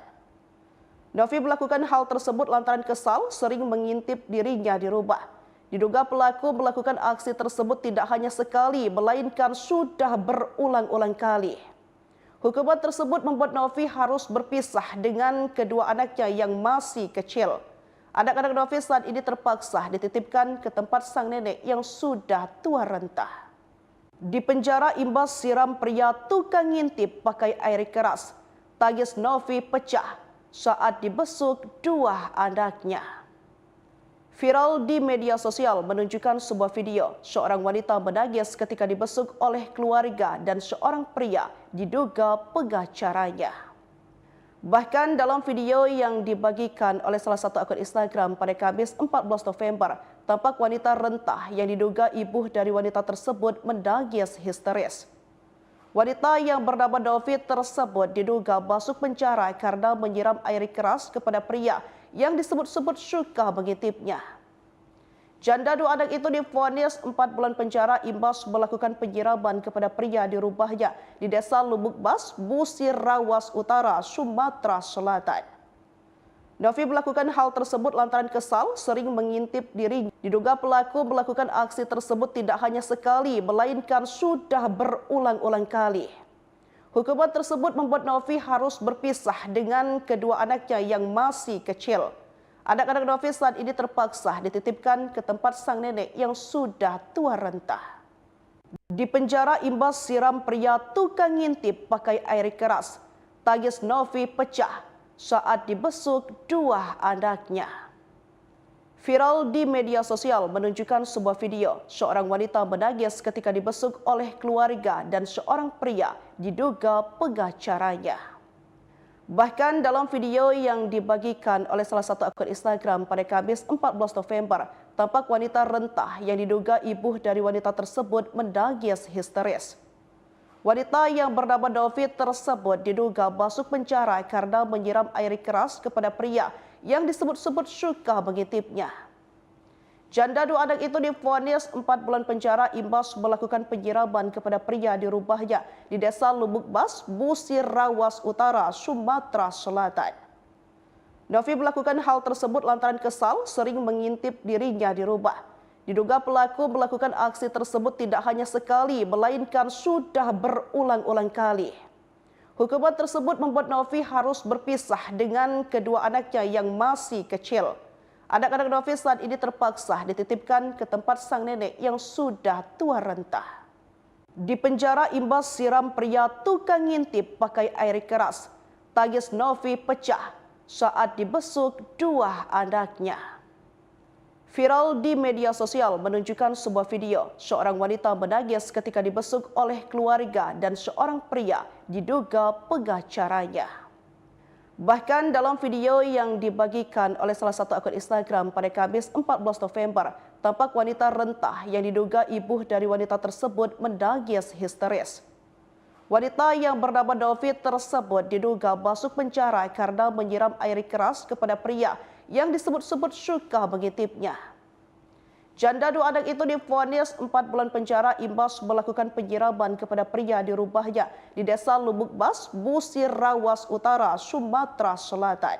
Novi melakukan hal tersebut lantaran kesal sering mengintip dirinya di rumah. Diduga pelaku melakukan aksi tersebut tidak hanya sekali, melainkan sudah berulang-ulang kali. Hukuman tersebut membuat Novi harus berpisah dengan kedua anaknya yang masih kecil. Anak-anak Novi saat ini terpaksa dititipkan ke tempat sang nenek yang sudah tua renta. Di penjara imbas siram pria tukang ngintip pakai air keras. Tangis Novi pecah saat dibesuk dua anaknya. Viral di media sosial menunjukkan sebuah video seorang wanita menangis ketika dibesuk oleh keluarga dan seorang pria diduga pengacaranya. Bahkan dalam video yang dibagikan oleh salah satu akun Instagram pada Kamis 14 November, tampak wanita rentah yang diduga ibu dari wanita tersebut menangis histeris. Wanita yang bernama Novi tersebut diduga masuk penjara karena menyiram air keras kepada pria yang disebut-sebut suka mengintipnya. Janda dua anak itu divonis 4 bulan penjara imbas melakukan penyiraman kepada pria di rumahnya di Desa Lubuk Bas, Busir Rawas Utara, Sumatera Selatan. Novi melakukan hal tersebut lantaran kesal sering mengintip dirinya. Diduga pelaku melakukan aksi tersebut tidak hanya sekali, melainkan sudah berulang-ulang kali. Hukuman tersebut membuat Novi harus berpisah dengan kedua anaknya yang masih kecil. Anak-anak Novi saat ini terpaksa dititipkan ke tempat sang nenek yang sudah tua renta. Di penjara imbas siram pria tukang ngintip pakai air keras. Tangis Novi pecah saat dibesuk dua anaknya. Viral di media sosial menunjukkan sebuah video seorang wanita menangis ketika dibesuk oleh keluarga dan seorang pria diduga pengacaranya. Bahkan dalam video yang dibagikan oleh salah satu akun Instagram pada Kamis 14 November, tampak wanita rentah yang diduga ibu dari wanita tersebut menangis histeris. Wanita yang bernama Novi tersebut diduga masuk penjara karena menyiram air keras kepada pria yang disebut-sebut suka mengintipnya. Janda dua anak itu divonis 4 bulan penjara imbas melakukan penyiraman kepada pria di rumahnya di Desa Lubuk Bas, Busir Rawas Utara, Sumatera Selatan. Novi melakukan hal tersebut lantaran kesal sering mengintip dirinya di rumah. Diduga pelaku melakukan aksi tersebut tidak hanya sekali, melainkan sudah berulang-ulang kali. Hukuman tersebut membuat Novi harus berpisah dengan kedua anaknya yang masih kecil. Anak-anak Novi saat ini terpaksa dititipkan ke tempat sang nenek yang sudah tua renta. Di penjara imbas siram pria tukang ngintip pakai air keras. Tangis Novi pecah saat dibesuk dua anaknya. Viral di media sosial menunjukkan sebuah video seorang wanita menangis ketika dibesuk oleh keluarga dan seorang pria diduga pengacaranya. Bahkan dalam video yang dibagikan oleh salah satu akun Instagram pada Kamis 14 November, tampak wanita rentah yang diduga ibu dari wanita tersebut menangis histeris. Wanita yang bernama Novi tersebut diduga masuk penjara karena menyiram air keras kepada pria yang disebut-sebut suka mengintipnya. Janda dua anak itu divonis 4 bulan penjara imbas melakukan penyiraman kepada pria di rumahnya di Desa Lubuk Bas, Busir Rawas Utara, Sumatera Selatan.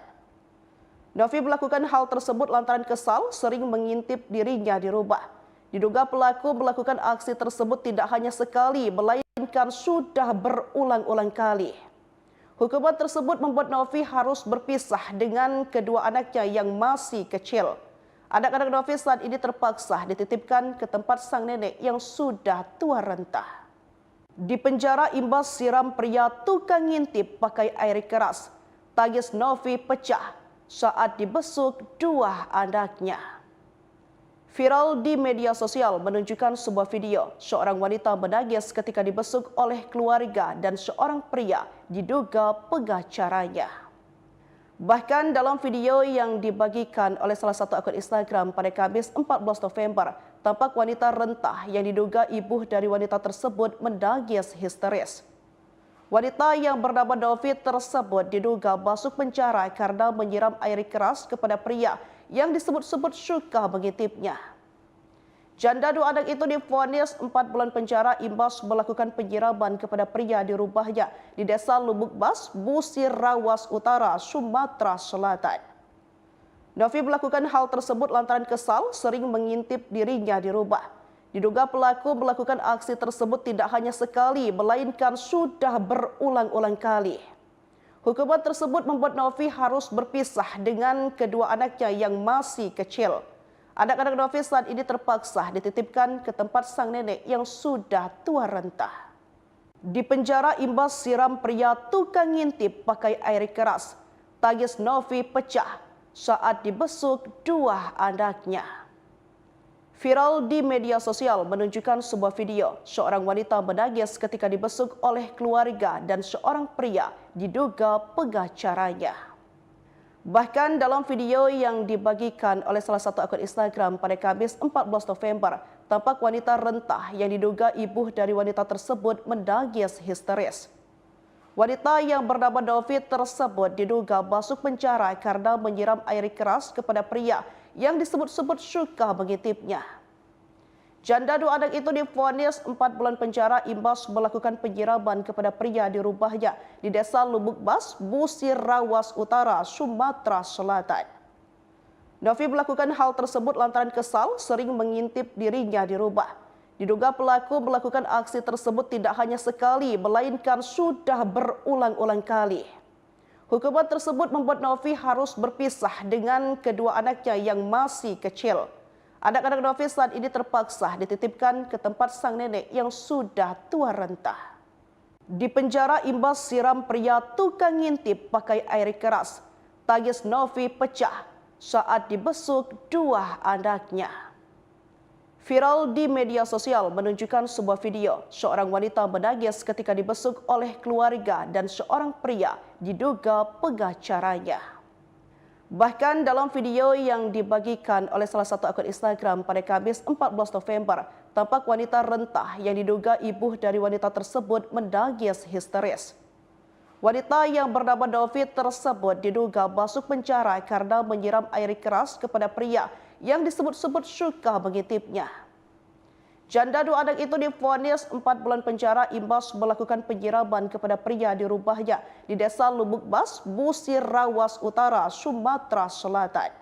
Novi melakukan hal tersebut lantaran kesal sering mengintip dirinya di rumah. Diduga pelaku melakukan aksi tersebut tidak hanya sekali, melainkan sudah berulang-ulang kali. Hukuman tersebut membuat Novi harus berpisah dengan kedua anaknya yang masih kecil. Anak-anak Novi saat ini terpaksa dititipkan ke tempat sang nenek yang sudah tua renta. Di penjara imbas siram pria tukang ngintip pakai air keras. Tangis Novi pecah saat dibesuk dua anaknya. Viral di media sosial menunjukkan sebuah video seorang wanita menangis ketika dibesuk oleh keluarga dan seorang pria diduga pengacaranya. Bahkan dalam video yang dibagikan oleh salah satu akun Instagram pada Kamis 14 November, tampak wanita rentah yang diduga ibu dari wanita tersebut menangis histeris. Wanita yang bernama Novi tersebut diduga masuk penjara karena menyiram air keras kepada pria yang disebut-sebut suka mengintipnya. Janda dua anak itu divonis 4 bulan penjara imbas melakukan penyiraman kepada pria di rumahnya di Desa Lubuk Bas, Busir Rawas Utara, Sumatera Selatan. Novi melakukan hal tersebut lantaran kesal sering mengintip dirinya di rumah. Diduga pelaku melakukan aksi tersebut tidak hanya sekali, melainkan sudah berulang-ulang kali. Hukuman tersebut membuat Novi harus berpisah dengan kedua anaknya yang masih kecil. Anak-anak Novi saat ini terpaksa dititipkan ke tempat sang nenek yang sudah tua renta. Di penjara imbas siram pria tukang ngintip pakai air keras. Tangis Novi pecah saat dibesuk dua anaknya. Viral di media sosial menunjukkan sebuah video seorang wanita menangis ketika dibesuk oleh keluarga dan seorang pria diduga pengacaranya. Bahkan dalam video yang dibagikan oleh salah satu akun Instagram pada Kamis 14 November, tampak wanita rentah yang diduga ibu dari wanita tersebut menangis histeris. Wanita yang bernama Novi tersebut diduga masuk penjara karena menyiram air keras kepada pria yang disebut-sebut suka mengintipnya. Janda dua anak itu divonis 4 bulan penjara imbas melakukan penyiraman kepada pria di rumahnya di Desa Lubuk Bas, Busir Rawas Utara, Sumatera Selatan. Novi melakukan hal tersebut lantaran kesal sering mengintip dirinya di rumah. Diduga pelaku melakukan aksi tersebut tidak hanya sekali, melainkan sudah berulang-ulang kali. Hukuman tersebut membuat Novi harus berpisah dengan kedua anaknya yang masih kecil. Anak-anak Novi saat ini terpaksa dititipkan ke tempat sang nenek yang sudah tua renta. Di penjara imbas siram pria tukang ngintip pakai air keras. Tangis Novi pecah saat dibesuk dua anaknya. Viral di media sosial menunjukkan sebuah video seorang wanita menangis ketika dibesuk oleh keluarga dan seorang pria diduga pengacaranya. Bahkan dalam video yang dibagikan oleh salah satu akun Instagram pada Kamis 14 November, tampak wanita rentah yang diduga ibu dari wanita tersebut menangis histeris. Wanita yang bernama Novi tersebut diduga masuk penjara karena menyiram air keras kepada pria yang disebut-sebut suka mengintipnya. Janda 2 anak itu divonis 4 bulan penjara imbas melakukan penyiraman kepada pria di rumahnya di Desa Lubuk Bas, Busir Rawas Utara, Sumatera Selatan.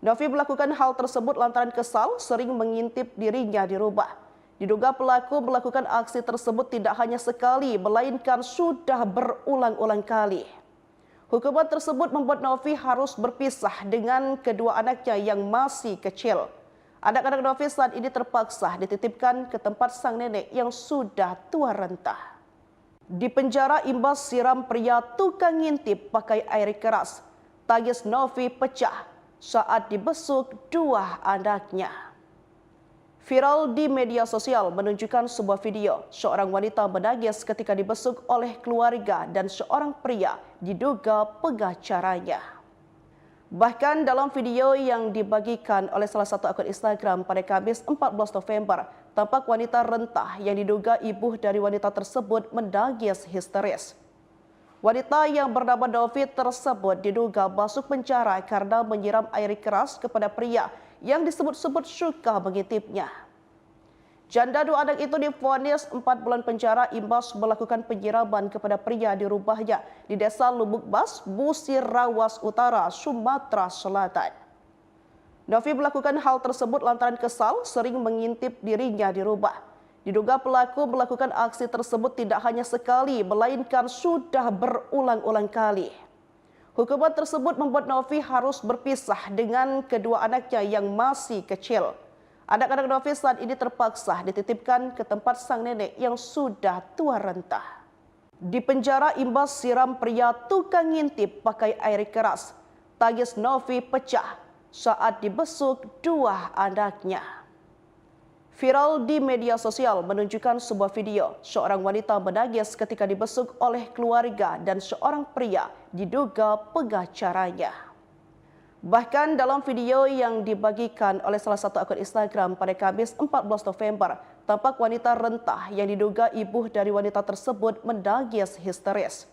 Novi melakukan hal tersebut lantaran kesal sering mengintip dirinya di rumah. Diduga pelaku melakukan aksi tersebut tidak hanya sekali, melainkan sudah berulang-ulang kali. Hukuman tersebut membuat Novi harus berpisah dengan kedua anaknya yang masih kecil. Anak-anak Novi saat ini terpaksa dititipkan ke tempat sang nenek yang sudah tua renta. Di penjara imbas siram pria tukang ngintip pakai air keras. Tangis Novi pecah saat dibesuk dua anaknya. Viral di media sosial menunjukkan sebuah video seorang wanita menangis ketika dibesuk oleh keluarga dan seorang pria diduga pengacaranya. Bahkan dalam video yang dibagikan oleh salah satu akun Instagram pada Kamis 14 November, tampak wanita rentah yang diduga ibu dari wanita tersebut menangis histeris. Wanita yang bernama Novi tersebut diduga masuk penjara karena menyiram air keras kepada pria yang disebut-sebut suka mengintipnya. Janda 2 anak itu divonis 4 bulan penjara imbas melakukan penyiraman kepada pria di rumahnya di Desa Lubuk Bas, Busir Rawas Utara, Sumatera Selatan. Novi melakukan hal tersebut lantaran kesal sering mengintip dirinya di rumah. Diduga pelaku melakukan aksi tersebut tidak hanya sekali, melainkan sudah berulang-ulang kali. Hukuman tersebut membuat Novi harus berpisah dengan kedua anaknya yang masih kecil. Anak-anak Novi saat ini terpaksa dititipkan ke tempat sang nenek yang sudah tua renta. Di penjara imbas siram pria tukang ngintip pakai air keras. Tangis Novi pecah saat dibesuk dua anaknya. Viral di media sosial menunjukkan sebuah video seorang wanita menangis ketika dibesuk oleh keluarga dan seorang pria diduga pengacaranya. Bahkan dalam video yang dibagikan oleh salah satu akun Instagram pada Kamis 14 November, tampak wanita rentah yang diduga ibu dari wanita tersebut menangis histeris.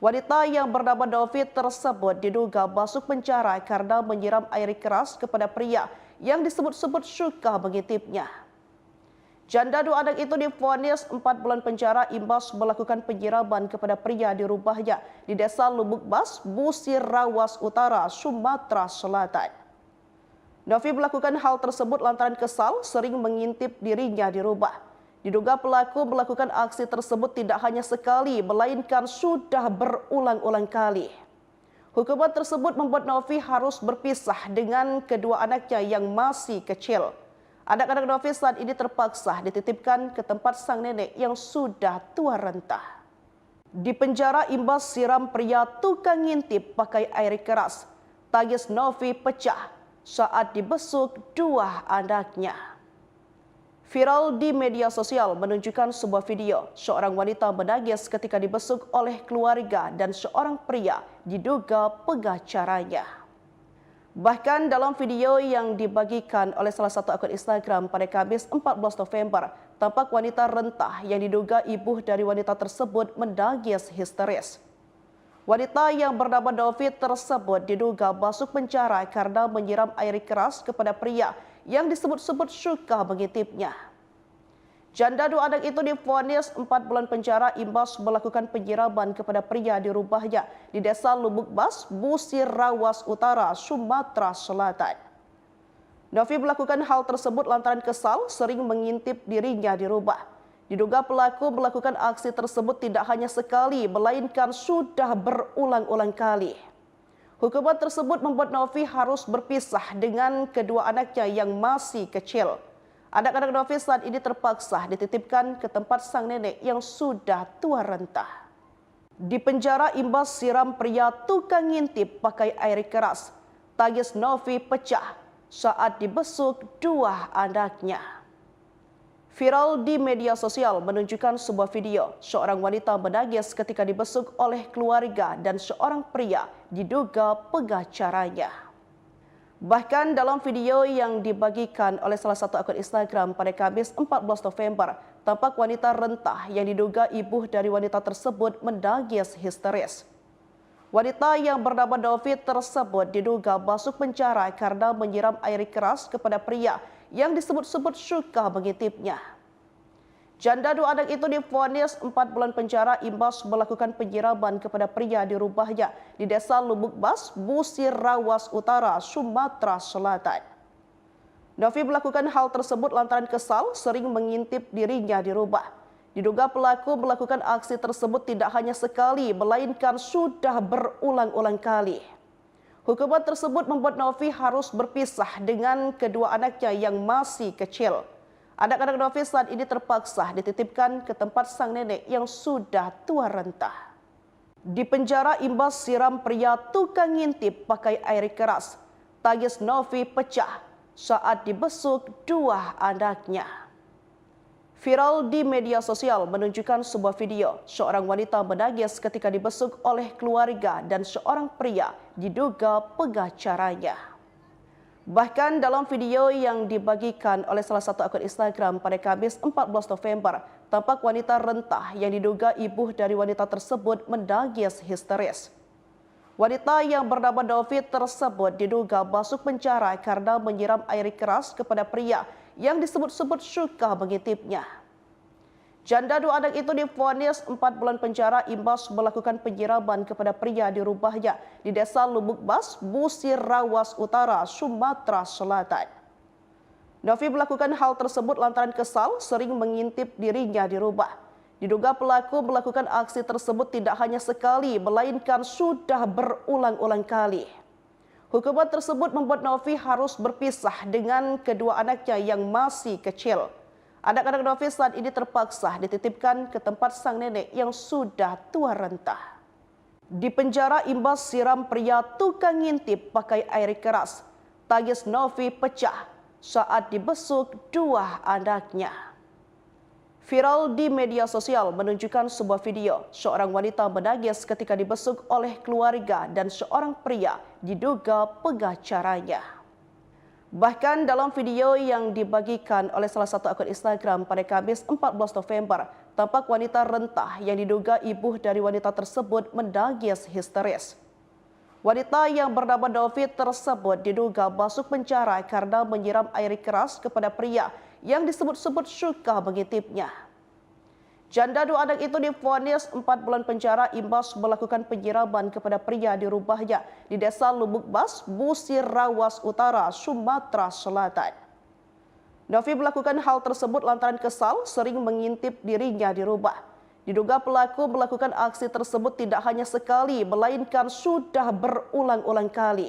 Wanita yang bernama Novi tersebut diduga masuk penjara karena menyiram air keras kepada pria yang disebut-sebut suka mengintipnya. Janda 2 anak itu divonis 4 bulan penjara imbas melakukan penyiraman kepada pria di rumahnya di Desa Lubuk Bas, Busir Rawas Utara, Sumatera Selatan. Novi melakukan hal tersebut lantaran kesal sering mengintip dirinya di rumah. Diduga pelaku melakukan aksi tersebut tidak hanya sekali, melainkan sudah berulang-ulang kali. Hukuman tersebut membuat Novi harus berpisah dengan kedua anaknya yang masih kecil. Anak-anak Novi saat ini terpaksa dititipkan ke tempat sang nenek yang sudah tua renta. Di penjara imbas siram pria tukang ngintip pakai air keras. Tangis Novi pecah saat dibesuk dua anaknya. Viral di media sosial menunjukkan sebuah video seorang wanita menangis ketika dibesuk oleh keluarga dan seorang pria diduga pengacaranya. Bahkan dalam video yang dibagikan oleh salah satu akun Instagram pada Kamis 14 November, tampak wanita rentah yang diduga ibu dari wanita tersebut menangis histeris. Wanita yang bernama Novi tersebut diduga masuk penjara karena menyiram air keras kepada pria yang disebut-sebut suka mengintipnya. Janda 2 anak itu divonis 4 bulan penjara imbas melakukan penyiraman kepada pria di rumahnya di Desa Lubuk Bas, Busir Rawas Utara, Sumatera Selatan. Novi melakukan hal tersebut lantaran kesal sering mengintip dirinya di rumah. Diduga pelaku melakukan aksi tersebut tidak hanya sekali, melainkan sudah berulang-ulang kali. Hukuman tersebut membuat Novi harus berpisah dengan kedua anaknya yang masih kecil. Anak-anak Novi saat ini terpaksa dititipkan ke tempat sang nenek yang sudah tua renta. Di penjara imbas siram pria tukang ngintip pakai air keras. Tangis Novi pecah saat dibesuk dua anaknya. Viral di media sosial menunjukkan sebuah video seorang wanita menangis ketika dibesuk oleh keluarga dan seorang pria diduga pengacaranya. Bahkan dalam video yang dibagikan oleh salah satu akun Instagram pada Kamis 14 November, tampak wanita rentah yang diduga ibu dari wanita tersebut menangis histeris. Wanita yang bernama Novi tersebut diduga masuk penjara karena menyiram air keras kepada pria yang disebut-sebut suka mengintipnya. Janda 2 anak itu divonis 4 bulan penjara imbas melakukan penyiraman kepada pria di rumahnya di Desa Lubuk Bas, Busir Rawas Utara, Sumatera Selatan. Novi melakukan hal tersebut lantaran kesal sering mengintip dirinya di rumah. Diduga pelaku melakukan aksi tersebut tidak hanya sekali, melainkan sudah berulang-ulang kali. Hukuman tersebut membuat Novi harus berpisah dengan kedua anaknya yang masih kecil. Anak-anak Novi saat ini terpaksa dititipkan ke tempat sang nenek yang sudah tua renta. Di penjara imbas siram pria tukang ngintip pakai air keras. Tangis Novi pecah saat dibesuk dua anaknya. Viral di media sosial menunjukkan sebuah video seorang wanita menangis ketika dibesuk oleh keluarga dan seorang pria diduga pengacaranya. Bahkan dalam video yang dibagikan oleh salah satu akun Instagram pada Kamis 14 November, tampak wanita rentah yang diduga ibu dari wanita tersebut menangis histeris. Wanita yang bernama Novi tersebut diduga masuk penjara karena menyiram air keras kepada pria yang disebut-sebut suka mengintipnya. Janda 2 anak itu divonis 4 bulan penjara imbas melakukan penyiraman kepada pria di rumahnya di Desa Lubuk Bas, Busir Rawas Utara, Sumatera Selatan. Novi melakukan hal tersebut lantaran kesal sering mengintip dirinya di rumah. Diduga pelaku melakukan aksi tersebut tidak hanya sekali, melainkan sudah berulang-ulang kali. Hukuman tersebut membuat Novi harus berpisah dengan kedua anaknya yang masih kecil. Anak-anak Novi saat ini terpaksa dititipkan ke tempat sang nenek yang sudah tua renta. Di penjara imbas siram pria tukang ngintip pakai air keras. Tangis Novi pecah saat dibesuk dua anaknya. Viral di media sosial menunjukkan sebuah video seorang wanita menangis ketika dibesuk oleh keluarga dan seorang pria diduga pengacaranya. Bahkan dalam video yang dibagikan oleh salah satu akun Instagram pada Kamis 14 November, tampak wanita rentah yang diduga ibu dari wanita tersebut menangis histeris. Wanita yang bernama Novi tersebut diduga masuk penjara karena menyiram air keras kepada pria yang disebut-sebut suka mengintipnya. Janda 2 anak itu divonis 4 bulan penjara imbas melakukan penyiraman kepada pria di rumahnya di Desa Lubuk Bas, Busir Rawas Utara, Sumatera Selatan. Novi melakukan hal tersebut lantaran kesal sering mengintip dirinya di rumah. Diduga pelaku melakukan aksi tersebut tidak hanya sekali, melainkan sudah berulang-ulang kali.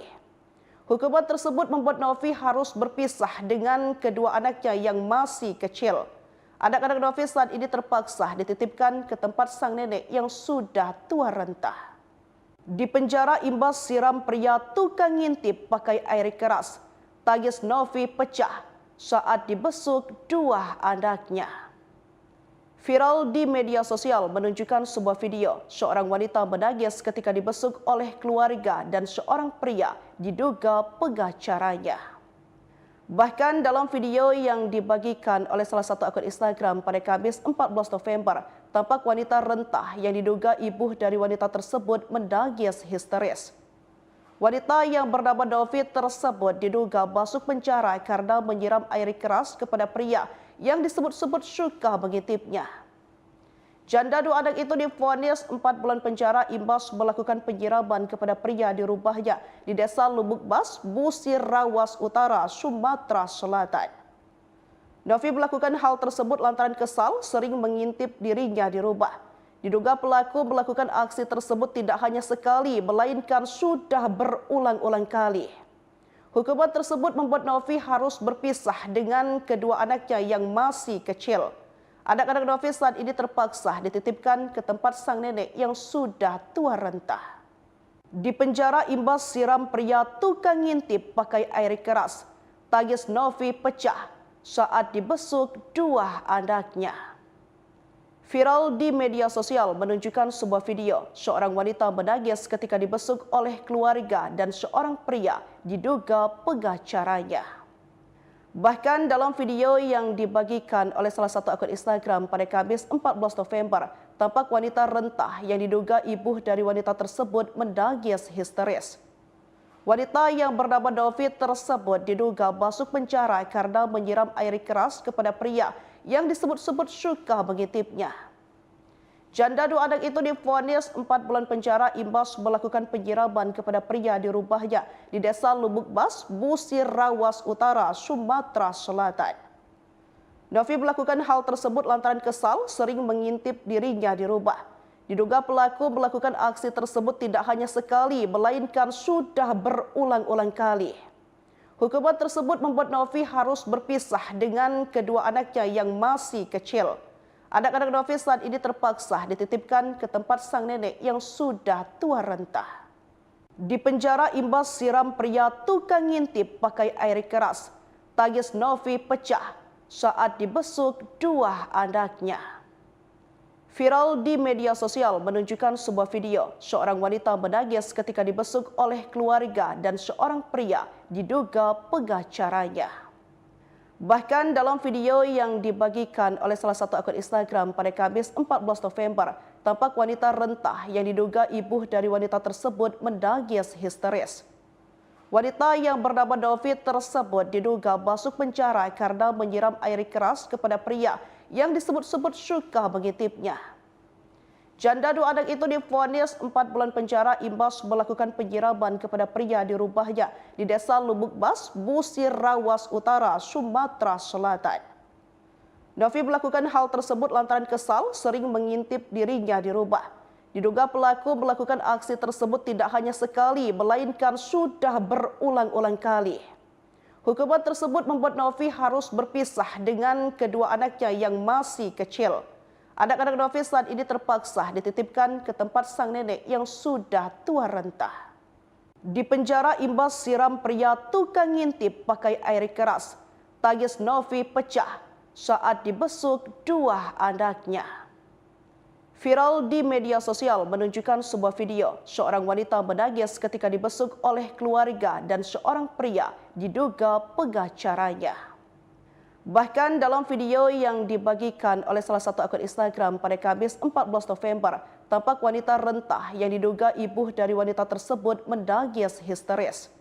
Hukuman tersebut membuat Novi harus berpisah dengan kedua anaknya yang masih kecil. Anak-anak Novi saat ini terpaksa dititipkan ke tempat sang nenek yang sudah tua renta. Di penjara imbas siram pria tukang ngintip pakai air keras. Tangis Novi pecah saat dibesuk dua anaknya. Viral di media sosial menunjukkan sebuah video seorang wanita menangis ketika dibesuk oleh keluarga dan seorang pria diduga pengacaranya. Bahkan dalam video yang dibagikan oleh salah satu akun Instagram pada Kamis 14 November, tampak wanita rentah yang diduga ibu dari wanita tersebut menangis histeris. Wanita yang bernama Novi tersebut diduga masuk penjara karena menyiram air keras kepada pria yang disebut-sebut suka mengintipnya. Janda 2 anak itu divonis 4 bulan penjara imbas melakukan penyiraman kepada pria di rumahnya di Desa Lubuk Bas, Busir Rawas Utara, Sumatera Selatan. Novi melakukan hal tersebut lantaran kesal sering mengintip dirinya di rumah. Diduga pelaku melakukan aksi tersebut tidak hanya sekali, melainkan sudah berulang-ulang kali. Hukuman tersebut membuat Novi harus berpisah dengan kedua anaknya yang masih kecil. Anak-anak Novi saat ini terpaksa dititipkan ke tempat sang nenek yang sudah tua renta. Di penjara imbas siram pria tukang ngintip pakai air keras. Tangis Novi pecah saat dibesuk dua anaknya. Viral di media sosial menunjukkan sebuah video seorang wanita menangis ketika dibesuk oleh keluarga dan seorang pria diduga pengacaranya. Bahkan dalam video yang dibagikan oleh salah satu akun Instagram pada Kamis 14 November, tampak wanita rentah yang diduga ibu dari wanita tersebut menangis histeris. Wanita yang bernama Novi tersebut diduga masuk penjara karena menyiram air keras kepada pria yang disebut-sebut suka mengintipnya. Janda 2 anak itu divonis 4 bulan penjara imbas melakukan penyiraman kepada pria di rumahnya di Desa Lubuk Bas, Busir Rawas Utara, Sumatera Selatan. Novi melakukan hal tersebut lantaran kesal sering mengintip dirinya di rumah. Diduga pelaku melakukan aksi tersebut tidak hanya sekali, melainkan sudah berulang-ulang kali. Hukuman tersebut membuat Novi harus berpisah dengan kedua anaknya yang masih kecil. Anak-anak Novi saat ini terpaksa dititipkan ke tempat sang nenek yang sudah tua renta. Di penjara imbas siram pria tukang ngintip pakai air keras. Tangis Novi pecah saat dibesuk dua anaknya. Viral di media sosial menunjukkan sebuah video seorang wanita menangis ketika dibesuk oleh keluarga dan seorang pria diduga pengacaranya. Bahkan dalam video yang dibagikan oleh salah satu akun Instagram pada Kamis 14 November, tampak wanita rentah yang diduga ibu dari wanita tersebut menangis histeris. Wanita yang bernama Novi tersebut diduga masuk penjara karena menyiram air keras kepada pria yang disebut-sebut suka mengintipnya. Janda 2 anak itu divonis 4 bulan penjara imbas melakukan penyiraman kepada pria di rumahnya di Desa Lubuk Bas, Busir Rawas Utara, Sumatera Selatan. Novi melakukan hal tersebut lantaran kesal sering mengintip dirinya di rumah. Diduga pelaku melakukan aksi tersebut tidak hanya sekali, melainkan sudah berulang-ulang kali. Hukuman tersebut membuat Novi harus berpisah dengan kedua anaknya yang masih kecil. Anak-anak Novi saat ini terpaksa dititipkan ke tempat sang nenek yang sudah tua renta. Di penjara imbas siram pria tukang ngintip pakai air keras. Tangis Novi pecah saat dibesuk dua anaknya. Viral di media sosial menunjukkan sebuah video seorang wanita menangis ketika dibesuk oleh keluarga dan seorang pria diduga pengacaranya. Bahkan dalam video yang dibagikan oleh salah satu akun Instagram pada Kamis 14 November, tampak wanita rentah yang diduga ibu dari wanita tersebut menangis histeris.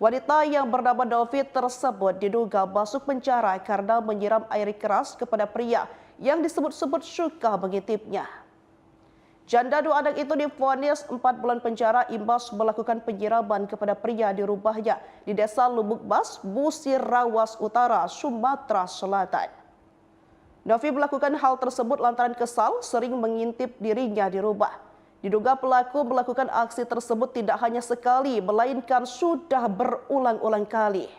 Wanita yang bernama Novi tersebut diduga masuk penjara karena menyiram air keras kepada pria yang disebut-sebut suka mengintipnya. Janda 2 anak itu divonis 4 bulan penjara imbas melakukan penyiraman kepada pria di rumahnya di Desa Lubuk Bas, Busir Rawas Utara, Sumatera Selatan. Novi melakukan hal tersebut lantaran kesal sering mengintip dirinya di rumah. Diduga pelaku melakukan aksi tersebut tidak hanya sekali, melainkan sudah berulang-ulang kali.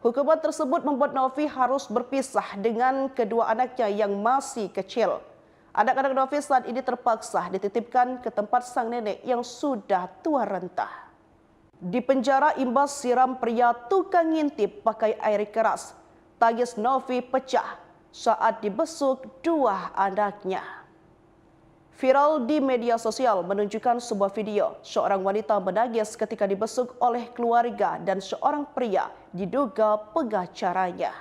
Hukuman tersebut membuat Novi harus berpisah dengan kedua anaknya yang masih kecil. Anak-anak Novi saat ini terpaksa dititipkan ke tempat sang nenek yang sudah tua renta. Di penjara imbas siram pria tukang ngintip pakai air keras. Tangis Novi pecah saat dibesuk dua anaknya. Viral di media sosial menunjukkan sebuah video seorang wanita menangis ketika dibesuk oleh keluarga dan seorang pria diduga pengacaranya.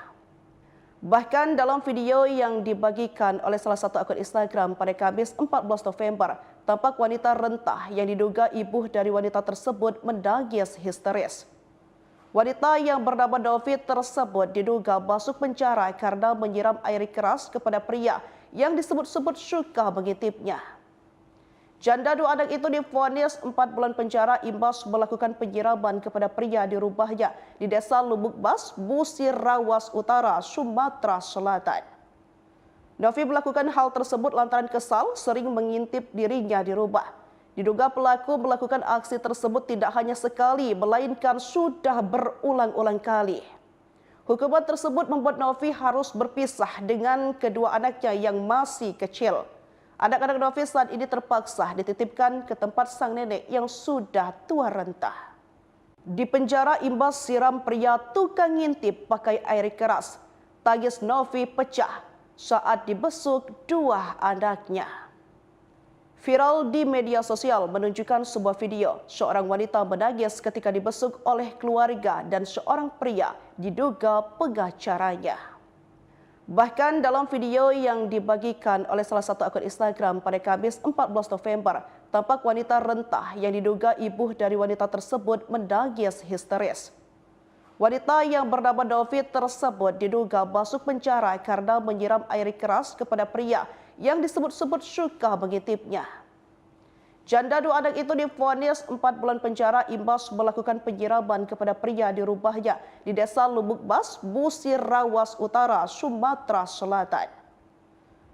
Bahkan dalam video yang dibagikan oleh salah satu akun Instagram pada Kamis 14 November, tampak wanita rentah yang diduga ibu dari wanita tersebut menangis histeris. Wanita yang bernama Novi tersebut diduga masuk penjara karena menyiram air keras kepada pria yang disebut-sebut suka mengintipnya. Janda 2 anak itu divonis 4 bulan penjara imbas melakukan penyiraman kepada pria di rumahnya di Desa Lubuk Bas, Busir Rawas Utara, Sumatera Selatan. Novi melakukan hal tersebut lantaran kesal sering mengintip dirinya di rumah. Diduga pelaku melakukan aksi tersebut tidak hanya sekali, melainkan sudah berulang-ulang kali. Hukuman tersebut membuat Novi harus berpisah dengan kedua anaknya yang masih kecil. Anak-anak Novi saat ini terpaksa dititipkan ke tempat sang nenek yang sudah tua renta. Di penjara imbas siram pria tukang ngintip pakai air keras. Tangis Novi pecah saat dibesuk dua anaknya. Viral di media sosial menunjukkan sebuah video seorang wanita menangis ketika dibesuk oleh keluarga dan seorang pria diduga pengacaranya. Bahkan dalam video yang dibagikan oleh salah satu akun Instagram pada Kamis 14 November, tampak wanita rentah yang diduga ibu dari wanita tersebut menangis histeris. Wanita yang bernama Novi tersebut diduga masuk penjara karena menyiram air keras kepada pria yang disebut-sebut suka mengintipnya. Janda dua anak itu divonis 4 bulan penjara imbas melakukan penyiraman kepada pria di rumahnya di Desa Lubuk Bas, Busir Rawas Utara, Sumatera Selatan.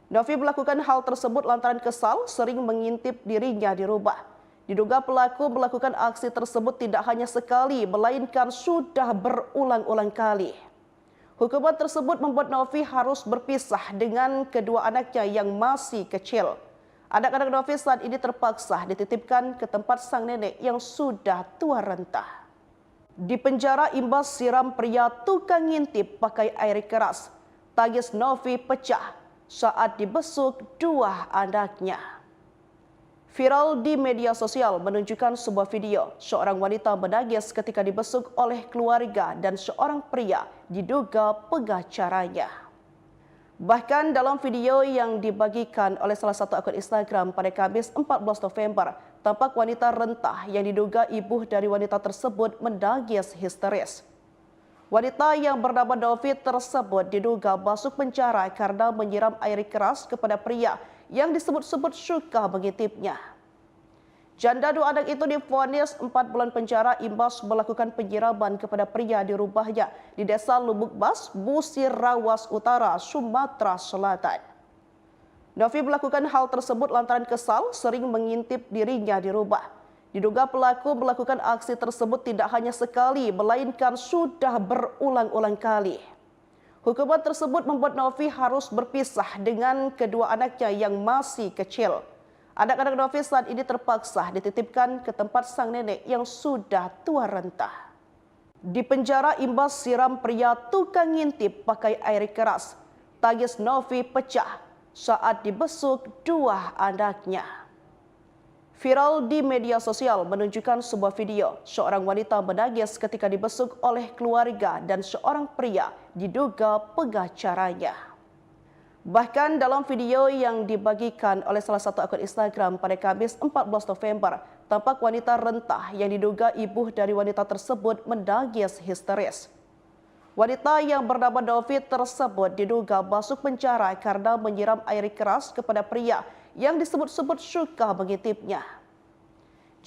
Novi melakukan hal tersebut lantaran kesal sering mengintip dirinya di rumah. Diduga pelaku melakukan aksi tersebut tidak hanya sekali, melainkan sudah berulang-ulang kali. Hukuman tersebut membuat Novi harus berpisah dengan kedua anaknya yang masih kecil. Anak-anak Novi saat ini terpaksa dititipkan ke tempat sang nenek yang sudah tua renta. Di penjara imbas siram pria tukang ngintip pakai air keras. Tangis Novi pecah saat dibesuk dua anaknya. Viral di media sosial menunjukkan sebuah video seorang wanita menangis ketika dibesuk oleh keluarga dan seorang pria diduga pengacaranya. Bahkan dalam video yang dibagikan oleh salah satu akun Instagram pada Kamis 14 November, tampak wanita rentah yang diduga ibu dari wanita tersebut menangis histeris. Wanita yang bernama Novi tersebut diduga masuk penjara karena menyiram air keras kepada pria yang disebut-sebut suka mengintipnya. Janda dua anak itu divonis 4 bulan penjara imbas melakukan penyiraman kepada pria di rumahnya di Desa Lubuk Bas, Busir Rawas Utara, Sumatera Selatan. Novi melakukan hal tersebut lantaran kesal sering mengintip dirinya di rumah. Diduga pelaku melakukan aksi tersebut tidak hanya sekali, melainkan sudah berulang-ulang kali. Hukuman tersebut membuat Novi harus berpisah dengan kedua anaknya yang masih kecil. Anak-anak Novi saat ini terpaksa dititipkan ke tempat sang nenek yang sudah tua renta. Di penjara imbas siram pria tukang ngintip pakai air keras. Tangis Novi pecah saat dibesuk dua anaknya. Viral di media sosial menunjukkan sebuah video seorang wanita menangis ketika dibesuk oleh keluarga dan seorang pria diduga pengacaranya. Bahkan dalam video yang dibagikan oleh salah satu akun Instagram pada Kamis 14 November, tampak wanita rentah yang diduga ibu dari wanita tersebut menangis histeris. Wanita yang bernama Novi tersebut diduga masuk penjara karena menyiram air keras kepada pria yang disebut-sebut suka mengintipnya.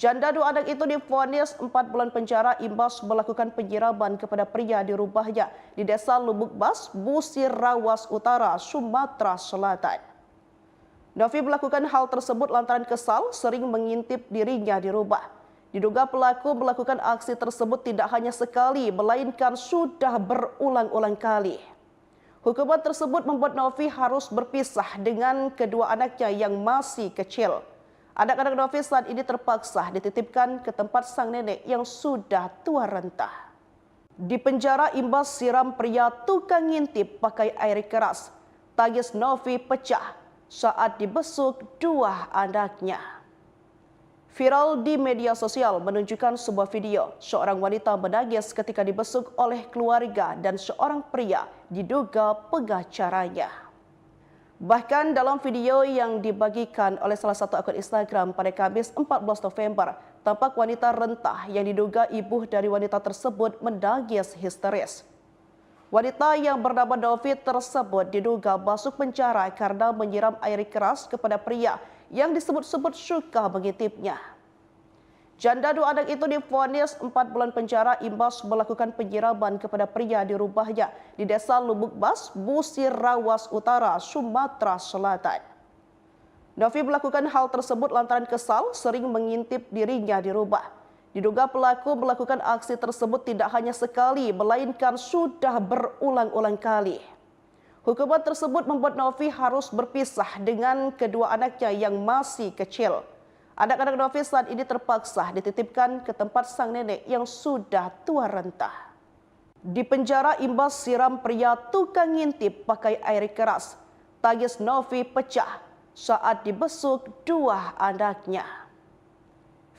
Janda dua anak itu divonis 4 bulan penjara imbas melakukan penyiraman kepada pria di rumahnya di Desa Lubuk Bas, Busir Rawas Utara, Sumatera Selatan. Novi melakukan hal tersebut lantaran kesal sering mengintip dirinya di rumah. Diduga pelaku melakukan aksi tersebut tidak hanya sekali, melainkan sudah berulang-ulang kali. Hukuman tersebut membuat Novi harus berpisah dengan kedua anaknya yang masih kecil. Anak-anak Novi saat ini terpaksa dititipkan ke tempat sang nenek yang sudah tua renta. Di penjara imbas siram pria tukang ngintip pakai air keras. Tangis Novi pecah saat dibesuk dua anaknya. Viral di media sosial menunjukkan sebuah video seorang wanita menangis ketika dibesuk oleh keluarga dan seorang pria diduga pengacaranya. Bahkan dalam video yang dibagikan oleh salah satu akun Instagram pada Kamis 14 November, tampak wanita rentah yang diduga ibu dari wanita tersebut menangis histeris. Wanita yang bernama Novi tersebut diduga masuk penjara karena menyiram air keras kepada pria yang disebut-sebut suka mengintipnya. Janda dua anak itu divonis 4 bulan penjara imbas melakukan penyiraman kepada pria di rumahnya di Desa Lubuk Bas, Busir Rawas Utara, Sumatera Selatan. Novi melakukan hal tersebut lantaran kesal sering mengintip dirinya di rumah. Diduga pelaku melakukan aksi tersebut tidak hanya sekali, melainkan sudah berulang-ulang kali. Hukuman tersebut membuat Novi harus berpisah dengan kedua anaknya yang masih kecil. Anak-anak Novi saat ini terpaksa dititipkan ke tempat sang nenek yang sudah tua renta. Di penjara imbas siram pria tukang ngintip pakai air keras. Tangis Novi pecah saat dibesuk dua anaknya.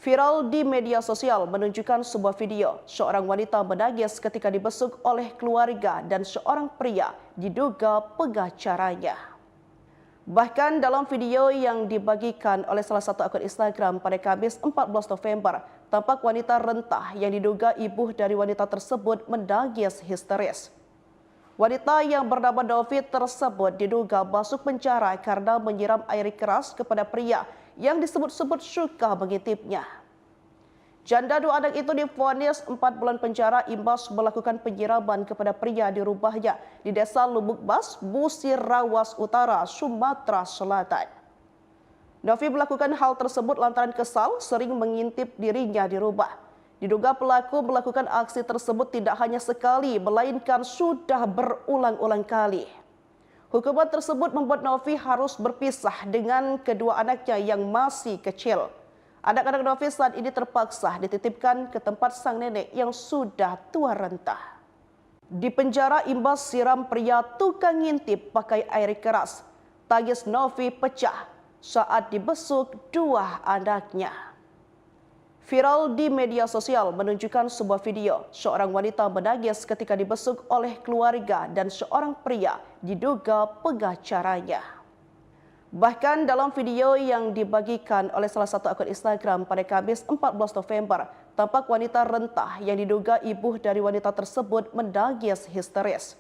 Viral di media sosial menunjukkan sebuah video seorang wanita menangis ketika dibesuk oleh keluarga dan seorang pria diduga pengacaranya. Bahkan dalam video yang dibagikan oleh salah satu akun Instagram pada Kamis 14 November, tampak wanita rentah yang diduga ibu dari wanita tersebut menangis histeris. Wanita yang bernama Novi tersebut diduga masuk penjara karena menyiram air keras kepada pria yang disebut-sebut suka mengintipnya. Janda 2 anak itu divonis 4 bulan penjara imbas melakukan penyiraman kepada pria di rumahnya di Desa Lubuk Bas, Busir Rawas Utara, Sumatera Selatan. Novi melakukan hal tersebut lantaran kesal sering mengintip dirinya di rumah. Diduga pelaku melakukan aksi tersebut tidak hanya sekali, melainkan sudah berulang-ulang kali. Hukuman tersebut membuat Novi harus berpisah dengan kedua anaknya yang masih kecil. Anak-anak Novi saat ini terpaksa dititipkan ke tempat sang nenek yang sudah tua renta. Di penjara imbas siram pria tukang ngintip pakai air keras. Tangis Novi pecah saat dibesuk dua anaknya. Viral di media sosial menunjukkan sebuah video seorang wanita menangis ketika dibesuk oleh keluarga dan seorang pria diduga pengacaranya. Bahkan dalam video yang dibagikan oleh salah satu akun Instagram pada Kamis 14 November, tampak wanita rentah yang diduga ibu dari wanita tersebut menangis histeris.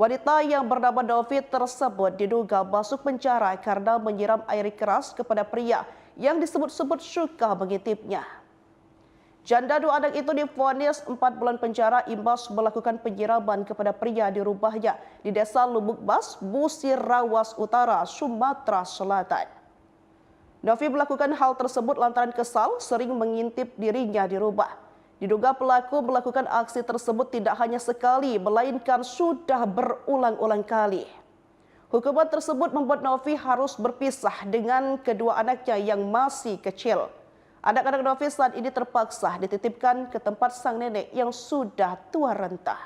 Wanita yang bernama Novi tersebut diduga masuk penjara karena menyiram air keras kepada pria yang disebut-sebut suka mengintipnya. Janda 2 anak itu divonis 4 bulan penjara imbas melakukan penyiraman kepada pria di rumahnya di Desa Lubuk Bas, Busir Rawas Utara, Sumatera Selatan. Novi melakukan hal tersebut lantaran kesal sering mengintip dirinya di rumah. Diduga pelaku melakukan aksi tersebut tidak hanya sekali, melainkan sudah berulang-ulang kali. Hukuman tersebut membuat Novi harus berpisah dengan kedua anaknya yang masih kecil. Anak-anak Novi saat ini terpaksa dititipkan ke tempat sang nenek yang sudah tua renta.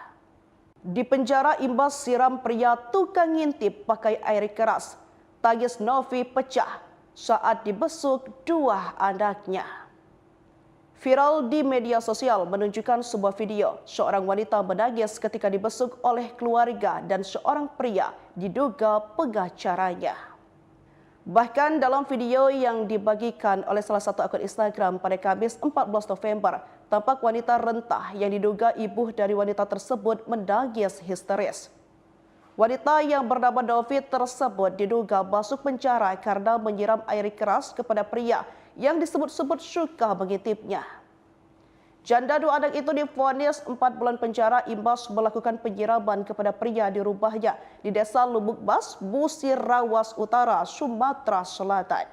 Di penjara imbas siram pria tukang ngintip pakai air keras. Tangis Novi pecah saat dibesuk dua anaknya. Viral di media sosial menunjukkan sebuah video seorang wanita menangis ketika dibesuk oleh keluarga dan seorang pria diduga pengacaranya. Bahkan dalam video yang dibagikan oleh salah satu akun Instagram pada Kamis 14 November, tampak wanita rentah yang diduga ibu dari wanita tersebut menangis histeris. Wanita yang bernama Novi tersebut diduga masuk penjara karena menyiram air keras kepada pria yang disebut-sebut suka mengintipnya. Janda 2 anak itu divonis 4 bulan penjara imbas melakukan penyiraman kepada pria di rumahnya di Desa Lubuk Bas, Busir Rawas Utara, Sumatera Selatan.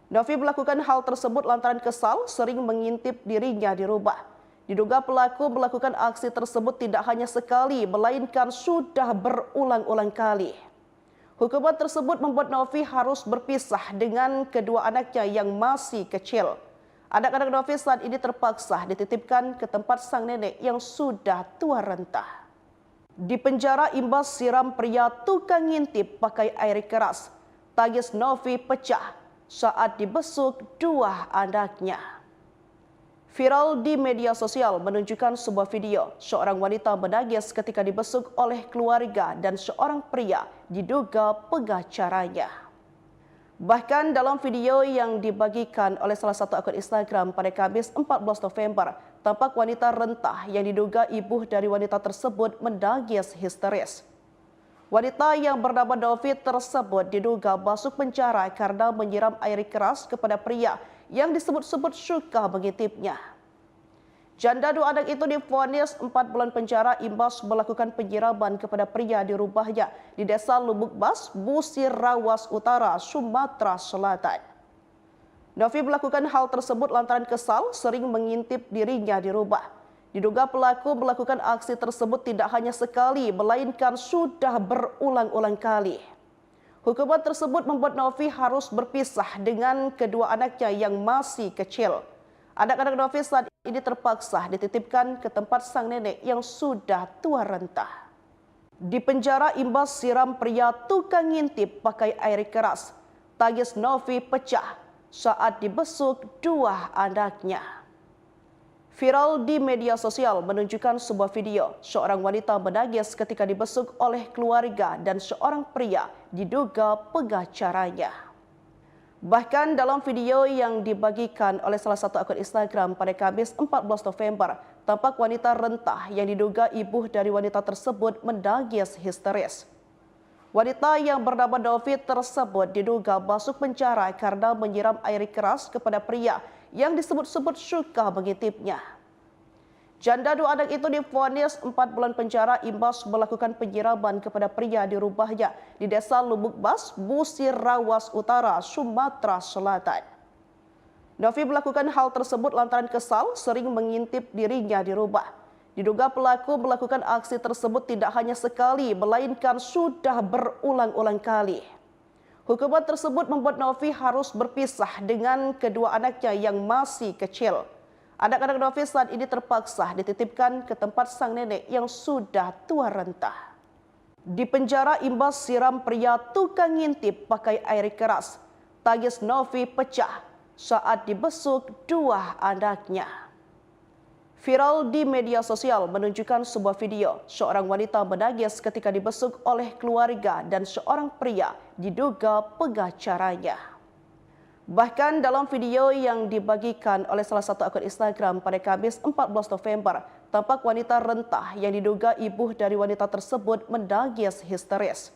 Novi melakukan hal tersebut lantaran kesal sering mengintip dirinya di rumah. Diduga pelaku melakukan aksi tersebut tidak hanya sekali, melainkan sudah berulang-ulang kali. Hukuman tersebut membuat Novi harus berpisah dengan kedua anaknya yang masih kecil. Anak-anak Novi saat ini terpaksa dititipkan ke tempat sang nenek yang sudah tua renta. Di penjara imbas siram pria tukang ngintip pakai air keras. Tangis Novi pecah saat dibesuk dua anaknya. Viral di media sosial menunjukkan sebuah video seorang wanita menangis ketika dibesuk oleh keluarga dan seorang pria diduga pengacaranya. Bahkan dalam video yang dibagikan oleh salah satu akun Instagram pada Kamis 14 November, tampak wanita rentah yang diduga ibu dari wanita tersebut menangis histeris. Wanita yang bernama Novi tersebut diduga masuk penjara karena menyiram air keras kepada pria yang disebut-sebut suka mengintipnya. Janda 2 anak itu divonis 4 bulan penjara imbas melakukan penyiraman kepada pria di rumahnya di Desa Lubuk Bas, Busir Rawas Utara, Sumatera Selatan. Novi melakukan hal tersebut lantaran kesal sering mengintip dirinya di rumah. Diduga pelaku melakukan aksi tersebut tidak hanya sekali, melainkan sudah berulang-ulang kali. Hukuman tersebut membuat Novi harus berpisah dengan kedua anaknya yang masih kecil. Anak-anak Novi saat ini terpaksa dititipkan ke tempat sang nenek yang sudah tua renta. Di penjara imbas siram pria tukang ngintip pakai air keras. Tangis Novi pecah saat dibesuk dua anaknya. Viral di media sosial menunjukkan sebuah video seorang wanita menangis ketika dibesuk oleh keluarga dan seorang pria diduga pengacaranya. Bahkan dalam video yang dibagikan oleh salah satu akun Instagram pada Kamis 14 November, tampak wanita rentah yang diduga ibu dari wanita tersebut menangis histeris. Wanita yang bernama Novi tersebut diduga masuk penjara karena menyiram air keras kepada pria yang disebut-sebut suka mengintipnya. Janda dua anak itu divonis 4 bulan penjara imbas melakukan penyiraman kepada pria di rumahnya di Desa Lubuk Bas, Busir Rawas Utara, Sumatera Selatan. Novi melakukan hal tersebut lantaran kesal sering mengintip dirinya di rumah. Diduga pelaku melakukan aksi tersebut tidak hanya sekali, melainkan sudah berulang-ulang kali. Hukuman tersebut membuat Novi harus berpisah dengan kedua anaknya yang masih kecil. Anak-anak Novi saat ini terpaksa dititipkan ke tempat sang nenek yang sudah tua renta. Di penjara imbas siram pria tukang ngintip pakai air keras. Tangis Novi pecah saat dibesuk dua anaknya. Viral di media sosial menunjukkan sebuah video seorang wanita menangis ketika dibesuk oleh keluarga dan seorang pria diduga pengacaranya. Bahkan dalam video yang dibagikan oleh salah satu akun Instagram pada Kamis 14 November, tampak wanita rentah yang diduga ibu dari wanita tersebut menangis histeris.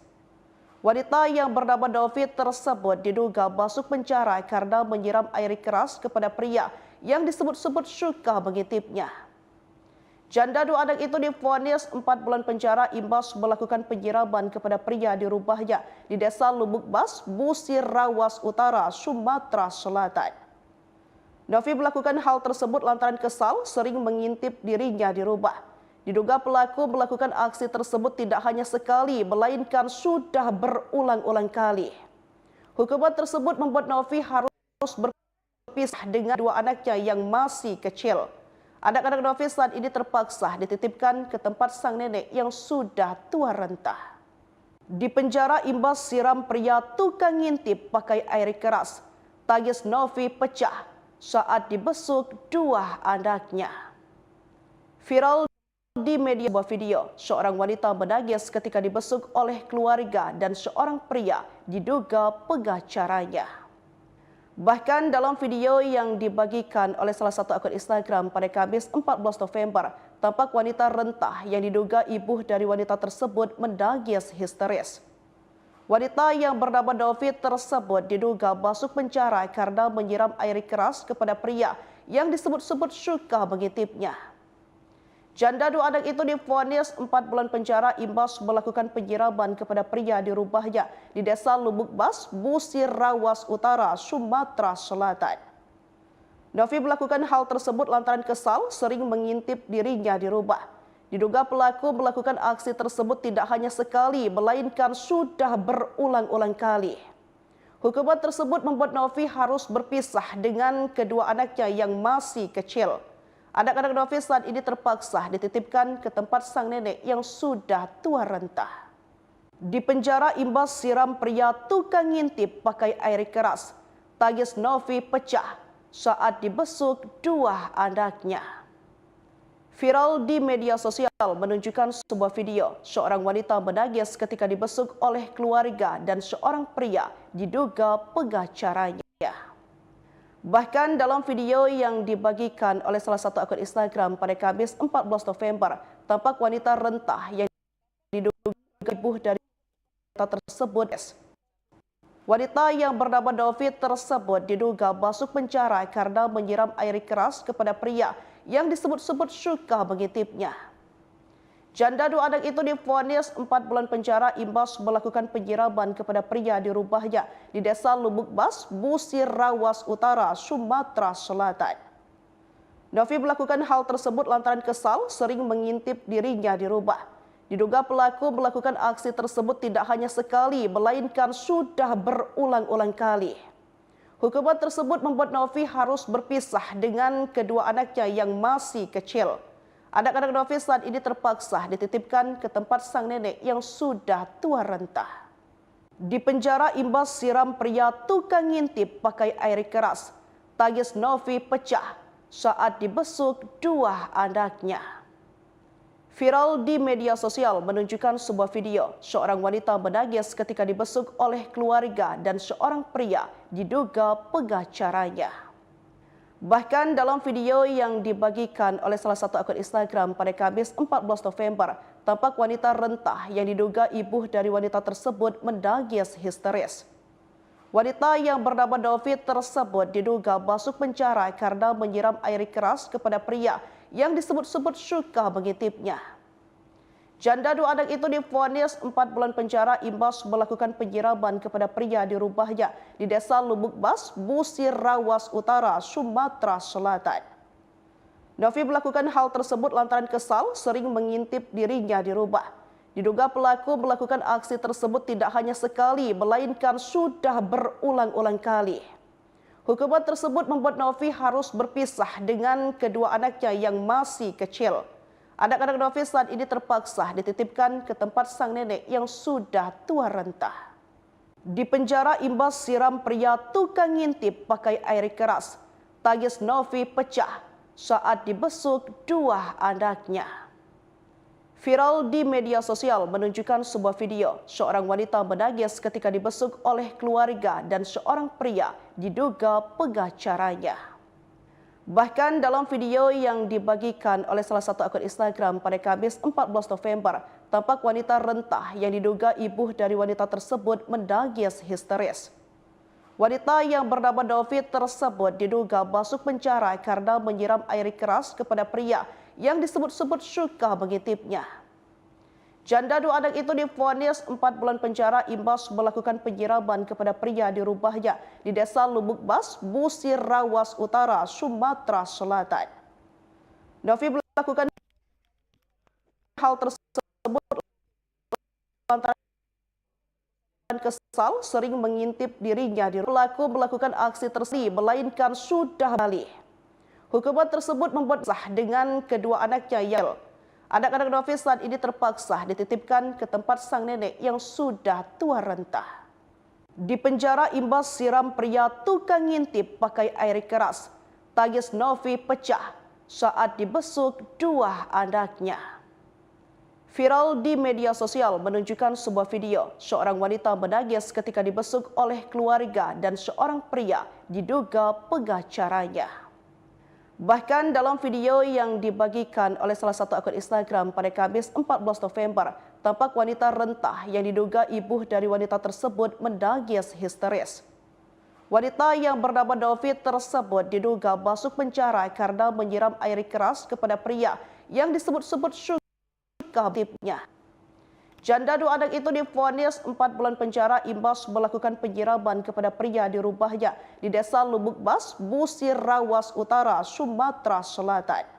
Wanita yang bernama Novi tersebut diduga masuk penjara karena menyiram air keras kepada pria yang disebut-sebut suka mengintipnya. Janda dua anak itu divonis 4 bulan penjara imbas melakukan penyiraman kepada pria di rumahnya di Desa Lubuk Bas, Busir Rawas Utara, Sumatera Selatan. Novi melakukan hal tersebut lantaran kesal sering mengintip dirinya di rumah. Diduga pelaku melakukan aksi tersebut tidak hanya sekali, melainkan sudah berulang-ulang kali. Hukuman tersebut membuat Novi harus berpisah dengan dua anaknya yang masih kecil. Anak-anak Novi saat ini terpaksa dititipkan ke tempat sang nenek yang sudah tua renta. Di penjara imbas siram pria tukang ngintip pakai air keras. Tangis Novi pecah saat dibesuk dua anaknya. Viral di media sebuah video seorang wanita menangis ketika dibesuk oleh keluarga dan seorang pria diduga pengacaranya. Bahkan dalam video yang dibagikan oleh salah satu akun Instagram pada Kamis 14 November, tampak wanita rentah yang diduga ibu dari wanita tersebut menangis histeris. Wanita yang bernama Novi tersebut diduga masuk penjara karena menyiram air keras kepada pria yang disebut-sebut suka mengintipnya. Janda dua anak itu divonis 4 bulan penjara imbas melakukan penyiraman kepada pria di rumahnya di Desa Lubuk Bas, Busir Rawas Utara, Sumatera Selatan. Novi melakukan hal tersebut lantaran kesal sering mengintip dirinya di rumah. Diduga pelaku melakukan aksi tersebut tidak hanya sekali, melainkan sudah berulang-ulang kali. Hukuman tersebut membuat Novi harus berpisah dengan kedua anaknya yang masih kecil. Anak-anak Novi saat ini terpaksa dititipkan ke tempat sang nenek yang sudah tua renta. Di penjara imbas siram pria tukang ngintip pakai air keras. Tangis Novi pecah saat dibesuk dua anaknya. Viral di media sosial menunjukkan sebuah video seorang wanita menangis ketika dibesuk oleh keluarga dan seorang pria diduga pengacaranya. Bahkan dalam video yang dibagikan oleh salah satu akun Instagram pada Kamis 14 November, tampak wanita rentah yang diduga ibu dari wanita tersebut. Wanita yang bernama Novi tersebut diduga masuk penjara karena menyiram air keras kepada pria yang disebut-sebut suka mengintipnya. Janda dua anak itu divonis 4 bulan penjara imbas melakukan penyiraman kepada pria di rumahnya di Desa Lubuk Bas, Busir Rawas Utara, Sumatera Selatan. Novi melakukan hal tersebut lantaran kesal sering mengintip dirinya di rumah. Diduga pelaku melakukan aksi tersebut tidak hanya sekali, melainkan sudah berulang-ulang kali. Hukuman tersebut membuat Novi harus berpisah dengan kedua anaknya yang masih kecil. Anak-anak Novi saat ini terpaksa dititipkan ke tempat sang nenek yang sudah tua renta. Di penjara imbas siram pria tukang ngintip pakai air keras. Tangis Novi pecah saat dibesuk dua anaknya. Viral di media sosial menunjukkan sebuah video seorang wanita menangis ketika dibesuk oleh keluarga dan seorang pria diduga pengacaranya. Bahkan dalam video yang dibagikan oleh salah satu akun Instagram pada Kamis 14 November, tampak wanita rentah yang diduga ibu dari wanita tersebut menangis histeris. Wanita yang bernama Novi tersebut diduga masuk penjara karena menyiram air keras kepada pria yang disebut-sebut suka mengintipnya. Janda dua anak itu divonis 4 bulan penjara imbas melakukan penyiraman kepada pria di rumahnya di Desa Lubuk Bas, Busir Rawas Utara, Sumatera Selatan. Novi melakukan hal tersebut lantaran kesal sering mengintip dirinya di rumah. Diduga pelaku melakukan aksi tersebut tidak hanya sekali, melainkan sudah berulang-ulang kali. Hukuman tersebut membuat Novi harus berpisah dengan kedua anaknya yang masih kecil. Anak-anak Novi saat ini terpaksa dititipkan ke tempat sang nenek yang sudah tua renta. Di penjara imbas siram pria tukang ngintip pakai air keras. Tangis Novi pecah saat dibesuk dua anaknya. Viral di media sosial menunjukkan sebuah video seorang wanita menangis ketika dibesuk oleh keluarga dan seorang pria diduga pengacaranya. Bahkan dalam video yang dibagikan oleh salah satu akun Instagram pada Kamis 14 November, tampak wanita rentah yang diduga ibu dari wanita tersebut menangis histeris. Wanita yang bernama Novi tersebut diduga masuk penjara karena menyiram air keras kepada pria yang disebut-sebut suka mengintipnya. Janda dua anak itu divonis 4 bulan penjara imbas melakukan penyiraman kepada pria di rumahnya di Desa Lubuk Bas, Busir Rawas Utara, Sumatera Selatan. Novi melakukan hal tersebut lantaran kesal sering mengintip dirinya di rumah. Pelaku melakukan aksi tersebut melainkan sudah balik. Hukuman tersebut membuat sah dengan kedua anaknya yang anak-anak Novi saat ini terpaksa dititipkan ke tempat sang nenek yang sudah tua renta. Di penjara imbas siram pria tukang ngintip pakai air keras. Tangis Novi pecah saat dibesuk dua anaknya. Viral di media sosial menunjukkan sebuah video seorang wanita menangis ketika dibesuk oleh keluarga dan seorang pria diduga pengacaranya. Bahkan dalam video yang dibagikan oleh salah satu akun Instagram pada Kamis 14 November, tampak wanita rentah yang diduga ibu dari wanita tersebut menangis histeris. Wanita yang bernama Novi tersebut diduga masuk penjara karena menyiram air keras kepada pria yang disebut-sebut suka mengintipnya. Janda dua anak itu divonis 4 bulan penjara imbas melakukan penyiraman kepada pria di rumahnya di Desa Lubuk Bas, Busir Rawas Utara, Sumatera Selatan.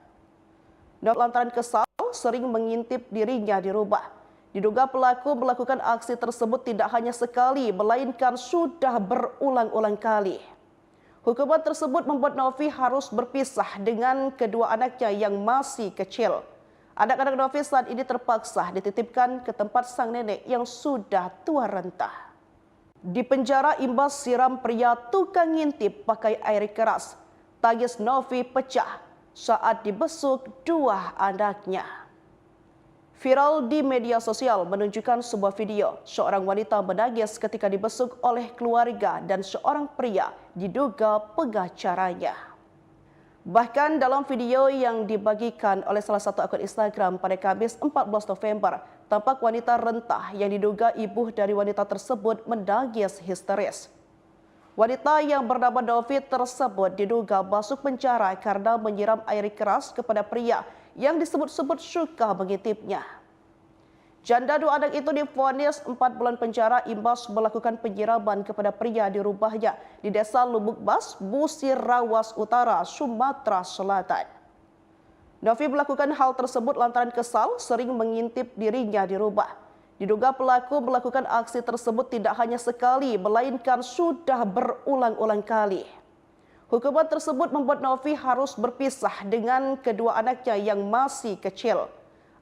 Lantaran kesal sering mengintip dirinya di rumah. Diduga pelaku melakukan aksi tersebut tidak hanya sekali, melainkan sudah berulang-ulang kali. Hukuman tersebut membuat Novi harus berpisah dengan kedua anaknya yang masih kecil. Anak-anak Novi saat ini terpaksa dititipkan ke tempat sang nenek yang sudah tua renta. Di penjara imbas siram pria tukang ngintip pakai air keras. Tangis Novi pecah saat dibesuk dua anaknya. Viral di media sosial menunjukkan sebuah video seorang wanita menangis ketika dibesuk oleh keluarga dan seorang pria diduga pengacaranya. Bahkan dalam video yang dibagikan oleh salah satu akun Instagram pada Kamis 14 November, tampak wanita rentah yang diduga ibu dari wanita tersebut menangis histeris. Wanita yang bernama Novi tersebut diduga masuk penjara karena menyiram air keras kepada pria yang disebut-sebut suka mengintipnya. Janda dua anak itu divonis 4 bulan penjara imbas melakukan penyiraman kepada pria di rumahnya di Desa Lubuk Bas, Busir Rawas Utara, Sumatera Selatan. Novi melakukan hal tersebut lantaran kesal sering mengintip dirinya di rumah. Diduga pelaku melakukan aksi tersebut tidak hanya sekali, melainkan sudah berulang-ulang kali. Hukuman tersebut membuat Novi harus berpisah dengan kedua anaknya yang masih kecil.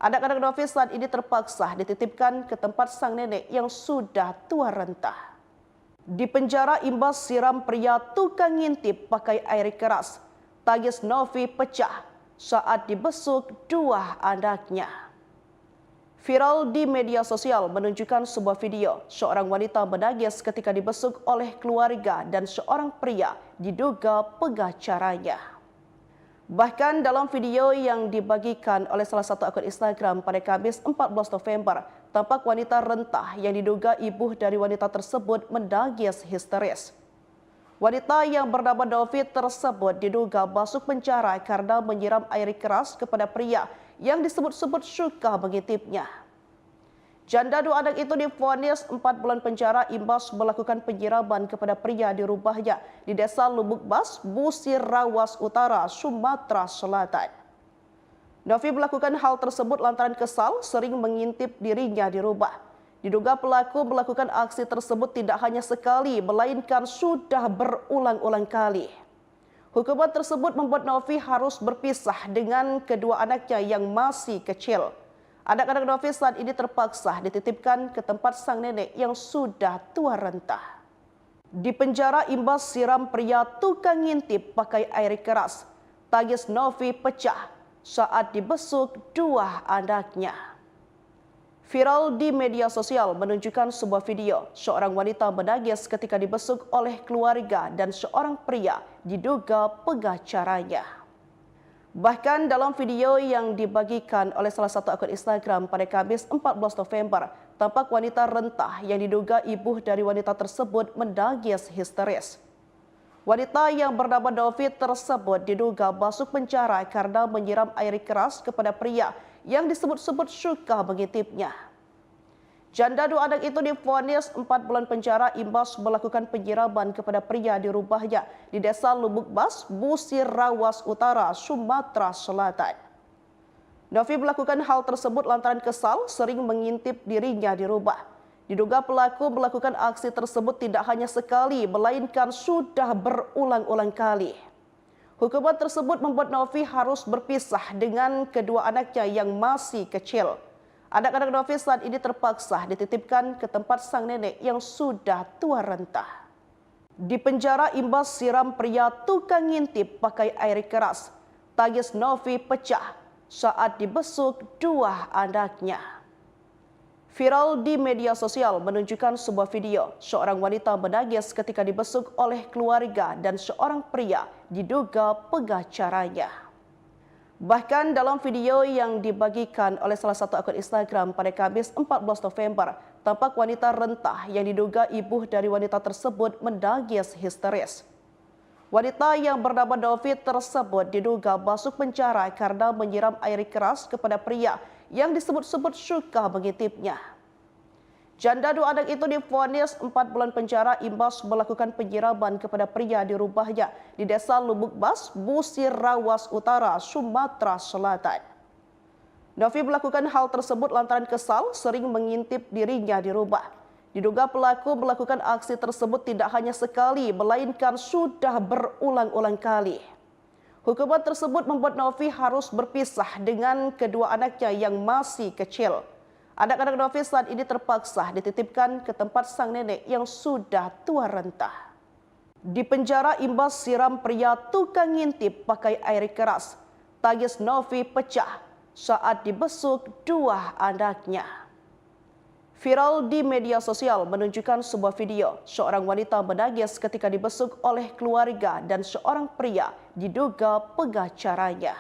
Anak-anak Novi saat ini terpaksa dititipkan ke tempat sang nenek yang sudah tua renta. Di penjara imbas siram pria tukang ngintip pakai air keras. tangis Novi pecah saat dibesuk dua anaknya. Viral di media sosial menunjukkan sebuah video seorang wanita menangis ketika dibesuk oleh keluarga dan seorang pria diduga pengacaranya. Bahkan dalam video yang dibagikan oleh salah satu akun Instagram pada Kamis 14 November, tampak wanita rentah yang diduga ibu dari wanita tersebut menangis histeris. Wanita yang bernama Novi tersebut diduga masuk penjara karena menyiram air keras kepada pria yang disebut-sebut suka mengintipnya. Janda dua anak itu divonis 4 bulan penjara imbas melakukan penyiraman kepada pria di rumahnya di Desa Lubuk Bas, Busir Rawas Utara, Sumatera Selatan. Novi melakukan hal tersebut lantaran kesal sering mengintip dirinya di rumah. Diduga pelaku melakukan aksi tersebut tidak hanya sekali, melainkan sudah berulang-ulang kali. Hukuman tersebut membuat Novi harus berpisah dengan kedua anaknya yang masih kecil. Anak-anak Novi saat ini terpaksa dititipkan ke tempat sang nenek yang sudah tua renta. Di penjara imbas siram pria tukang ngintip pakai air keras, tangis Novi pecah saat dibesuk dua anaknya. Viral di media sosial menunjukkan sebuah video seorang wanita menangis ketika dibesuk oleh keluarga dan seorang pria diduga pengacaranya. Bahkan dalam video yang dibagikan oleh salah satu akun Instagram pada Kamis 14 November, tampak wanita rentah yang diduga ibu dari wanita tersebut menangis histeris. Wanita yang bernama Novi tersebut diduga masuk penjara karena menyiram air keras kepada pria yang disebut-sebut suka mengintipnya. Janda dua anak itu divonis 4 bulan penjara imbas melakukan penyiraman kepada pria di rumahnya di Desa Lubuk Bas, Busir Rawas Utara, Sumatera Selatan. Novi melakukan hal tersebut lantaran kesal sering mengintip dirinya di rumah. Diduga pelaku melakukan aksi tersebut tidak hanya sekali, melainkan sudah berulang-ulang kali. Hukuman tersebut membuat Novi harus berpisah dengan kedua anaknya yang masih kecil. Anak-anak Novi saat ini terpaksa dititipkan ke tempat sang nenek yang sudah tua renta. Di penjara imbas siram pria tukang ngintip pakai air keras, tangis Novi pecah saat dibesuk dua anaknya. Viral di media sosial menunjukkan sebuah video seorang wanita menangis ketika dibesuk oleh keluarga dan seorang pria diduga pengacaranya. Bahkan dalam video yang dibagikan oleh salah satu akun Instagram pada Kamis 14 November, tampak wanita rentah yang diduga ibu dari wanita tersebut menangis histeris. Wanita yang bernama Novi tersebut diduga masuk penjara karena menyiram air keras kepada pria yang disebut-sebut suka mengintipnya. Janda dua anak itu divonis 4 bulan penjara imbas melakukan penyiraman kepada pria di rumahnya di Desa Lubuk Bas, Busir Rawas Utara, Sumatera Selatan. Novi melakukan hal tersebut lantaran kesal sering mengintip dirinya di rumah. Diduga pelaku melakukan aksi tersebut tidak hanya sekali, melainkan sudah berulang-ulang kali. Hukuman tersebut membuat Novi harus berpisah dengan kedua anaknya yang masih kecil. Anak-anak Novi saat ini terpaksa dititipkan ke tempat sang nenek yang sudah tua renta. Di penjara imbas siram pria tukang ngintip pakai air keras, tangis Novi pecah saat dibesuk dua anaknya. Viral di media sosial menunjukkan sebuah video seorang wanita menangis ketika dibesuk oleh keluarga dan seorang pria diduga pengacaranya.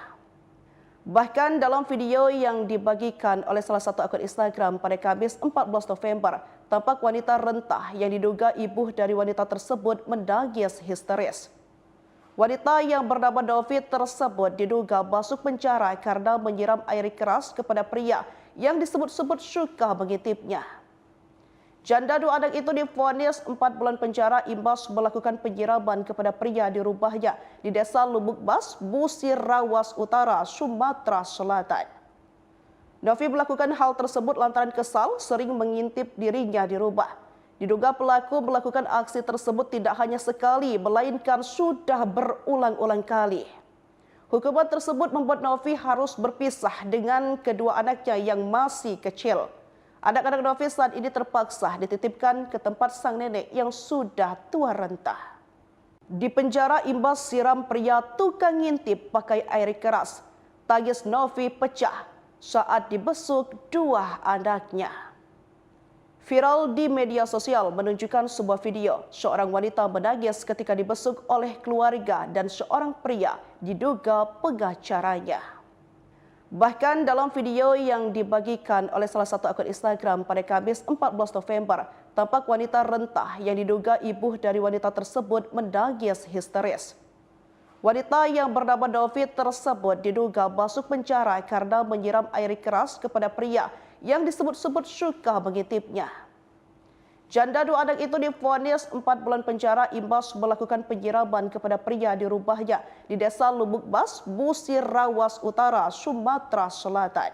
Bahkan dalam video yang dibagikan oleh salah satu akun Instagram pada Kamis 14 November, tampak wanita rentah yang diduga ibu dari wanita tersebut menangis histeris. Wanita yang bernama Novi tersebut diduga masuk penjara karena menyiram air keras kepada pria yang disebut-sebut suka mengintipnya. Janda dua anak itu divonis 4 bulan penjara imbas melakukan penyiraman kepada pria di rumahnya di Desa Lubuk Bas, Busir Rawas Utara, Sumatera Selatan. Novi melakukan hal tersebut lantaran kesal sering mengintip dirinya di rumah. Diduga pelaku melakukan aksi tersebut tidak hanya sekali, melainkan sudah berulang-ulang kali. Hukuman tersebut membuat Novi harus berpisah dengan kedua anaknya yang masih kecil. Anak-anak Novi saat ini terpaksa dititipkan ke tempat sang nenek yang sudah tua renta. Di penjara imbas siram pria tukang ngintip pakai air keras. Tangis Novi pecah saat dibesuk dua anaknya. Viral di media sosial menunjukkan sebuah video seorang wanita menangis ketika dibesuk oleh keluarga dan seorang pria diduga pengacaranya. Bahkan dalam video yang dibagikan oleh salah satu akun Instagram pada Kamis 14 November, tampak wanita rentah yang diduga ibu dari wanita tersebut menangis histeris. Wanita yang bernama Novi tersebut diduga masuk penjara karena menyiram air keras kepada pria yang disebut-sebut suka mengintipnya. Janda dua anak itu divonis 4 bulan penjara imbas melakukan penyiraman kepada pria di rumahnya di Desa Lubuk Bas, Busir Rawas Utara, Sumatera Selatan.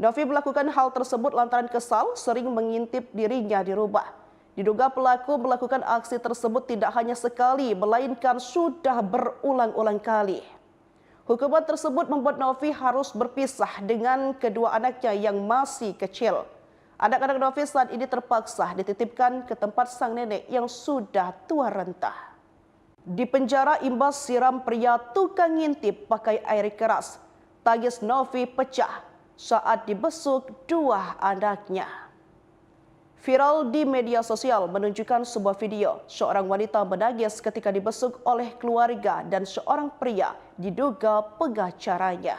Novi melakukan hal tersebut lantaran kesal sering mengintip dirinya di rumah. Diduga pelaku melakukan aksi tersebut tidak hanya sekali, melainkan sudah berulang-ulang kali. Hukuman tersebut membuat Novi harus berpisah dengan kedua anaknya yang masih kecil. Anak-anak Novi saat ini terpaksa dititipkan ke tempat sang nenek yang sudah tua renta. Di penjara imbas siram pria tukang ngintip pakai air keras. Tangis Novi pecah saat dibesuk dua anaknya. Viral di media sosial menunjukkan sebuah video seorang wanita menangis ketika dibesuk oleh keluarga dan seorang pria diduga pengacaranya.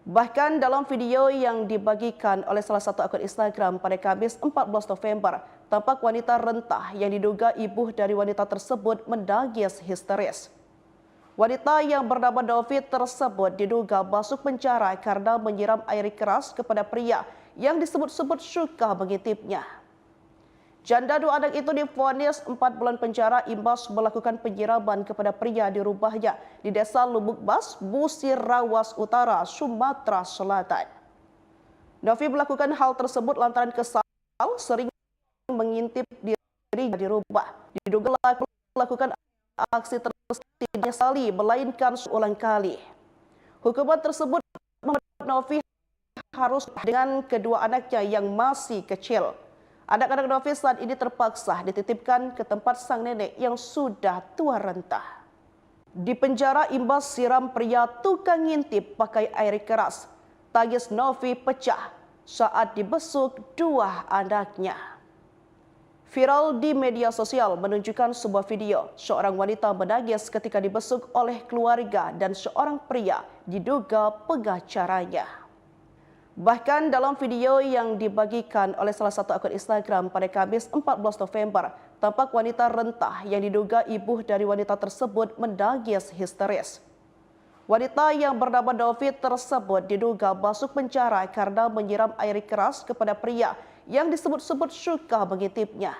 Bahkan dalam video yang dibagikan oleh salah satu akun Instagram pada Kamis 14 November, tampak wanita rentah yang diduga ibu dari wanita tersebut menangis histeris. Wanita yang bernama Novi tersebut diduga masuk penjara karena menyiram air keras kepada pria yang disebut-sebut suka mengintipnya. Janda dua anak itu divonis 4 bulan penjara imbas melakukan penyiraman kepada pria di rumahnya di Desa Lubuk Bas, Busir Rawas Utara, Sumatera Selatan. Novi melakukan hal tersebut lantaran kesal sering mengintip dirinya di rumah. Diduga melakukan aksi tersebut tidak sekali, melainkan seulang kali. Hukuman tersebut membuat Novi harus dengan kedua anaknya yang masih kecil. Anak-anak Novi saat ini terpaksa dititipkan ke tempat sang nenek yang sudah tua renta. Di penjara imbas siram pria tukang ngintip pakai air keras. Tangis Novi pecah saat dibesuk dua anaknya. Viral di media sosial menunjukkan sebuah video seorang wanita menangis ketika dibesuk oleh keluarga dan seorang pria diduga pengacaranya. Bahkan dalam video yang dibagikan oleh salah satu akun Instagram pada Kamis 14 November, tampak wanita rentah yang diduga ibu dari wanita tersebut menangis histeris. Wanita yang bernama Novi tersebut diduga masuk penjara karena menyiram air keras kepada pria yang disebut-sebut suka mengintipnya.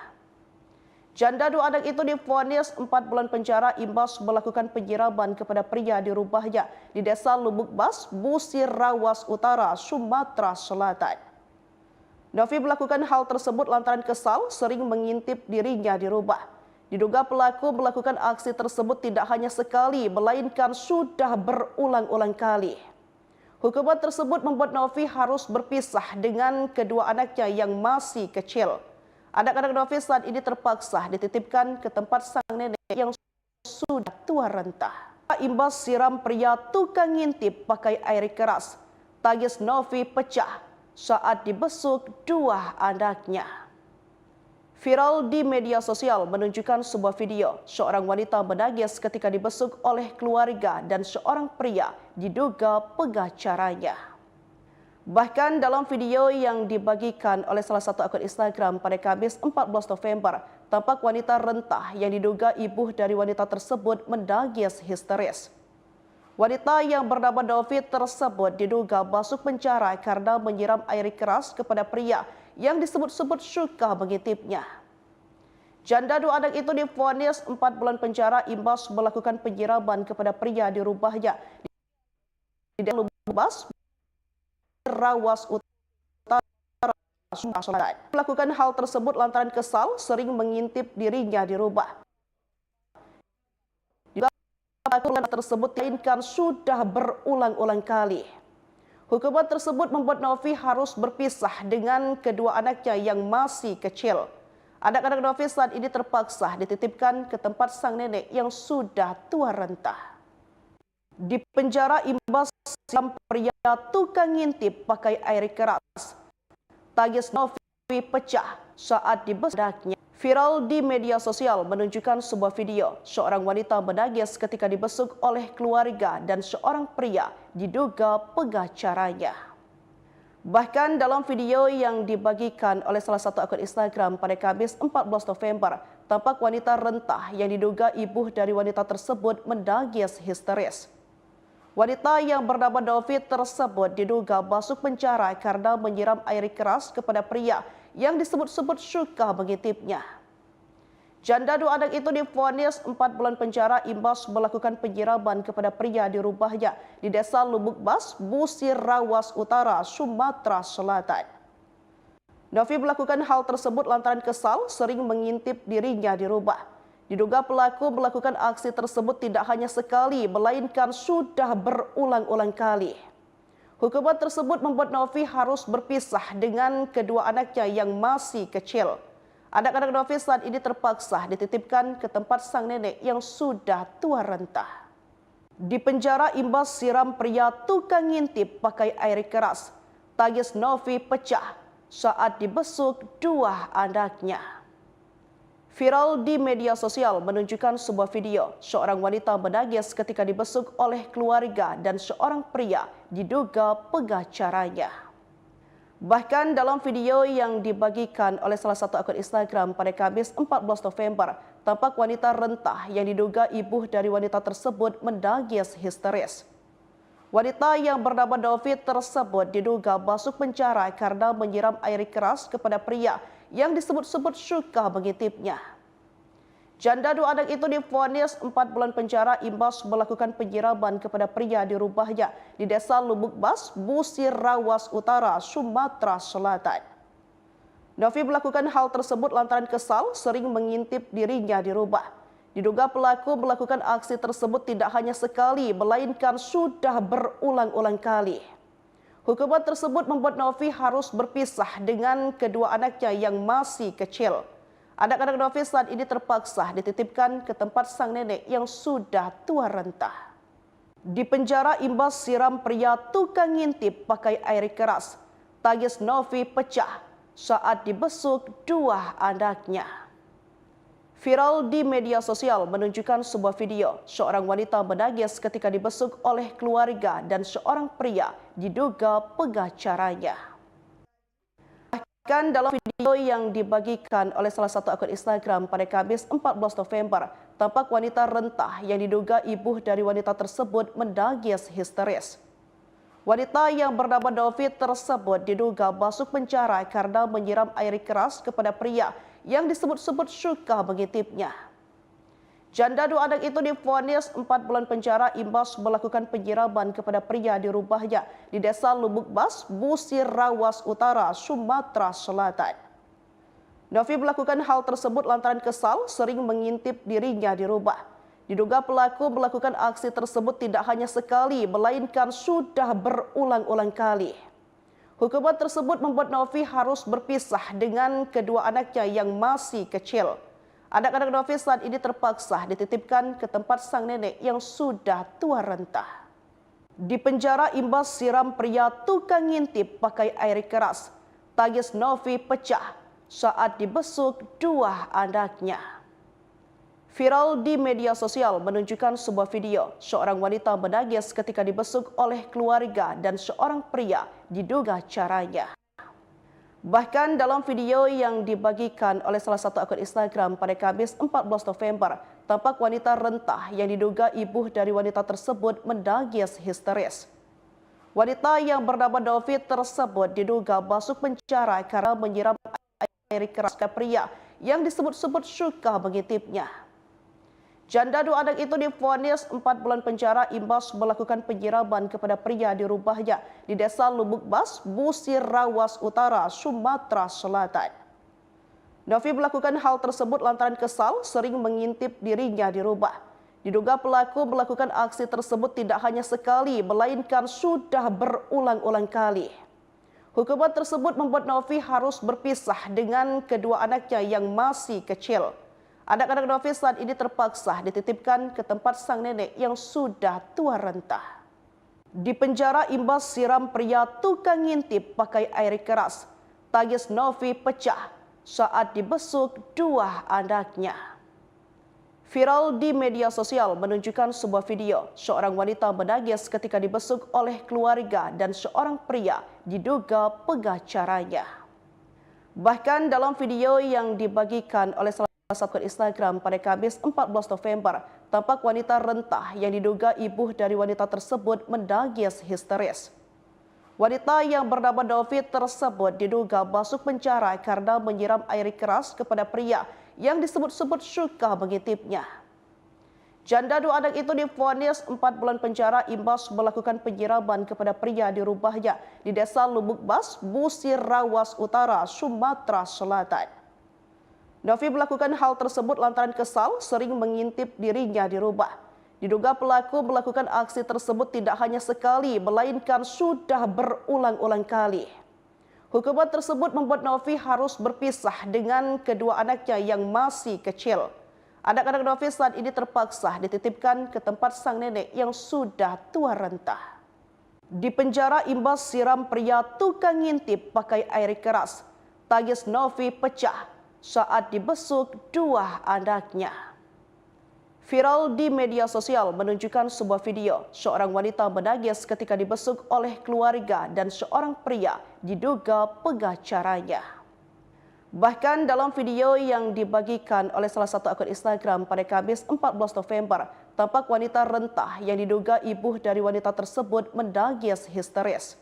Janda dua anak itu divonis 4 bulan penjara imbas melakukan penyiraman kepada pria di rumahnya di Desa Lubuk Bas, Busir Rawas Utara, Sumatera Selatan. Novi melakukan hal tersebut lantaran kesal sering mengintip dirinya di rumah. Diduga pelaku melakukan aksi tersebut tidak hanya sekali, melainkan sudah berulang-ulang kali. Hukuman tersebut membuat Novi harus berpisah dengan kedua anaknya yang masih kecil. Anak-anak Novi saat ini terpaksa dititipkan ke tempat sang nenek yang sudah tua renta. Imbas siram pria tukang ngintip pakai air keras. Tangis Novi pecah saat dibesuk dua anaknya. Viral di media sosial menunjukkan sebuah video seorang wanita menangis ketika dibesuk oleh keluarga dan seorang pria diduga pengacaranya. Bahkan dalam video yang dibagikan oleh salah satu akun Instagram pada Kamis 14 November, tampak wanita rentah yang diduga ibu dari wanita tersebut menangis histeris. Wanita yang bernama Novi tersebut diduga masuk penjara karena menyiram air keras kepada pria yang disebut-sebut suka mengintipnya. Janda dua anak itu divonis 4 bulan penjara imbas melakukan penyiraman kepada pria di rumahnya di Desa Lubuk Bas, Rawas Utara, Sumatera Selatan. Melakukan hal tersebut lantaran kesal sering mengintip dirinya di rumah. Pelaku tersebut melainkan sudah berulang-ulang kali. Hukuman tersebut membuat Novi harus berpisah dengan kedua anaknya yang masih kecil. Anak-anak Novi saat ini terpaksa dititipkan ke tempat sang nenek yang sudah tua renta. Di penjara imbas siam pria tukang ngintip pakai air keras. Tangis Novi pecah saat dibesuknya. Viral di media sosial menunjukkan sebuah video seorang wanita menangis ketika dibesuk oleh keluarga dan seorang pria diduga pengacaranya. Bahkan dalam video yang dibagikan oleh salah satu akun Instagram pada Kamis 14 November, tampak wanita rentah yang diduga ibu dari wanita tersebut menangis histeris. Wanita yang bernama Novi tersebut diduga masuk penjara karena menyiram air keras kepada pria yang disebut-sebut suka mengintipnya. Janda dua anak itu divonis 4 bulan penjara imbas melakukan penyiraman kepada pria di rumahnya di Desa Lubuk Bas, Busir Rawas Utara, Sumatera Selatan. Novi melakukan hal tersebut lantaran kesal sering mengintip dirinya di rumah. Diduga pelaku melakukan aksi tersebut tidak hanya sekali, melainkan sudah berulang-ulang kali. Hukuman tersebut membuat Novi harus berpisah dengan kedua anaknya yang masih kecil. Anak-anak Novi saat ini terpaksa dititipkan ke tempat sang nenek yang sudah tua renta. Di penjara imbas siram pria tukang ngintip pakai air keras. Tangis Novi pecah saat dibesuk dua anaknya. Viral di media sosial menunjukkan sebuah video seorang wanita menangis ketika dibesuk oleh keluarga dan seorang pria diduga pengacaranya. Bahkan dalam video yang dibagikan oleh salah satu akun Instagram pada Kamis 14 November, tampak wanita rentah yang diduga ibu dari wanita tersebut menangis histeris. Wanita yang bernama Novi tersebut diduga masuk penjara karena menyiram air keras kepada pria yang disebut-sebut suka mengintipnya. Janda dua anak itu divonis 4 bulan penjara imbas melakukan penyiraman kepada pria di rumahnya di Desa Lubuk Bas, Busir Rawas Utara, Sumatera Selatan. Novi melakukan hal tersebut lantaran kesal sering mengintip dirinya di rumah. Diduga pelaku melakukan aksi tersebut tidak hanya sekali, melainkan sudah berulang-ulang kali. Hukuman tersebut membuat Novi harus berpisah dengan kedua anaknya yang masih kecil. Anak-anak Novi saat ini terpaksa dititipkan ke tempat sang nenek yang sudah tua renta. Di penjara imbas siram pria tukang ngintip pakai air keras. Tangis Novi pecah saat dibesuk dua anaknya. Viral di media sosial menunjukkan sebuah video seorang wanita menangis ketika dibesuk oleh keluarga dan seorang pria diduga pengacaranya. Bahkan dalam video yang dibagikan oleh salah satu akun Instagram pada Kamis 14 November, tampak wanita rentah yang diduga ibu dari wanita tersebut menangis histeris. Wanita yang bernama Novi tersebut diduga masuk penjara karena menyiram air keras kepada pria yang disebut-sebut suka mengintipnya. Janda dua anak itu divonis 4 bulan penjara imbas melakukan penyiraman kepada pria di rumahnya di Desa Lubuk Bas, Busir Rawas Utara, Sumatera Selatan. Novi melakukan hal tersebut lantaran kesal sering mengintip dirinya di rumah. Diduga pelaku melakukan aksi tersebut tidak hanya sekali, melainkan sudah berulang-ulang kali. Hukuman tersebut membuat Novi harus berpisah dengan kedua anaknya yang masih kecil. Anak-anak Novi saat ini terpaksa dititipkan ke tempat sang nenek yang sudah tua renta. Di penjara imbas siram pria tukang ngintip pakai air keras. Tangis Novi pecah saat dibesuk dua anaknya. Viral di media sosial menunjukkan sebuah video seorang wanita menangis ketika dibesuk oleh keluarga dan seorang pria diduga caranya. Bahkan dalam video yang dibagikan oleh salah satu akun Instagram pada Kamis 14 November, tampak wanita rentah yang diduga ibu dari wanita tersebut menangis histeris. Wanita yang bernama Novi tersebut diduga masuk penjara karena menyiram air keras ke pria yang disebut-sebut suka mengintipnya. Janda dua anak itu divonis 4 bulan penjara imbas melakukan penyiraman kepada pria di rumahnya di Desa Lubuk Bas, Busir Rawas Utara, Sumatera Selatan. Novi melakukan hal tersebut lantaran kesal sering mengintip dirinya di rumah. Diduga pelaku melakukan aksi tersebut tidak hanya sekali, melainkan sudah berulang-ulang kali. Hukuman tersebut membuat Novi harus berpisah dengan kedua anaknya yang masih kecil. Anak-anak Novi saat ini terpaksa dititipkan ke tempat sang nenek yang sudah tua renta. Di penjara imbas siram pria tukang ngintip pakai air keras. Tangis Novi pecah saat dibesuk dua anaknya. Viral di media sosial menunjukkan sebuah video seorang wanita menangis ketika dibesuk oleh keluarga dan seorang pria diduga pengacaranya. Bahkan dalam video yang dibagikan oleh salah satu Instagram pada Kamis 14 November, tampak wanita rentah yang diduga ibu dari wanita tersebut menangis histeris. Wanita yang bernama Novi tersebut diduga masuk penjara karena menyiram air keras kepada pria yang disebut-sebut suka mengintipnya. Janda dua anak itu divonis 4 bulan penjara imbas melakukan penyiraman kepada pria di rumahnya di Desa Lubuk Bas, Busir Rawas Utara, Sumatera Selatan. Novi melakukan hal tersebut lantaran kesal sering mengintip dirinya di rumah. Diduga pelaku melakukan aksi tersebut tidak hanya sekali, melainkan sudah berulang-ulang kali. Hukuman tersebut membuat Novi harus berpisah dengan kedua anaknya yang masih kecil. Anak-anak Novi saat ini terpaksa dititipkan ke tempat sang nenek yang sudah tua renta. Di penjara imbas siram pria tukang ngintip pakai air keras. Tangis Novi pecah saat dibesuk dua anaknya. Viral di media sosial menunjukkan sebuah video seorang wanita menangis ketika dibesuk oleh keluarga dan seorang pria diduga pengacaranya. Bahkan dalam video yang dibagikan oleh salah satu akun Instagram pada Kamis 14 November, tampak wanita rentah yang diduga ibu dari wanita tersebut menangis histeris.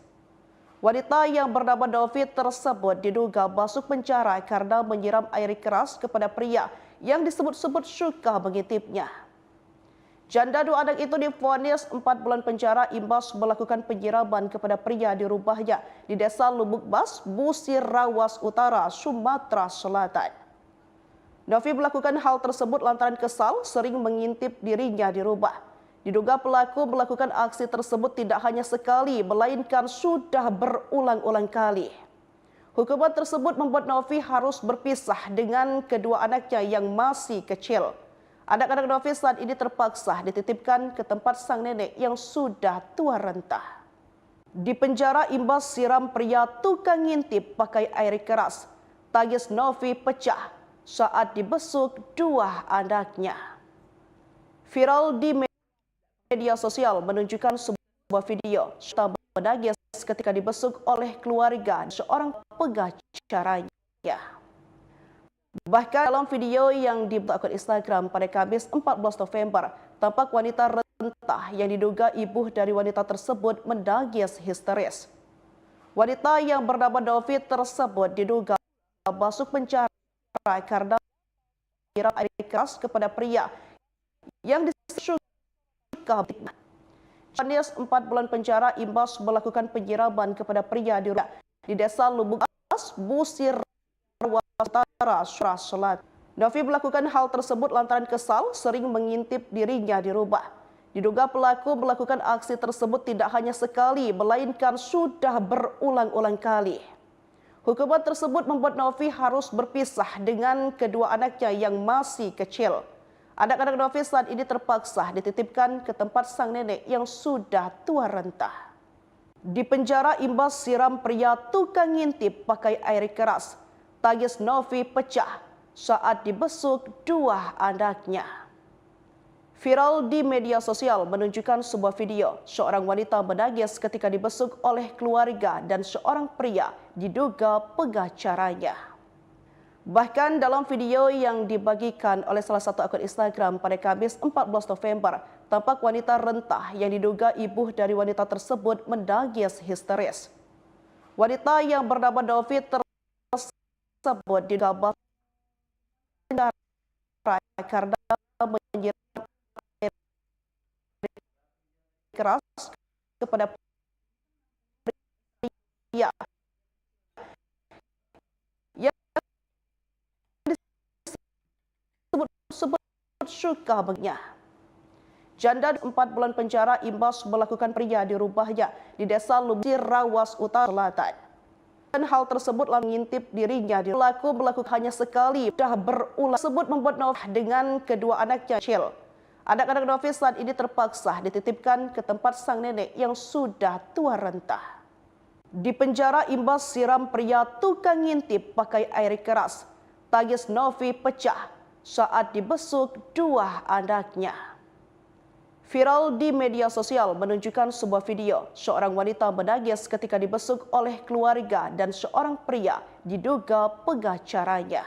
Wanita yang bernama Novi tersebut diduga masuk penjara karena menyiram air keras kepada pria yang disebut-sebut suka mengintipnya. Janda dua anak itu divonis 4 bulan penjara imbas melakukan penyiraman kepada pria di rumahnya di Desa Lubuk Bas, Busir Rawas Utara, Sumatera Selatan. Novi melakukan hal tersebut lantaran kesal sering mengintip dirinya di rumah. Diduga pelaku melakukan aksi tersebut tidak hanya sekali, melainkan sudah berulang-ulang kali. Hukuman tersebut membuat Novi harus berpisah dengan kedua anaknya yang masih kecil. Anak-anak Novi saat ini terpaksa dititipkan ke tempat sang nenek yang sudah tua renta. Di penjara imbas siram pria tukang ngintip pakai air keras. Tangis Novi pecah saat dibesuk dua anaknya. Viral di media sosial menunjukkan sebuah video serta menangis ketika dibesuk oleh keluarga seorang pengacaranya. Bahkan dalam video yang dibuat akun Instagram pada Kamis 14 November, tampak wanita rentah yang diduga ibu dari wanita tersebut menangis histeris. Wanita yang bernama Novi tersebut diduga masuk penjara karena menyiram air keras kepada pria yang disebut suka mengintipnya. Vonis 4 bulan penjara imbas melakukan penyiraman kepada pria di Desa Lubuk Bas, Busir Rawas Utara, Sumatera Selatan. Novi melakukan hal tersebut lantaran kesal sering mengintip dirinya di rumah. Diduga pelaku melakukan aksi tersebut tidak hanya sekali, melainkan sudah berulang-ulang kali. Hukuman tersebut membuat Novi harus berpisah dengan kedua anaknya yang masih kecil. Anak-anak Novi saat ini terpaksa dititipkan ke tempat sang nenek yang sudah tua renta. Di penjara imbas siram pria tukang ngintip pakai air keras. Tangis Novi pecah saat dibesuk dua anaknya. Viral di media sosial menunjukkan sebuah video seorang wanita menangis ketika dibesuk oleh keluarga dan seorang pria diduga pengacaranya. Bahkan dalam video yang dibagikan oleh salah satu akun Instagram pada Kamis 14 November, tampak wanita rentah yang diduga ibu dari wanita tersebut menangis histeris. Wanita yang bernama Novi tersebut diduga masuk penjara karena menyiram air keras kepada pria yang disebut suka mengintipnya. Janda 4 bulan penjara imbas melakukan pria di rumahnya di Desa Lubuk Rawas Utara Selatan. Hal tersebut mengintip dirinya. Pelaku melakukan hanya sekali, dah berulang. Tersebut membuat Novi dengan kedua anaknya kecil. Anak-anak Novi saat ini terpaksa dititipkan ke tempat sang nenek yang sudah tua renta. Di penjara imbas siram pria tukang ngintip pakai air keras. Tangis Novi pecah saat dibesuk dua anaknya. Viral di media sosial menunjukkan sebuah video seorang wanita menangis ketika dibesuk oleh keluarga dan seorang pria diduga pengacaranya.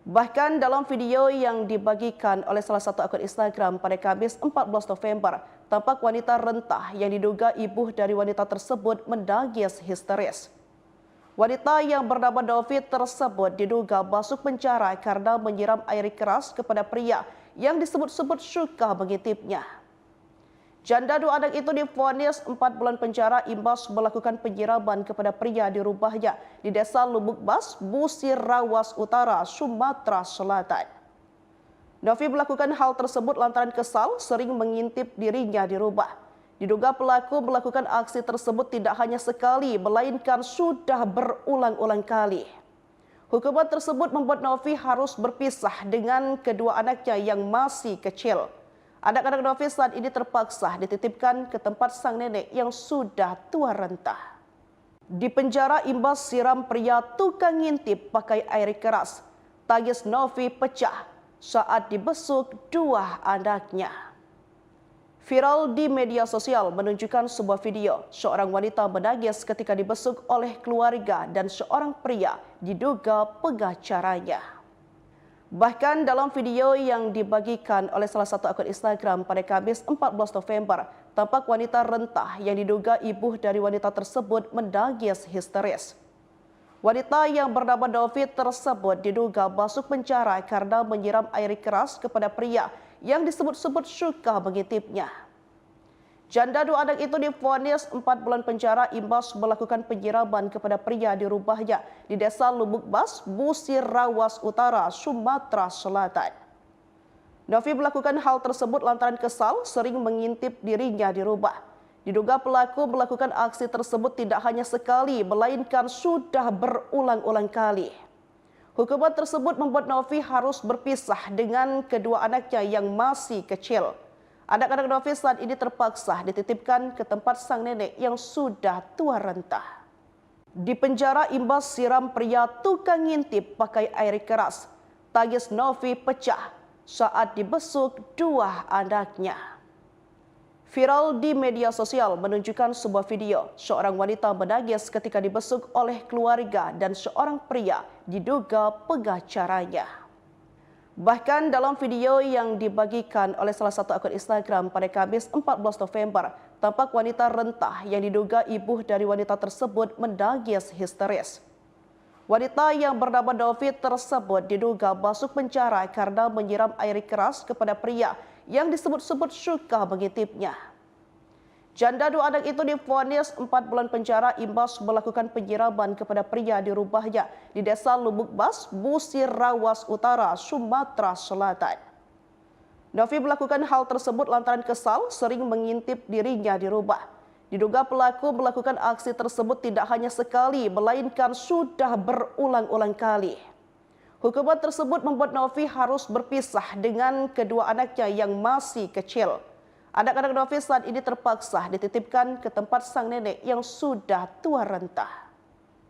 Bahkan dalam video yang dibagikan oleh salah satu akun Instagram pada Kamis 14 November, tampak wanita rentah yang diduga ibu dari wanita tersebut menangis histeris. Wanita yang bernama Novi tersebut diduga masuk penjara karena menyiram air keras kepada pria yang disebut-sebut suka mengintipnya. Janda dua anak itu divonis 4 bulan penjara imbas melakukan penyiraman kepada pria di rumahnya di Desa Lubuk Bas, Busir Rawas Utara, Sumatera Selatan. Novi melakukan hal tersebut lantaran kesal sering mengintip dirinya di rumah. Diduga pelaku melakukan aksi tersebut tidak hanya sekali, melainkan sudah berulang-ulang kali. Hukuman tersebut membuat Novi harus berpisah dengan kedua anaknya yang masih kecil. Anak-anak Novi saat ini terpaksa dititipkan ke tempat sang nenek yang sudah tua renta. Di penjara imbas siram pria tukang ngintip pakai air keras. Tangis Novi pecah saat dibesuk dua anaknya. Viral di media sosial menunjukkan sebuah video seorang wanita menangis ketika dibesuk oleh keluarga dan seorang pria diduga pengacaranya. Bahkan dalam video yang dibagikan oleh salah satu akun Instagram pada Kamis 14 November, tampak wanita rentah yang diduga ibu dari wanita tersebut menangis histeris. Wanita yang bernama Novi tersebut diduga masuk penjara karena menyiram air keras kepada pria yang disebut-sebut suka mengintipnya. Janda dua anak itu divonis 4 bulan penjara imbas melakukan penyiraman kepada pria di rumahnya di Desa Lubuk Bas, Busir Rawas Utara, Sumatera Selatan. Novi melakukan hal tersebut lantaran kesal sering mengintip dirinya di rumah. Diduga pelaku melakukan aksi tersebut tidak hanya sekali, melainkan sudah berulang-ulang kali. Hukuman tersebut membuat Novi harus berpisah dengan kedua anaknya yang masih kecil. Anak-anak Novi saat ini terpaksa dititipkan ke tempat sang nenek yang sudah tua renta. Di penjara imbas siram pria tukang ngintip pakai air keras. Tangis Novi pecah saat dibesuk dua anaknya. Viral di media sosial menunjukkan sebuah video seorang wanita menangis ketika dibesuk oleh keluarga dan seorang pria diduga pengacaranya. Bahkan dalam video yang dibagikan oleh salah satu akun Instagram pada Kamis 14 November, tampak wanita rentah yang diduga ibu dari wanita tersebut menangis histeris. Wanita yang bernama Novi tersebut diduga masuk penjara karena menyiram air keras kepada pria yang disebut-sebut suka mengintipnya. Janda dua anak itu divonis 4 bulan penjara imbas melakukan penyiraman kepada pria di rumahnya di Desa Lubuk Bas, Busir Rawas Utara, Sumatera Selatan. Novi melakukan hal tersebut lantaran kesal sering mengintip dirinya di rumah. Diduga pelaku melakukan aksi tersebut tidak hanya sekali, melainkan sudah berulang-ulang kali. Hukuman tersebut membuat Novi harus berpisah dengan kedua anaknya yang masih kecil. Anak-anak Novi saat ini terpaksa dititipkan ke tempat sang nenek yang sudah tua renta.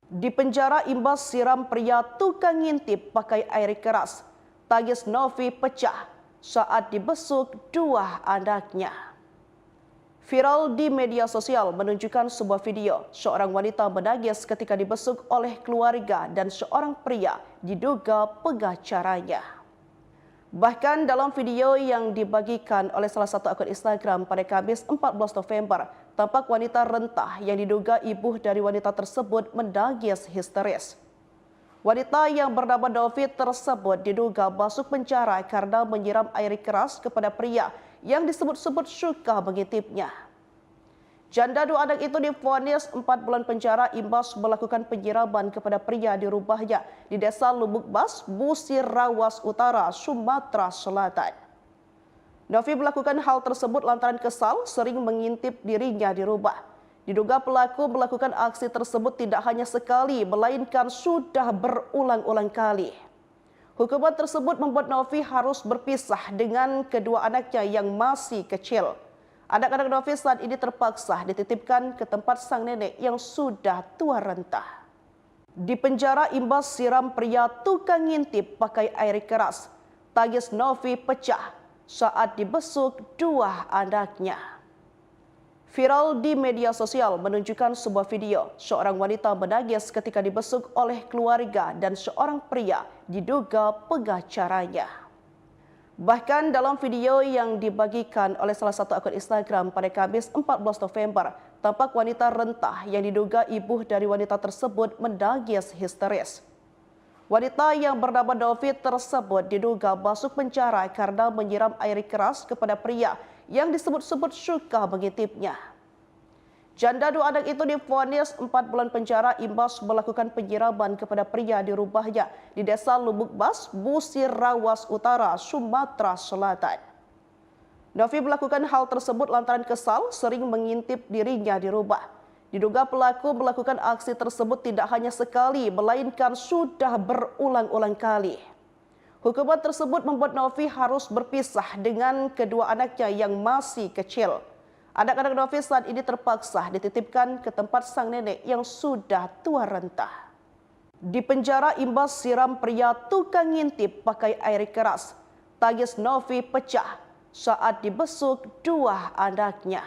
Di penjara imbas siram pria tukang ngintip pakai air keras. Tangis Novi pecah saat dibesuk dua anaknya. Viral di media sosial menunjukkan sebuah video seorang wanita menangis ketika dibesuk oleh keluarga dan seorang pria diduga pengacaranya. Bahkan dalam video yang dibagikan oleh salah satu akun Instagram pada Kamis 14 November, tampak wanita rentah yang diduga ibu dari wanita tersebut menangis histeris. Wanita yang bernama Novi tersebut diduga masuk penjara karena menyiram air keras kepada pria yang disebut-sebut suka mengintipnya. Janda dua anak itu divonis 4 bulan penjara imbas melakukan penyiraman kepada pria di rumahnya di Desa Lubuk Bas, Busir Rawas Utara, Sumatera Selatan. Novi melakukan hal tersebut lantaran kesal sering mengintip dirinya di rumah. Diduga pelaku melakukan aksi tersebut tidak hanya sekali, melainkan sudah berulang-ulang kali. Hukuman tersebut membuat Novi harus berpisah dengan kedua anaknya yang masih kecil. Anak-anak Novi saat ini terpaksa dititipkan ke tempat sang nenek yang sudah tua renta. Di penjara imbas siram pria tukang ngintip pakai air keras. Tangis Novi pecah saat dibesuk dua anaknya. Viral di media sosial menunjukkan sebuah video seorang wanita menangis ketika dibesuk oleh keluarga dan seorang pria diduga pengacaranya. Bahkan dalam video yang dibagikan oleh salah satu akun Instagram pada Kamis 14 November, tampak wanita rentah yang diduga ibu dari wanita tersebut menangis histeris. Wanita yang bernama Novi tersebut diduga masuk penjara karena menyiram air keras kepada pria yang disebut-sebut suka mengintipnya. Janda dua anak itu divonis 4 bulan penjara imbas melakukan penyiraman kepada pria di rumahnya di Desa Lubuk Bas, Busir Rawas Utara, Sumatera Selatan. Novi melakukan hal tersebut lantaran kesal sering mengintip dirinya di rumah. Diduga pelaku melakukan aksi tersebut tidak hanya sekali, melainkan sudah berulang-ulang kali. Hukuman tersebut membuat Novi harus berpisah dengan kedua anaknya yang masih kecil. Anak-anak Novi saat ini terpaksa dititipkan ke tempat sang nenek yang sudah tua renta. Di penjara imbas siram pria tukang ngintip pakai air keras. Tangis Novi pecah saat dibesuk dua anaknya.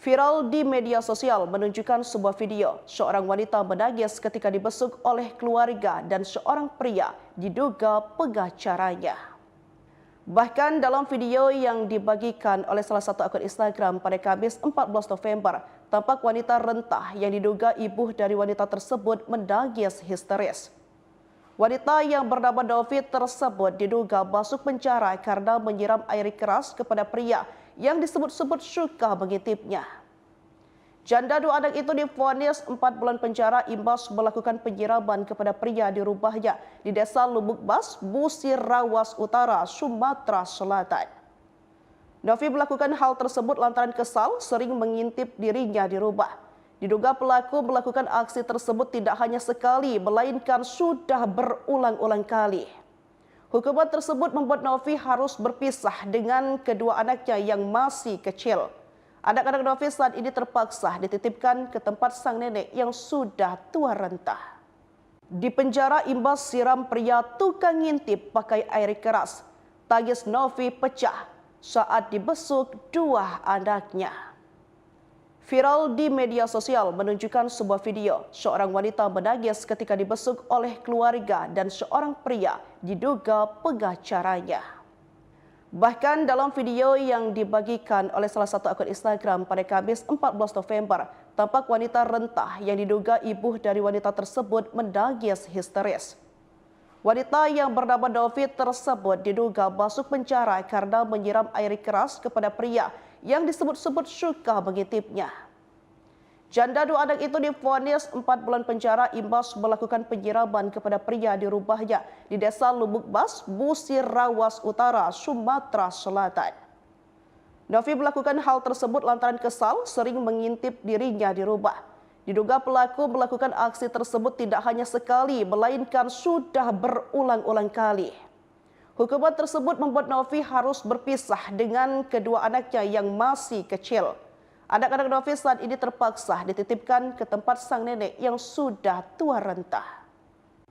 Viral di media sosial menunjukkan sebuah video seorang wanita menangis ketika dibesuk oleh keluarga dan seorang pria diduga pengacaranya. Bahkan dalam video yang dibagikan oleh salah satu akun Instagram pada Kamis 14 November, tampak wanita rentah yang diduga ibu dari wanita tersebut menangis histeris. Wanita yang bernama Novi tersebut diduga masuk penjara karena menyiram air keras kepada pria yang disebut-sebut suka mengintipnya. Janda dua anak itu divonis 4 bulan penjara imbas melakukan penyiraman kepada pria di rumahnya di Desa Lubuk Bas, Busir Rawas Utara, Sumatera Selatan. Novi melakukan hal tersebut lantaran kesal sering mengintip dirinya di rumah. Diduga pelaku melakukan aksi tersebut tidak hanya sekali, melainkan sudah berulang-ulang kali. Hukuman tersebut membuat Novi harus berpisah dengan kedua anaknya yang masih kecil. Anak-anak Novi saat ini terpaksa dititipkan ke tempat sang nenek yang sudah tua renta. Di penjara imbas siram pria tukang ngintip pakai air keras. Tangis Novi pecah saat dibesuk dua anaknya. Viral di media sosial menunjukkan sebuah video seorang wanita menangis ketika dibesuk oleh keluarga dan seorang pria diduga pengacaranya. Bahkan dalam video yang dibagikan oleh salah satu akun Instagram pada Kamis 14 November, tampak wanita rentah yang diduga ibu dari wanita tersebut menangis histeris. Wanita yang bernama Novi tersebut diduga masuk penjara karena menyiram air keras kepada pria yang disebut-sebut suka mengintipnya. Janda dua anak itu divonis 4 bulan penjara imbas melakukan penyiraman kepada pria di rumahnya di Desa Lubuk Bas, Busir Rawas Utara, Sumatera Selatan. Novi melakukan hal tersebut lantaran kesal sering mengintip dirinya di rumah. Diduga pelaku melakukan aksi tersebut tidak hanya sekali, melainkan sudah berulang-ulang kali. Hukuman tersebut membuat Novi harus berpisah dengan kedua anaknya yang masih kecil. Anak-anak Novi saat ini terpaksa dititipkan ke tempat sang nenek yang sudah tua renta.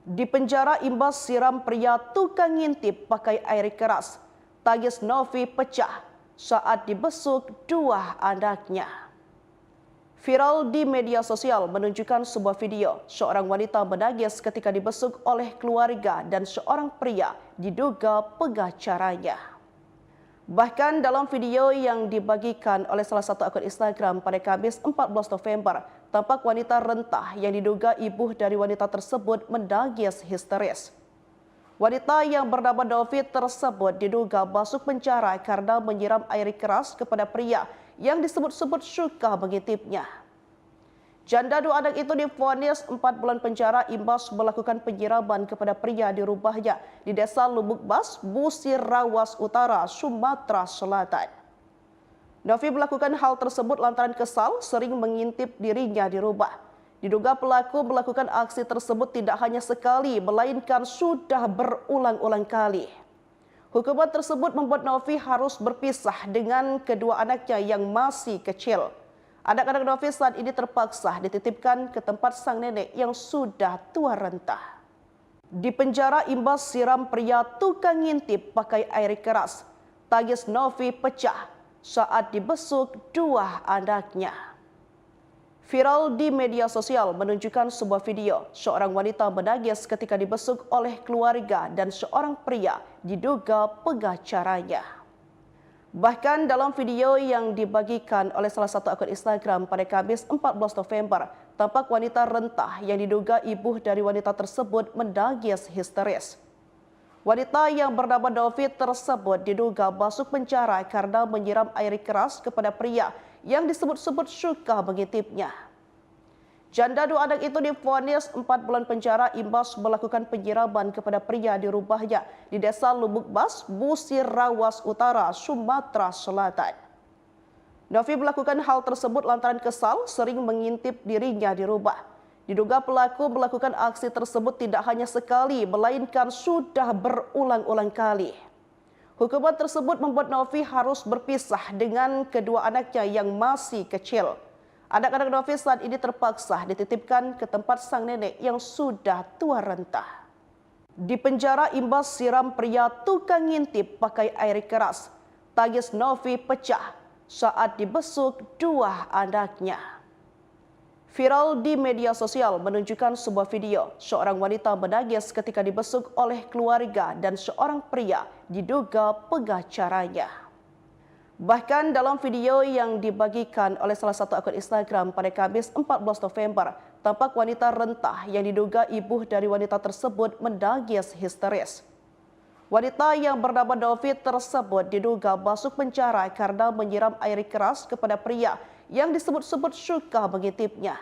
Di penjara imbas siram pria tukang ngintip pakai air keras. Tangis Novi pecah saat dibesuk dua anaknya. Viral di media sosial menunjukkan sebuah video seorang wanita menangis ketika dibesuk oleh keluarga dan seorang pria diduga pengacaranya. Bahkan dalam video yang dibagikan oleh salah satu akun Instagram pada Kamis 14 November, tampak wanita rentah yang diduga ibu dari wanita tersebut menangis histeris. Wanita yang bernama Novi tersebut diduga masuk penjara karena menyiram air keras kepada pria yang disebut-sebut suka mengintipnya. Janda dua anak itu divonis 4 bulan penjara imbas melakukan penyiraman kepada pria di rumahnya di Desa Lubuk Bas, Busir Rawas Utara, Sumatera Selatan. Novi melakukan hal tersebut lantaran kesal sering mengintip dirinya di rumah. Diduga pelaku melakukan aksi tersebut tidak hanya sekali, melainkan sudah berulang-ulang kali. Hukuman tersebut membuat Novi harus berpisah dengan kedua anaknya yang masih kecil. Anak-anak Novi saat ini terpaksa dititipkan ke tempat sang nenek yang sudah tua renta. Di penjara imbas siram pria tukang ngintip pakai air keras. Tangis Novi pecah saat dibesuk dua anaknya. Viral di media sosial menunjukkan sebuah video seorang wanita menangis ketika dibesuk oleh keluarga dan seorang pria diduga pengacaranya. Bahkan dalam video yang dibagikan oleh salah satu akun Instagram pada Kamis 14 November, tampak wanita rentah yang diduga ibu dari wanita tersebut menangis histeris. Wanita yang bernama Novi tersebut diduga masuk penjara karena menyiram air keras kepada pria yang disebut-sebut suka mengintipnya. Janda dua anak itu divonis 4 bulan penjara imbas melakukan penyiraman kepada pria di rumahnya di Desa Lubuk Bas, Busir Rawas Utara, Sumatera Selatan. Novi melakukan hal tersebut lantaran kesal sering mengintip dirinya di rumah. Diduga pelaku melakukan aksi tersebut tidak hanya sekali, melainkan sudah berulang-ulang kali. Hukuman tersebut membuat Novi harus berpisah dengan kedua anaknya yang masih kecil. Anak-anak Novi saat ini terpaksa dititipkan ke tempat sang nenek yang sudah tua renta. Di penjara imbas siram pria tukang ngintip pakai air keras. Tangis Novi pecah saat dibesuk dua anaknya. Viral di media sosial menunjukkan sebuah video seorang wanita menangis ketika dibesuk oleh keluarga dan seorang pria diduga pengacaranya. Bahkan dalam video yang dibagikan oleh salah satu akun Instagram pada Kamis 14 November, tampak wanita rentah yang diduga ibu dari wanita tersebut menangis histeris. Wanita yang bernama Novi tersebut diduga masuk penjara karena menyiram air keras kepada pria yang disebut-sebut suka mengintipnya.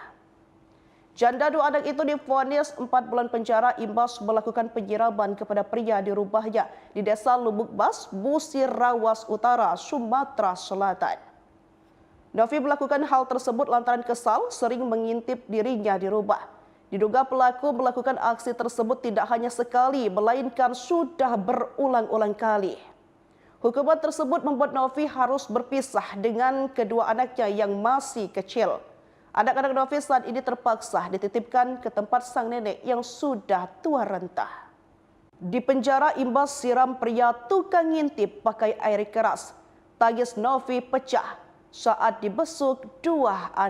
Janda dua anak itu divonis 4 bulan penjara imbas melakukan penyiraman kepada pria di rumahnya di Desa Lubuk Bas, Busir Rawas Utara, Sumatera Selatan. Novi melakukan hal tersebut lantaran kesal sering mengintip dirinya di rumah. Diduga pelaku melakukan aksi tersebut tidak hanya sekali, melainkan sudah berulang-ulang kali. Hukuman tersebut membuat Novi harus berpisah dengan kedua anaknya yang masih kecil. Anak-anak Novi saat ini terpaksa dititipkan ke tempat sang nenek yang sudah tua renta. Di penjara imbas siram pria tukang ngintip pakai air keras. Tangis Novi pecah saat dibesuk dua anak.